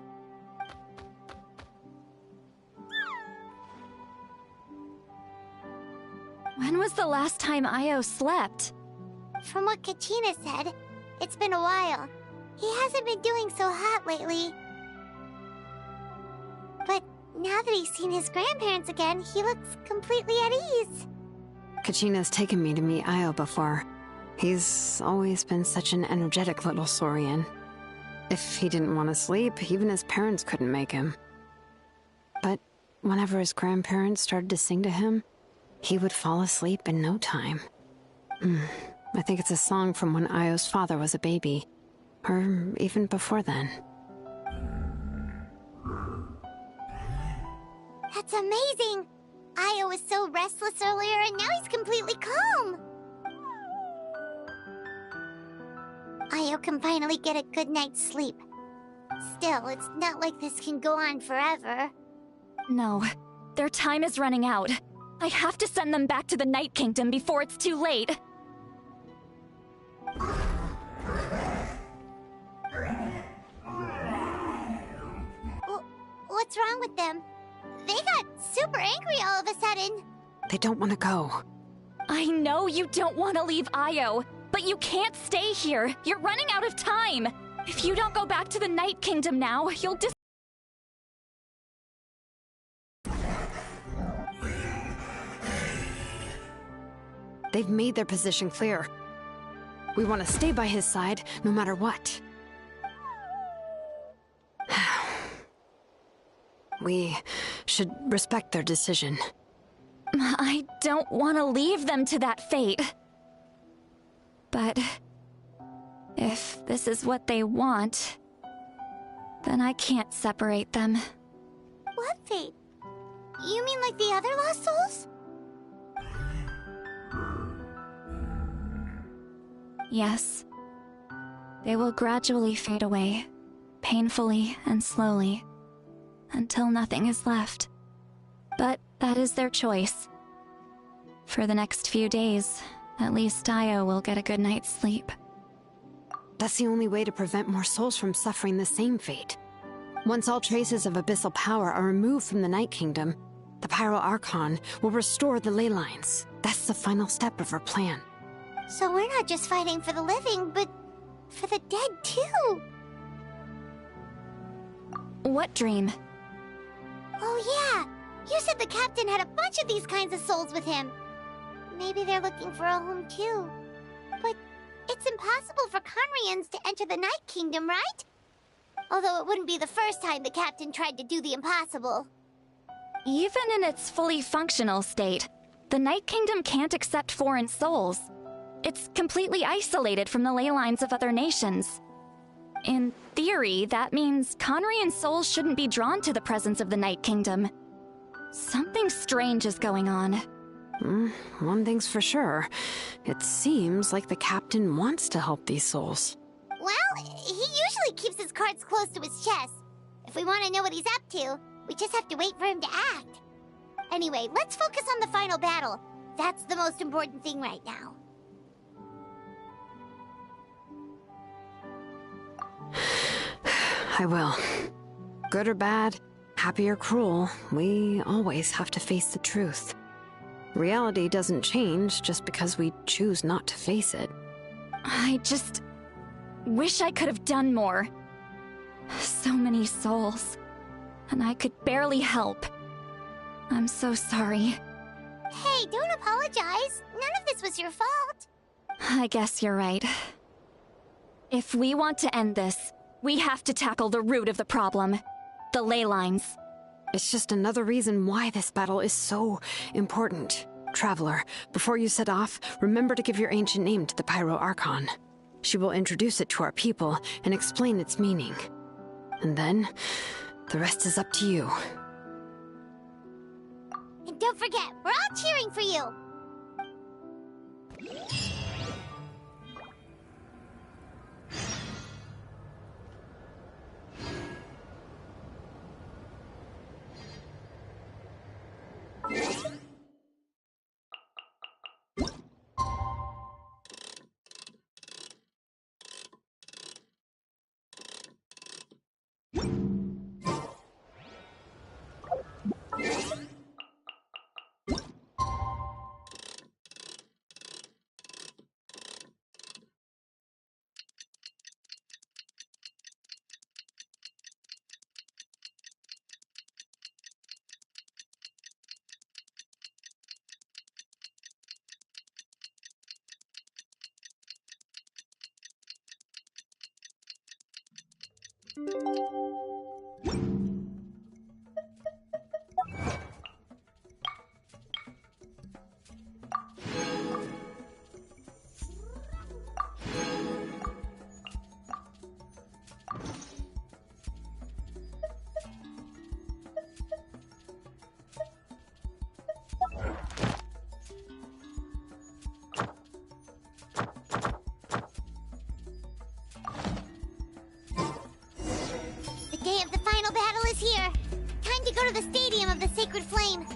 When was the last time Io slept? From what Kachina said, it's been a while. He hasn't been doing so hot lately. But now that he's seen his grandparents again, he looks completely at ease. Kachina's taken me to meet Io before. He's always been such an energetic little Saurian. If he didn't want to sleep, even his parents couldn't make him. But whenever his grandparents started to sing to him, he would fall asleep in no time. I think it's a song from when Io's father was a baby. Or even before then. That's amazing! Io was so restless earlier and now he's completely calm! Io can finally get a good night's sleep. Still, it's not like this can go on forever. No, their time is running out. I have to send them back to the Night Kingdom before it's too late. What's wrong with them? They got super angry all of a sudden. They don't want to go. I know you don't want to leave Io, but you can't stay here. You're running out of time. If you don't go back to the Night Kingdom now, you'll They've made their position clear. We want to stay by his side, no matter what. We should respect their decision. I don't want to leave them to that fate. But if this is what they want, then I can't separate them. What fate? You mean like the other lost souls? Yes. They will gradually fade away, painfully and slowly, until nothing is left. But that is their choice. For the next few days, at least Io will get a good night's sleep. That's the only way to prevent more souls from suffering the same fate. Once all traces of abyssal power are removed from the Night Kingdom, the Pyro Archon will restore the ley lines. That's the final step of our plan. So we're not just fighting for the living, but for the dead too. What dream? Oh yeah! You said the captain had a bunch of these kinds of souls with him. Maybe they're looking for a home too. But it's impossible for Conrians to enter the Night Kingdom, right? Although it wouldn't be the first time the captain tried to do the impossible. Even in its fully functional state, the Night Kingdom can't accept foreign souls. It's completely isolated from the ley lines of other nations. In theory, that means Conrian souls shouldn't be drawn to the presence of the Night Kingdom. Something strange is going on. One thing's for sure. It seems like the captain wants to help these souls. Well, he usually keeps his cards close to his chest. If we want to know what he's up to, we just have to wait for him to act. Anyway, let's focus on the final battle. That's the most important thing right now. I will. Good or bad, happy or cruel, we always have to face the truth. Reality doesn't change just because we choose not to face it. I just wish I could have done more. So many souls, and I could barely help. I'm so sorry. Hey, don't apologize. None of this was your fault. I guess you're right. If we want to end this, we have to tackle the root of the problem. The ley lines. It's just another reason why this battle is so important. Traveler, before you set off, remember to give your ancient name to the Pyro Archon. She will introduce it to our people and explain its meaning. And then, the rest is up to you. And don't forget, we're all cheering for you. The day of the final battle is here. Time to go to the Stadium of the Sacred Flame.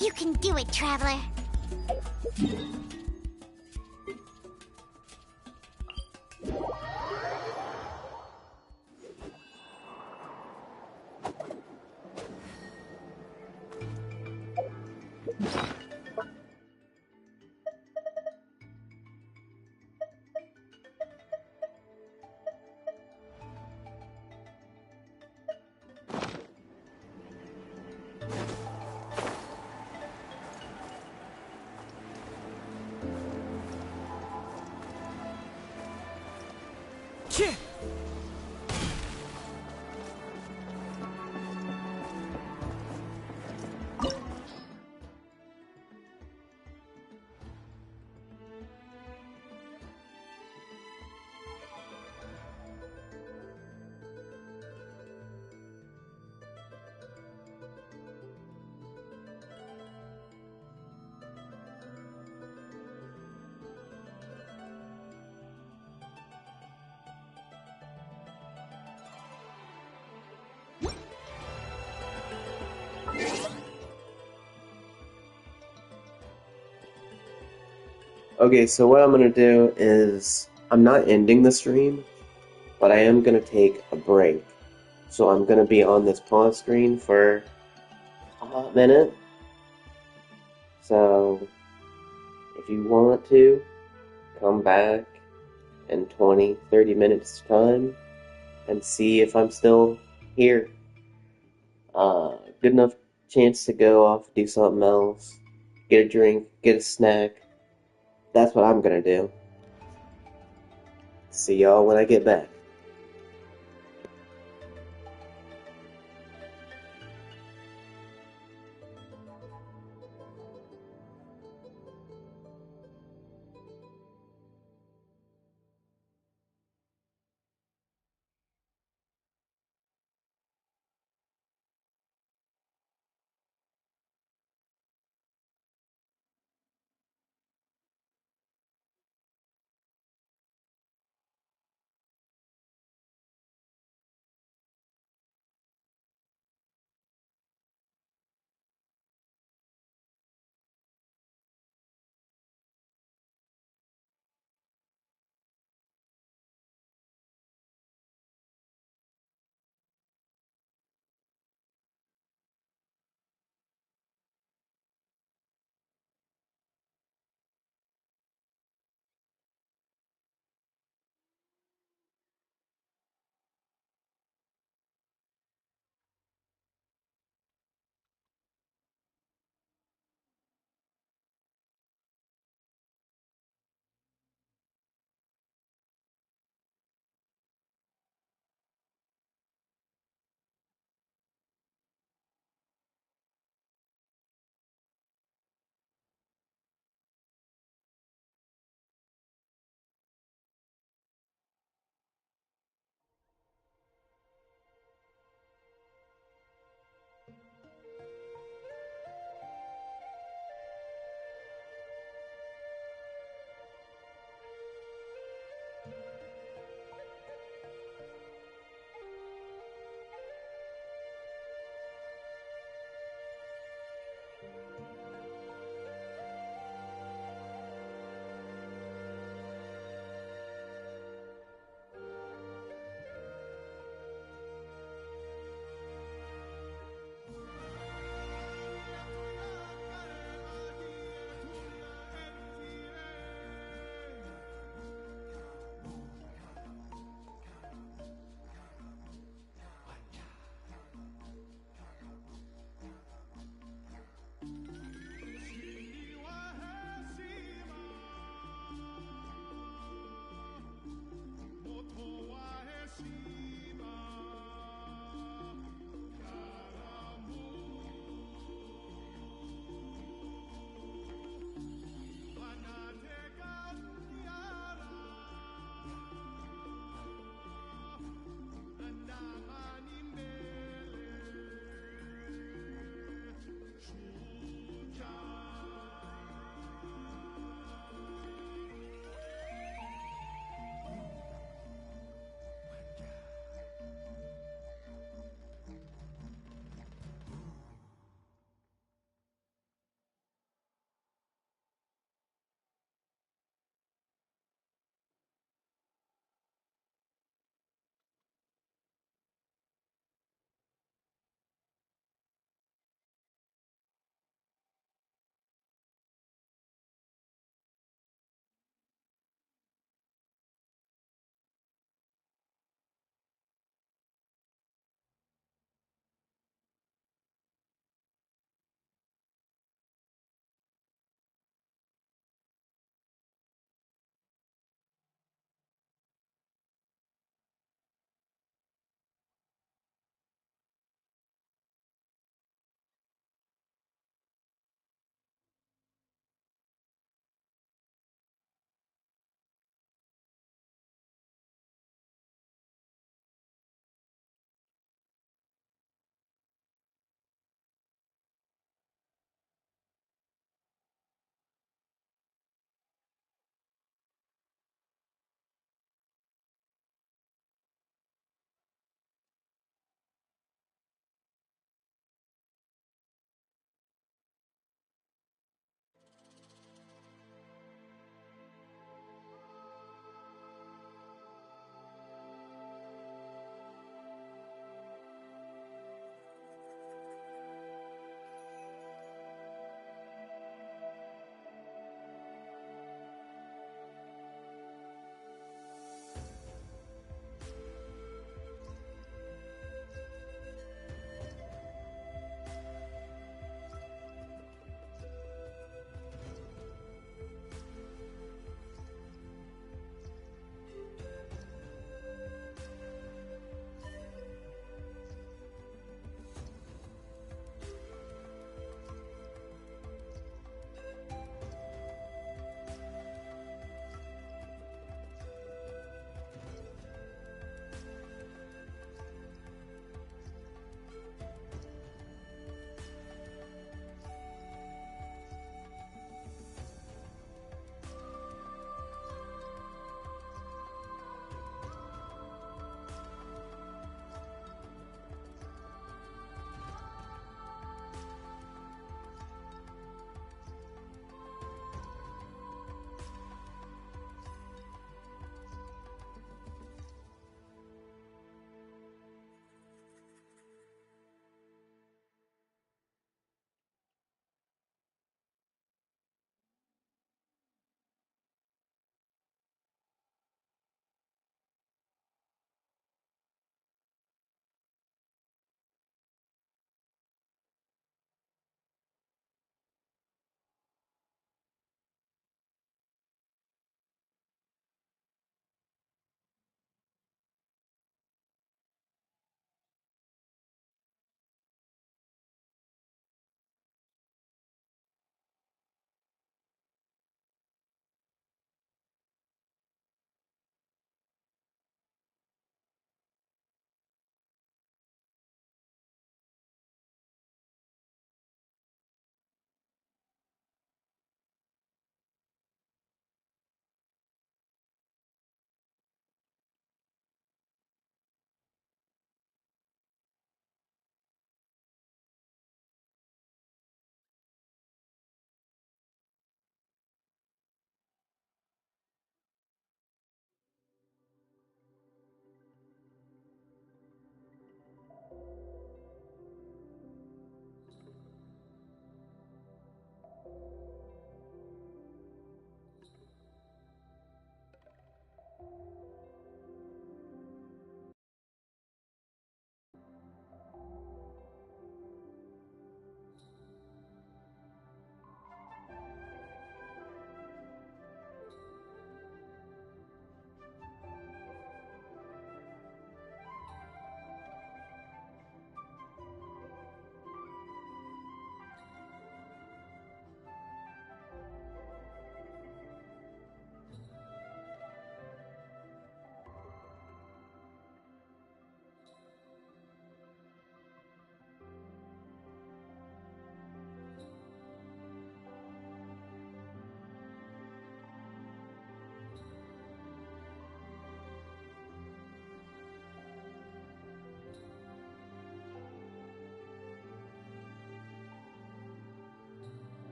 You can do it, Traveler. Okay, so what I'm going to do is, I'm not ending the stream, but I am going to take a break. So I'm going to be on this pause screen for a hot minute. So, if you want to, come back in 20, 30 minutes time and see if I'm still here. Good enough chance to go off, do something else, get a drink, get a snack. That's what I'm gonna do. See y'all when I get back.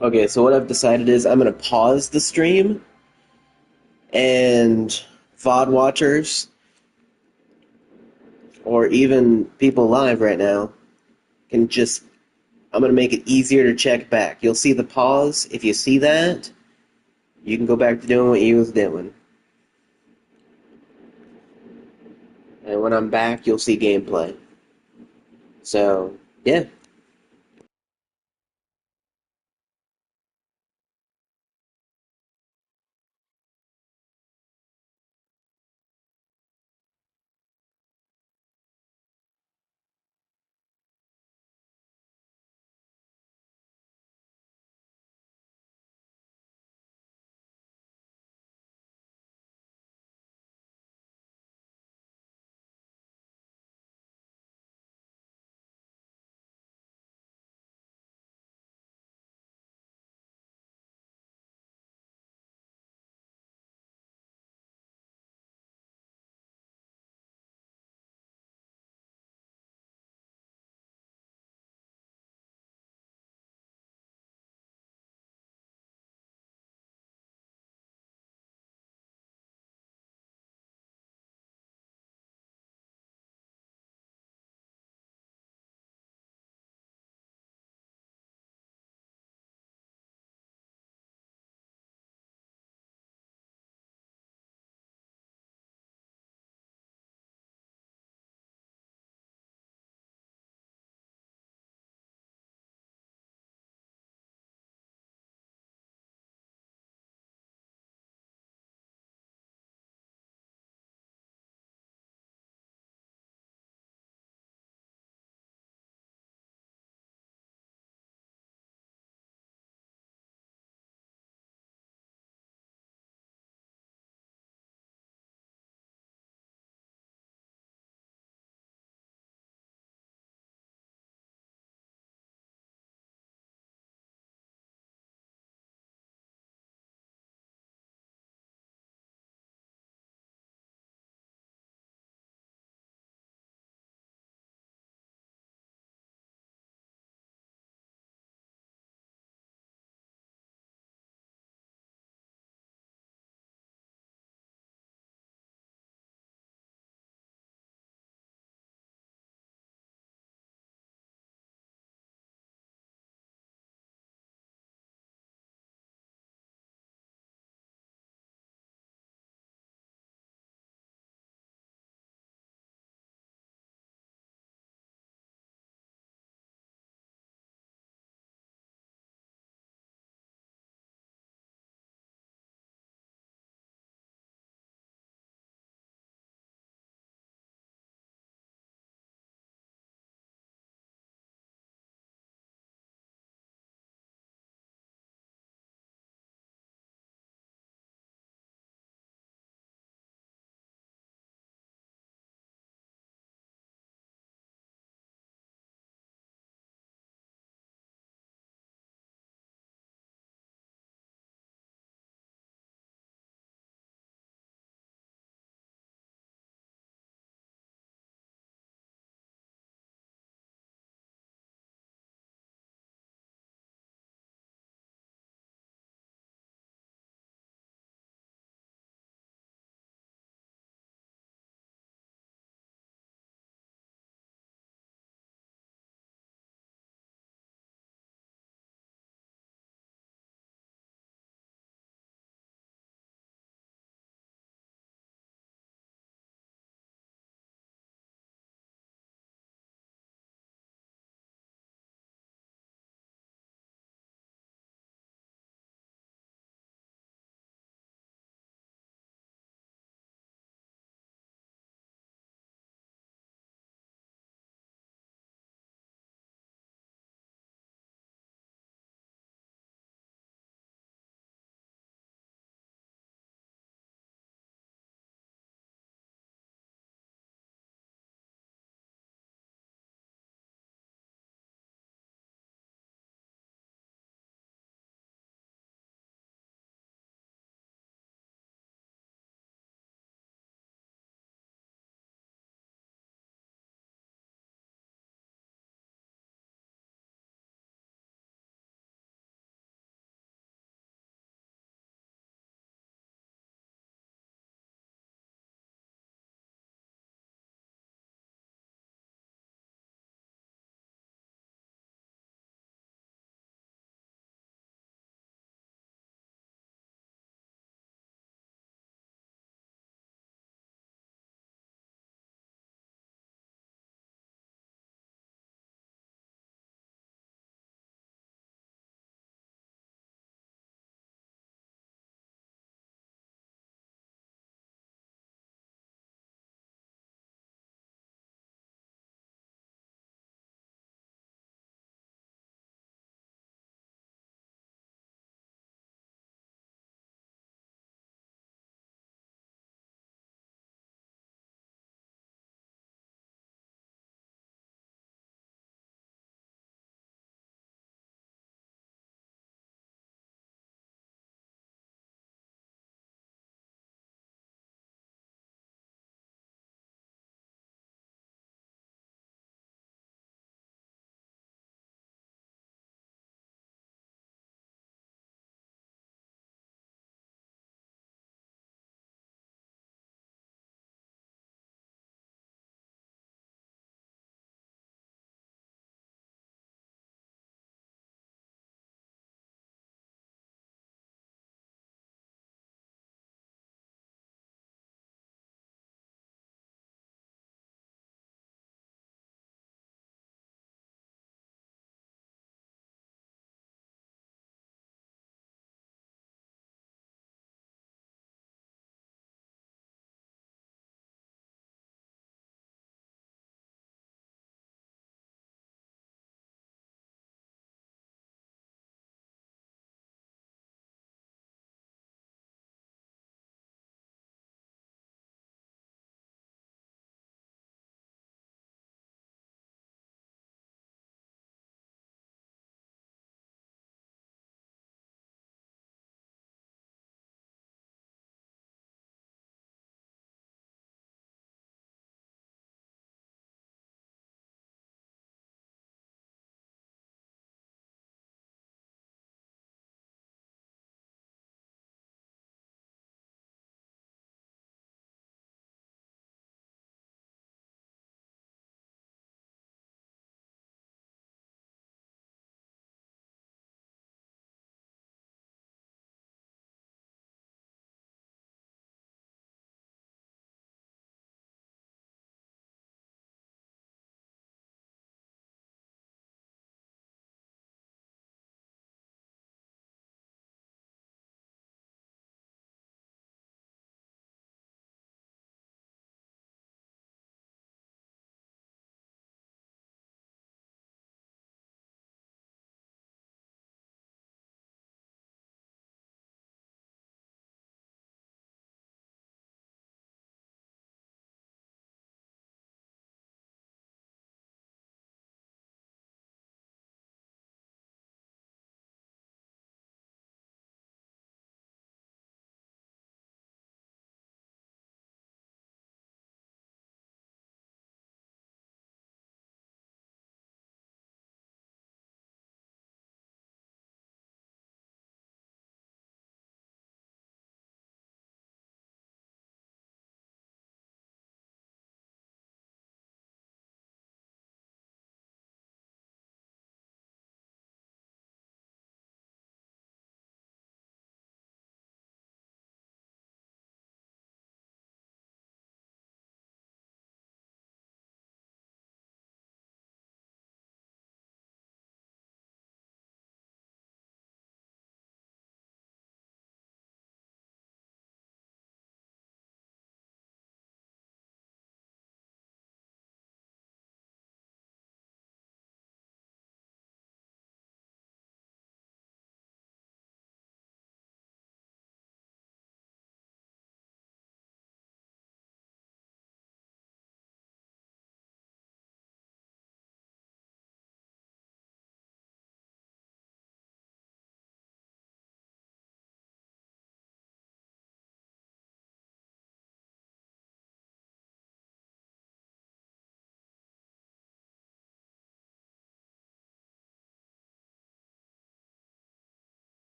Okay, so what I've decided is I'm going to pause the stream, and VOD watchers, or even people live right now, can just... I'm going to make it easier to check back. You'll see the pause. If you see that, you can go back to doing what you was doing. And when I'm back, you'll see gameplay. So, yeah.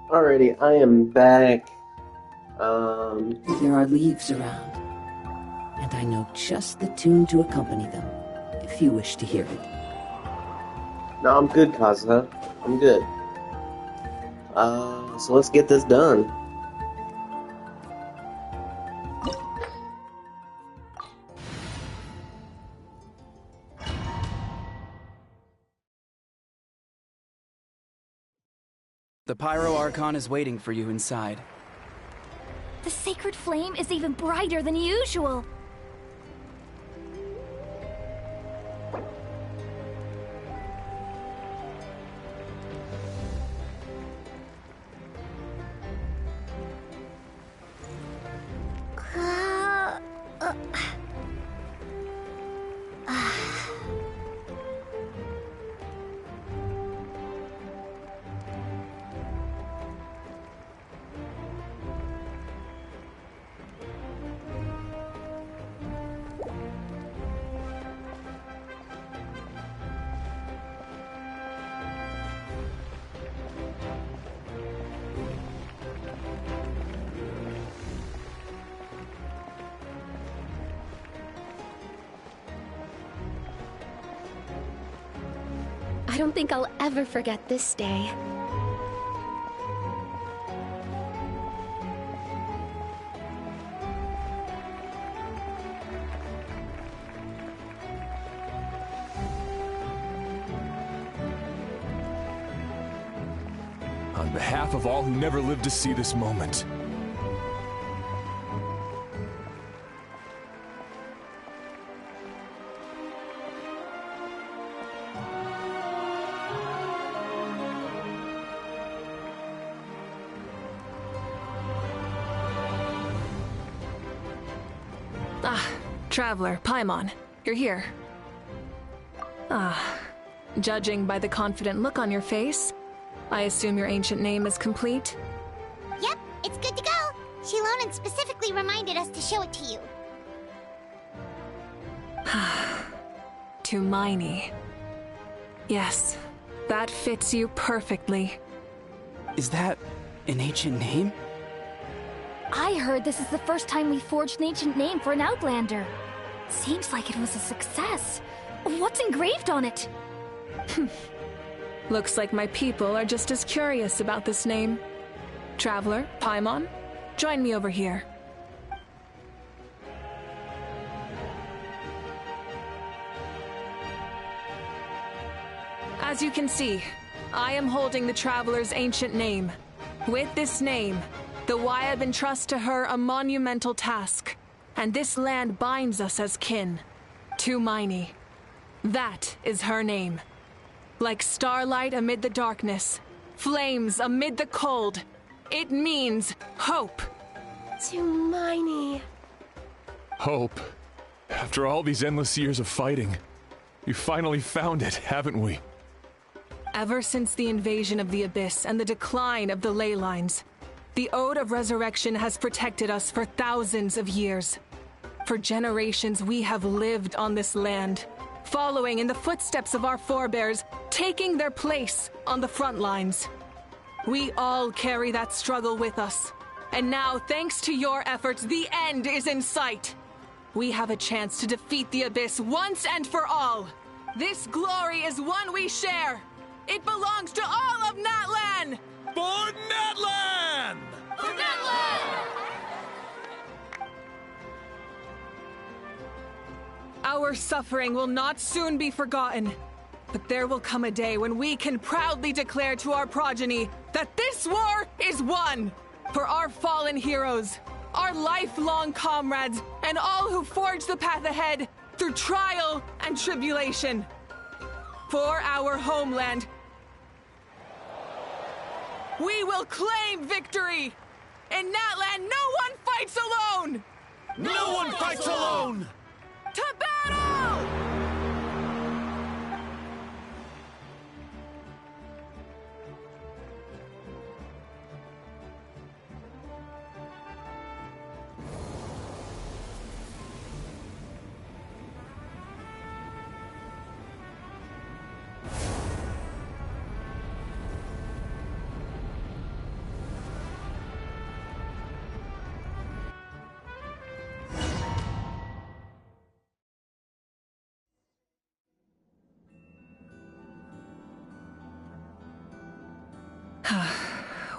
Alrighty, I am back. There are leaves around, and I know just the tune to accompany them, if you wish to hear it. No, I'm good, Kazuha. I'm good. So let's get this done. The Pyro Archon is waiting for you inside. The sacred flame is even brighter than usual. I don't think I'll ever forget this day. On behalf of all who never lived to see this moment. Traveler, Paimon, you're here. Judging by the confident look on your face, I assume your ancient name is complete? Yep, it's good to go. Shilonen specifically reminded us to show it to you. Tumaini. Yes, that fits you perfectly. Is that an ancient name? I heard this is the first time we forged an ancient name for an Outlander. Seems like it was a success. What's engraved on it? Looks like my people are just as curious about this name. Traveler, Paimon, join me over here. As you can see, I am holding the Traveler's ancient name. With this name, the Wyab entrusts to her a monumental task, and this land binds us as kin. Tumaini. That is her name. Like starlight amid the darkness, flames amid the cold, it means hope. Tumaini. Hope. After all these endless years of fighting, we finally found it, haven't we? Ever since the invasion of the Abyss and the decline of the ley lines, the Ode of Resurrection has protected us for thousands of years. For generations, we have lived on this land, following in the footsteps of our forebears, taking their place on the front lines. We all carry that struggle with us. And now, thanks to your efforts, the end is in sight. We have a chance to defeat the Abyss once and for all. This glory is one we share. It belongs to all of Natlan! For Natlan! For Natlan! Our suffering will not soon be forgotten. But there will come a day when we can proudly declare to our progeny that this war is won! For our fallen heroes, our lifelong comrades, and all who forge the path ahead through trial and tribulation. For our homeland, we will claim victory! In Natlan, no one fights alone! No one fights alone! To battle!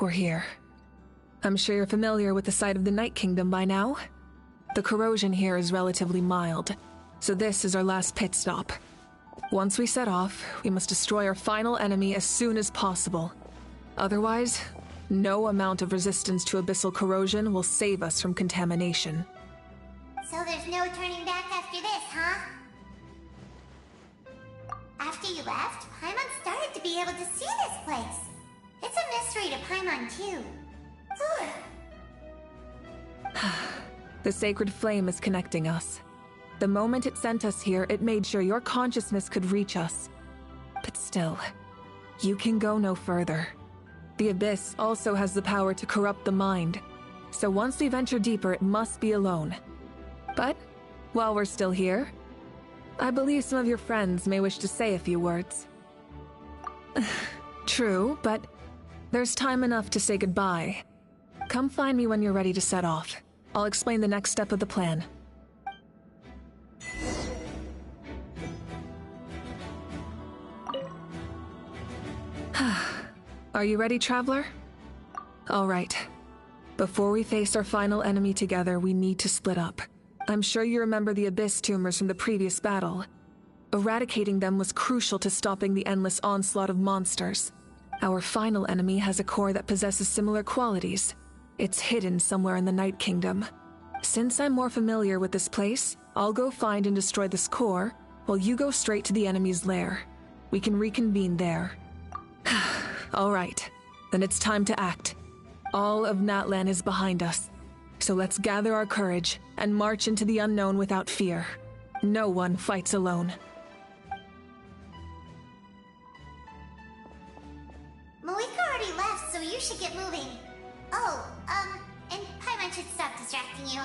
We're here. I'm sure you're familiar with the site of the Night Kingdom by now. The corrosion here is relatively mild, so this is our last pit stop. Once we set off, we must destroy our final enemy as soon as possible. Otherwise, no amount of resistance to abyssal corrosion will save us from contamination. So there's no turning back after this, huh? After you left, Paimon started to be able to see this place. It's a mystery to Paimon, too. The sacred flame is connecting us. The moment it sent us here, it made sure your consciousness could reach us. But still, you can go no further. The Abyss also has the power to corrupt the mind, so once we venture deeper, it must be alone. But, while we're still here, I believe some of your friends may wish to say a few words. True, but there's time enough to say goodbye. Come find me when you're ready to set off. I'll explain the next step of the plan. Are you ready, Traveler? All right. Before we face our final enemy together, we need to split up. I'm sure you remember the Abyss tumors from the previous battle. Eradicating them was crucial to stopping the endless onslaught of monsters. Our final enemy has a core that possesses similar qualities. It's hidden somewhere in the Night Kingdom. Since I'm more familiar with this place, I'll go find and destroy this core, while you go straight to the enemy's lair. We can reconvene there. All right, then it's time to act. All of Natlan is behind us, so let's gather our courage and march into the unknown without fear. No one fights alone. Malika already left, so you should get moving. Oh, and Paimon should stop distracting you.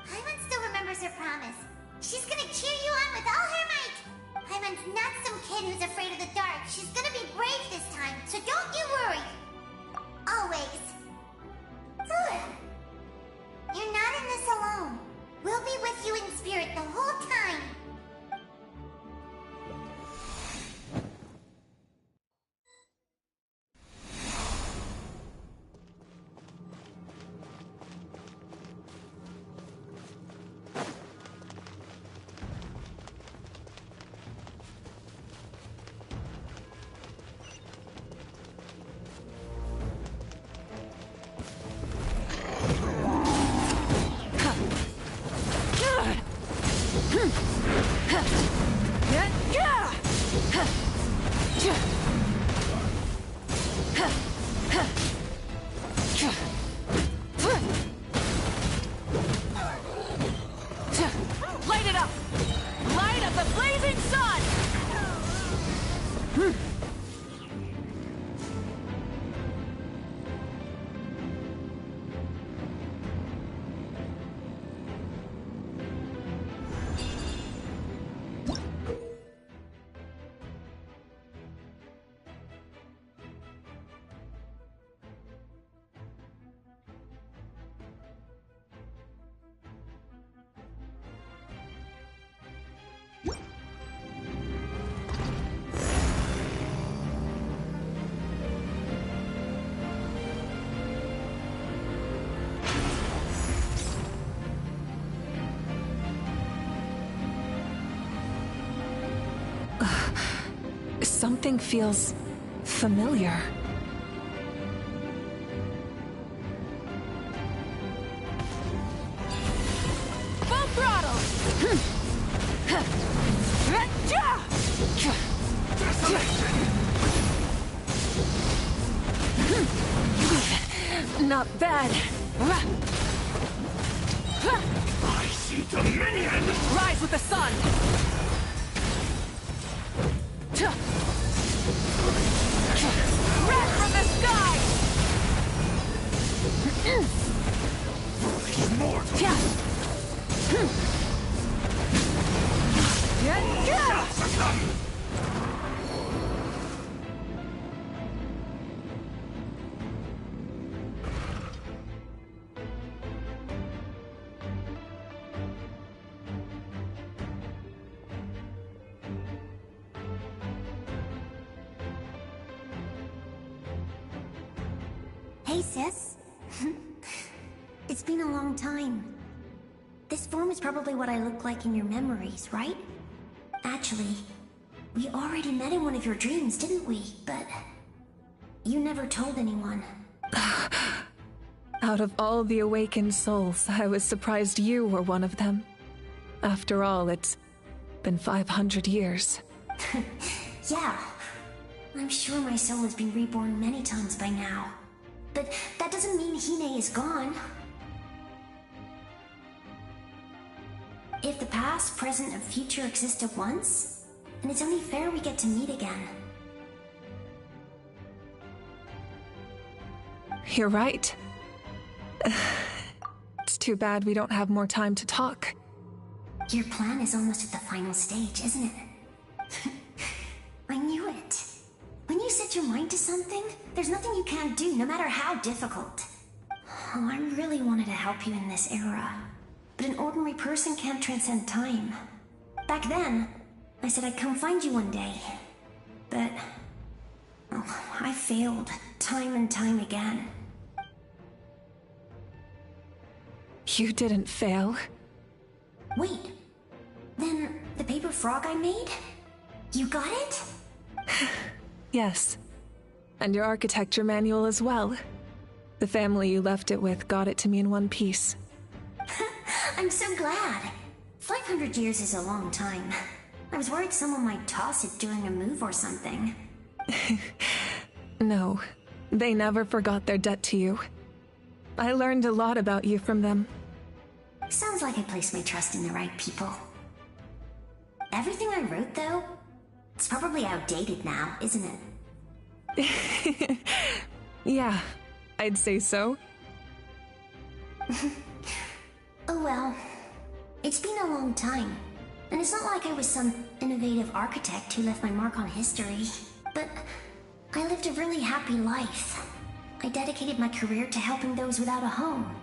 Paimon still remembers her promise. She's gonna cheer you on with all her might. Paimon's not some kid who's afraid of the dark. She's gonna be brave this time, so don't you worry. Always. You're not in this alone. We'll be with you in spirit the whole time. Light it up! Light up the blazing sun! Something feels familiar. Full throttle! Not bad. I see Dominion! Rise with the sun! Red from the sky! Foolish mortal! Hey, sis. It's been a long time. This form is probably what I look like in your memories, right? Actually, we already met in one of your dreams, didn't we? But you never told anyone. Out of all the awakened souls, I was surprised you were one of them. After all, it's been 500 years. Yeah. I'm sure my soul has been reborn many times by now. But that doesn't mean Hine is gone. If the past, present, and future exist at once, then it's only fair we get to meet again. You're right. It's too bad we don't have more time to talk. Your plan is almost at the final stage, isn't it? I knew it. When you set your mind to something, there's nothing you can't do, no matter how difficult. Oh, I really wanted to help you in this era. But an ordinary person can't transcend time. Back then, I said I'd come find you one day. But... oh, I failed, time and time again. You didn't fail. Wait, then the paper frog I made? You got it? Yes. And your architecture manual as well. The family you left it with got it to me in one piece. I'm so glad. 500 years is a long time. I was worried someone might toss it during a move or something. No, they never forgot their debt to you. I learned a lot about you from them. Sounds like I placed my trust in the right people. Everything I wrote, though, it's probably outdated now, isn't it? Yeah, I'd say so. Oh well, it's been a long time, and it's not like I was some innovative architect who left my mark on history, but I lived a really happy life. I dedicated my career to helping those without a home.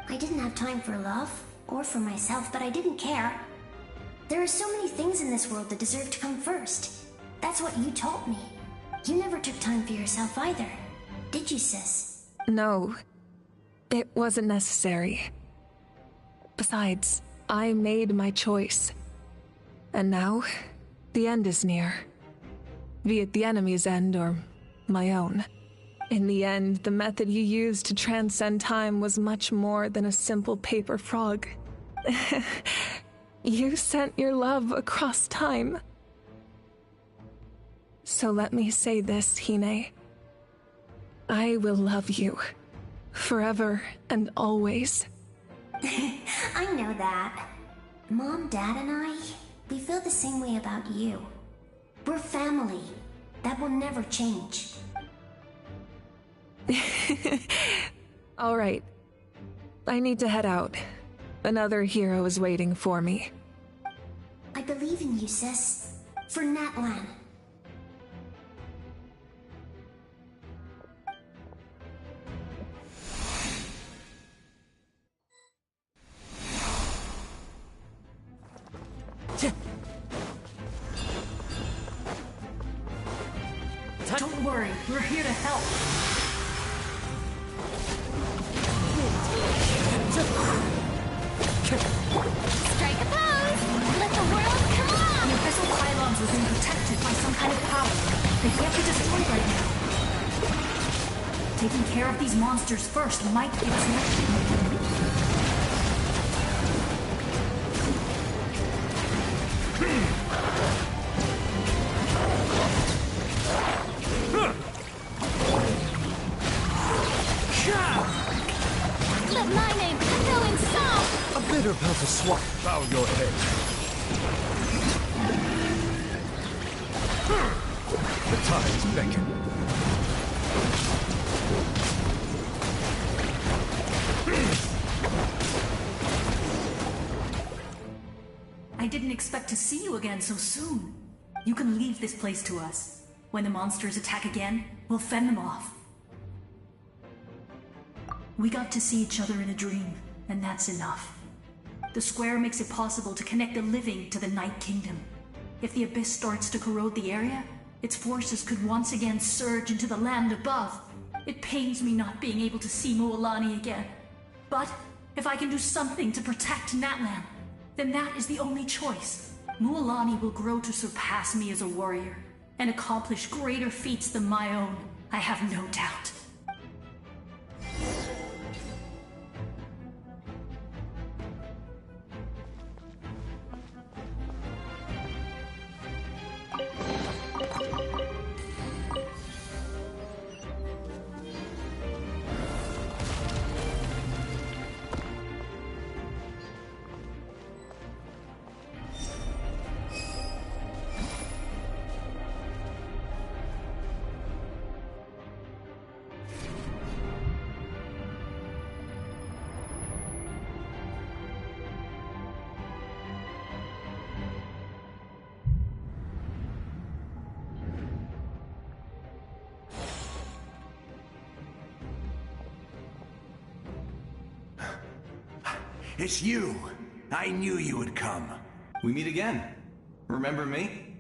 I didn't have time for love, or for myself, but I didn't care. There are so many things in this world that deserve to come first. That's what you taught me. You never took time for yourself either, did you, sis? No, it wasn't necessary. Besides, I made my choice. And now, the end is near. Be it the enemy's end or my own. In the end, the method you used to transcend time was much more than a simple paper frog. You sent your love across time. So let me say this, Hine. I will love you. Forever and always. I know that. Mom, Dad, and I, we feel the same way about you. We're family. That will never change. All right. I need to head out. Another hero is waiting for me. I believe in you, sis. For Natlan. Don't worry, we're here to help. Strike a pose! Let the world come on! The abyssal pylons are being protected by some kind of power. They can't be destroyed right now. Taking care of these monsters first might give us an Let my name echo in song! A bitter pill to swallow. Bow your head. The tides beckon. I didn't expect to see you again so soon. You can leave this place to us. When the monsters attack again, we'll fend them off. We got to see each other in a dream, and that's enough. The square makes it possible to connect the living to the Night Kingdom. If the abyss starts to corrode the area, its forces could once again surge into the land above. It pains me not being able to see Mualani again. But if I can do something to protect Natlan, then that is the only choice. Mualani will grow to surpass me as a warrior and accomplish greater feats than my own. I have no doubt. It's you! I knew you would come. We meet again. Remember me?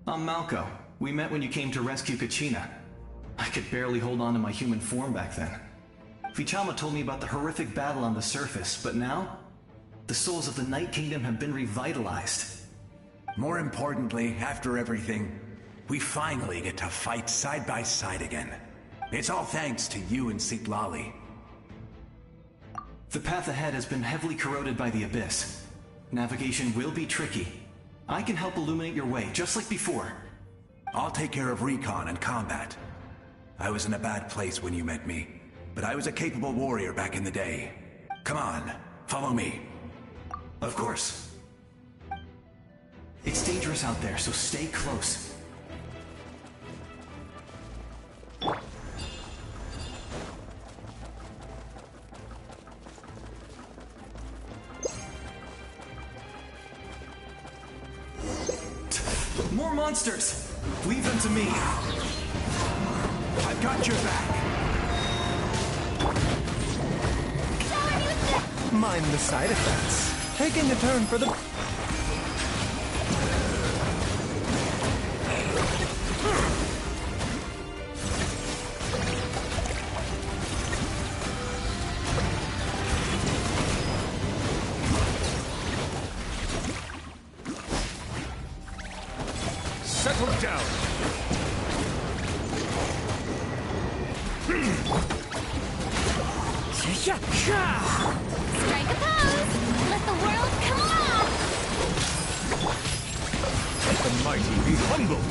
I'm Malco. We met when you came to rescue Kachina. I could barely hold on to my human form back then. Vichama told me about the horrific battle on the surface, but now, the souls of the Night Kingdom have been revitalized. More importantly, after everything, we finally get to fight side by side again. It's all thanks to you and Citlali. The path ahead has been heavily corroded by the Abyss. Navigation will be tricky. I can help illuminate your way, just like before. I'll take care of recon and combat. I was in a bad place when you met me, but I was a capable warrior back in the day. Come on, follow me. Of course. It's dangerous out there, so stay close. More monsters! Leave them to me. I've got your back. Mind the side effects. Taking a turn for the... Settle down. Strike a pose! Let the world come alive! Let the mighty be humble.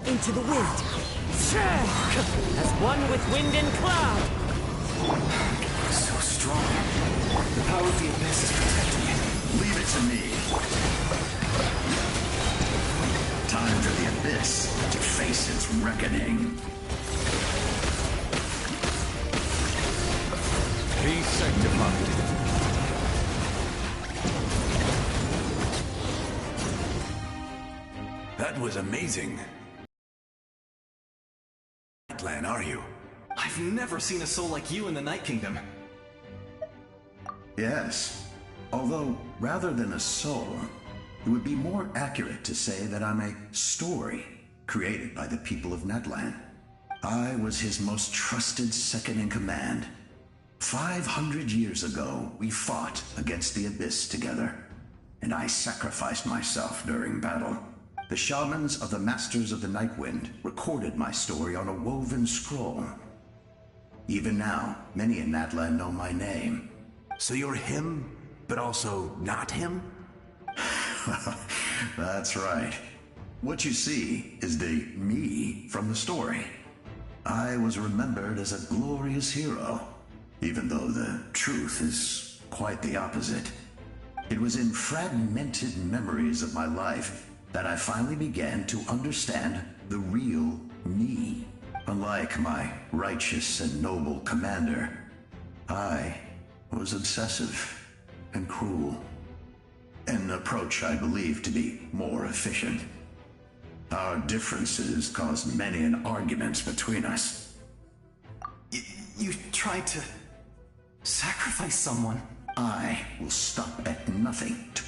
Into the wind. As one with wind and cloud. So strong. The power of the Abyss is protecting it. Leave it to me. Time for the Abyss to face its reckoning. Be sanctified. That was amazing. Natlan, are you? I've never seen a soul like you in the Night Kingdom. Yes. Although, rather than a soul, it would be more accurate to say that I'm a story created by the people of Natlan. I was his most trusted second-in-command. 500 years ago, we fought against the Abyss together, and I sacrificed myself during battle. The shamans of the Masters of the Nightwind recorded my story on a woven scroll. Even now, many in Natlan know my name. So you're him, but also not him? That's right. What you see is the me from the story. I was remembered as a glorious hero, even though the truth is quite the opposite. It was in fragmented memories of my life that I finally began to understand the real me. Unlike my righteous and noble commander, I was obsessive and cruel. An approach I believe to be more efficient. Our differences caused many an arguments between us. You tried to sacrifice someone. I will stop at nothing to